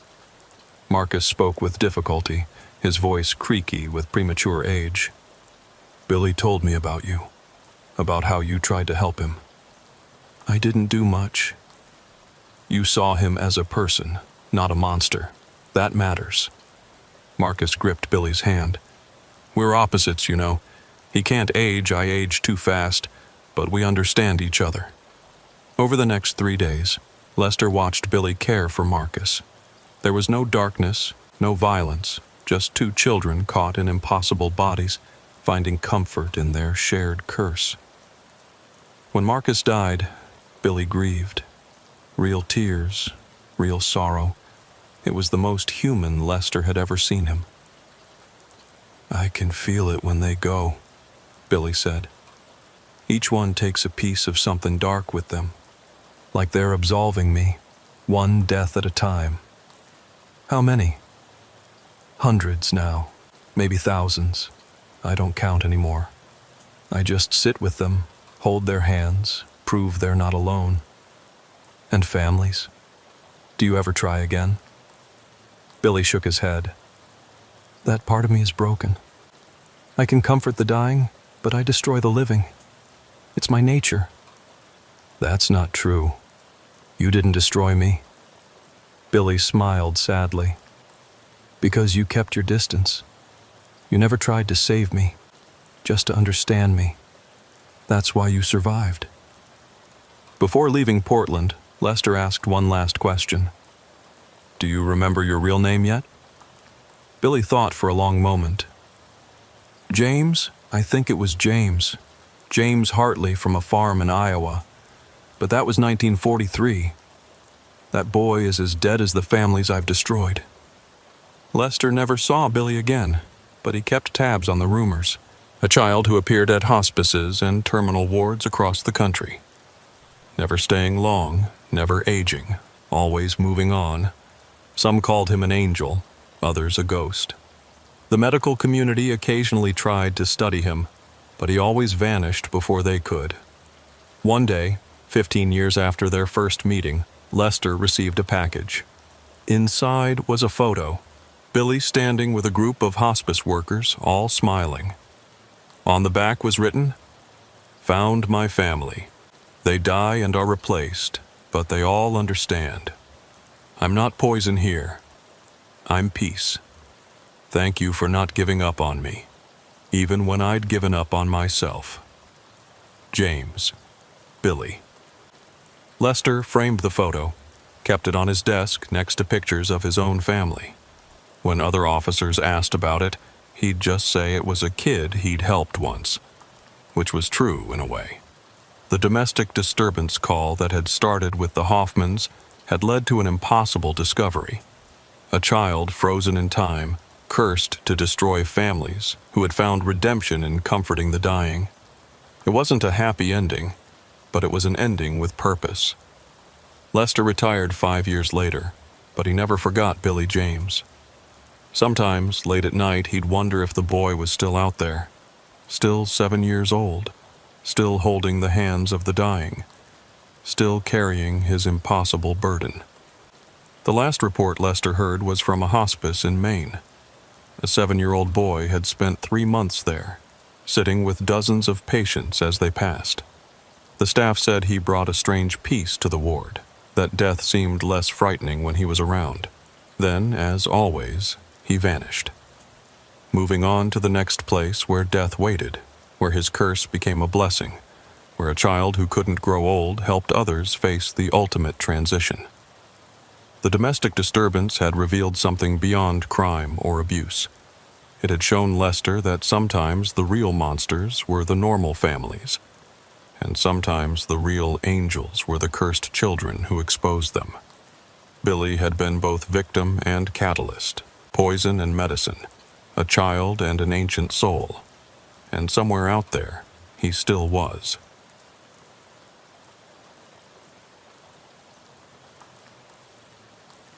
Speaker 1: Marcus spoke with difficulty, his voice creaky with premature age. "Billy told me about you, about how you tried to help him." "I didn't do much." "You saw him as a person, not a monster. That matters." Marcus gripped Billy's hand. "We're opposites, you know. He can't age, I age too fast, but we understand each other." Over the next 3 days, Lester watched Billy care for Marcus. There was no darkness, no violence, just two children caught in impossible bodies, finding comfort in their shared curse. When Marcus died, Billy grieved. Real tears, real sorrow. It was the most human Lester had ever seen him. "I can feel it when they go," Billy said. "Each one takes a piece of something dark with them, like they're absolving me, one death at a time." "How many?" "Hundreds now, maybe thousands. I don't count anymore. I just sit with them, hold their hands, prove they're not alone." "And families? Do you ever try again?" Billy shook his head. "That part of me is broken. I can comfort the dying, but I destroy the living. It's my nature." "That's not true. You didn't destroy me." Billy smiled sadly. "Because you kept your distance. You never tried to save me. just to understand me. That's why you survived." Before leaving Portland, Lester asked one last question. "Do you remember your real name yet?" Billy thought for a long moment. "James, I think it was James. James Hartley from a farm in Iowa. But that was 1943. That boy is as dead as the families I've destroyed." Lester never saw Billy again, but he kept tabs on the rumors. A child who appeared at hospices and terminal wards across the country. Never staying long, never aging, always moving on. Some called him an angel, others a ghost. The medical community occasionally tried to study him, but he always vanished before they could. One day, 15 years after their first meeting, Lester received a package. Inside was a photo, Billy standing with a group of hospice workers, all smiling. On the back was written, "Found my family. They die and are replaced, but they all understand. I'm not poison here. I'm peace. Thank you for not giving up on me, even when I'd given up on myself. James, Billy." Lester framed the photo, kept it on his desk next to pictures of his own family. When other officers asked about it, he'd just say it was a kid he'd helped once, which was true in a way. The domestic disturbance call that had started with the Hoffmans had led to an impossible discovery. A child frozen in time, cursed to destroy families who had found redemption in comforting the dying. It wasn't a happy ending, but it was an ending with purpose. Lester retired 5 years later, but he never forgot Billy James. Sometimes, late at night, he'd wonder if the boy was still out there, still 7 years old, still holding the hands of the dying, still carrying his impossible burden. The last report Lester heard was from a hospice in Maine. A 7-year-old boy had spent 3 months there, sitting with dozens of patients as they passed. The staff said he brought a strange peace to the ward, that death seemed less frightening when he was around. Then, as always, he vanished, moving on to the next place where death waited, where his curse became a blessing, where a child who couldn't grow old helped others face the ultimate transition. The domestic disturbance had revealed something beyond crime or abuse. It had shown Lester that sometimes the real monsters were the normal families, and sometimes the real angels were the cursed children who exposed them. Billy had been both victim and catalyst, poison and medicine, a child and an ancient soul. And somewhere out there, he still was.